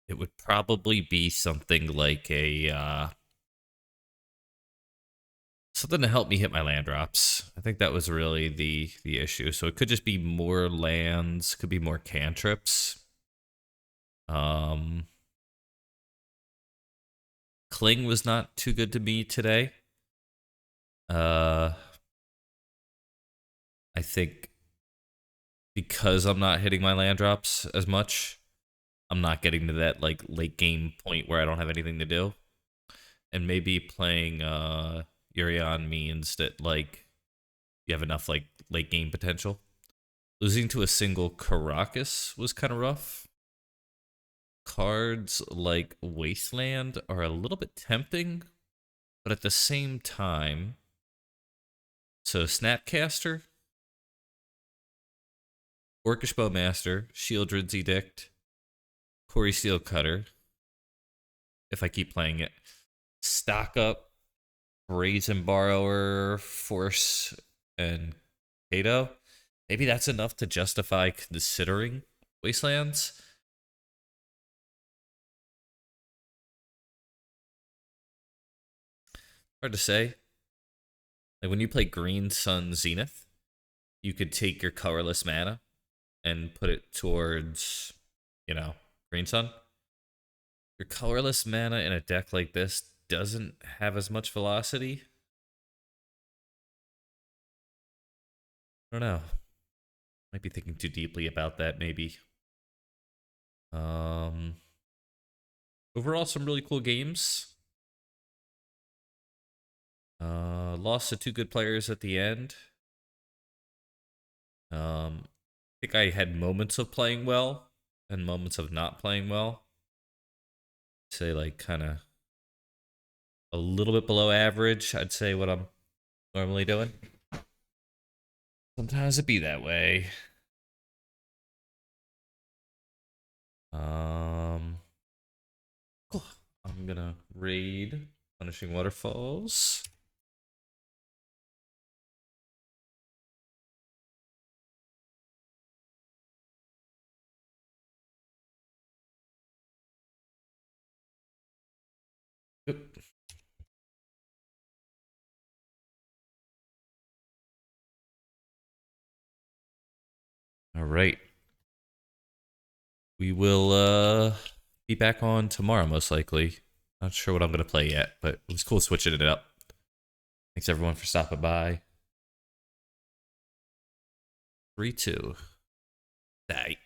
A: it would probably be something like a something to help me hit my land drops. I think that was really the issue. So it could just be more lands, could be more cantrips. Cling was not too good to me today. I think because I'm not hitting my land drops as much, I'm not getting to that like late game point where I don't have anything to do. And maybe playing Urion means that like you have enough like late game potential. Losing to a single Caracas was kind of rough. Cards like Wasteland are a little bit tempting, but at the same time, so Snapcaster, Orcish Bowmaster, Shieldred's Edict, Cori-Steel Cutter, if I keep playing it. Stock up Brazen Borrower, Force, and Kato. Maybe that's enough to justify considering Wastelands. Hard to say. Like when you play Green Sun Zenith, you could take your colorless mana and put it towards, Green Sun. Your colorless mana in a deck like this doesn't have as much velocity. I don't know. Might be thinking too deeply about that, maybe. Overall, some really cool games. Lost to two good players at the end. I think I had moments of playing well and moments of not playing well. Say like kind of a little bit below average, I'd say what I'm normally doing. Sometimes it be that way. Cool. I'm gonna raid Punishing Waterfalls. Yep. All right. We will be back on tomorrow, most likely. Not sure what I'm going to play yet, but it was cool switching it up. Thanks everyone for stopping by. 3-2. Die.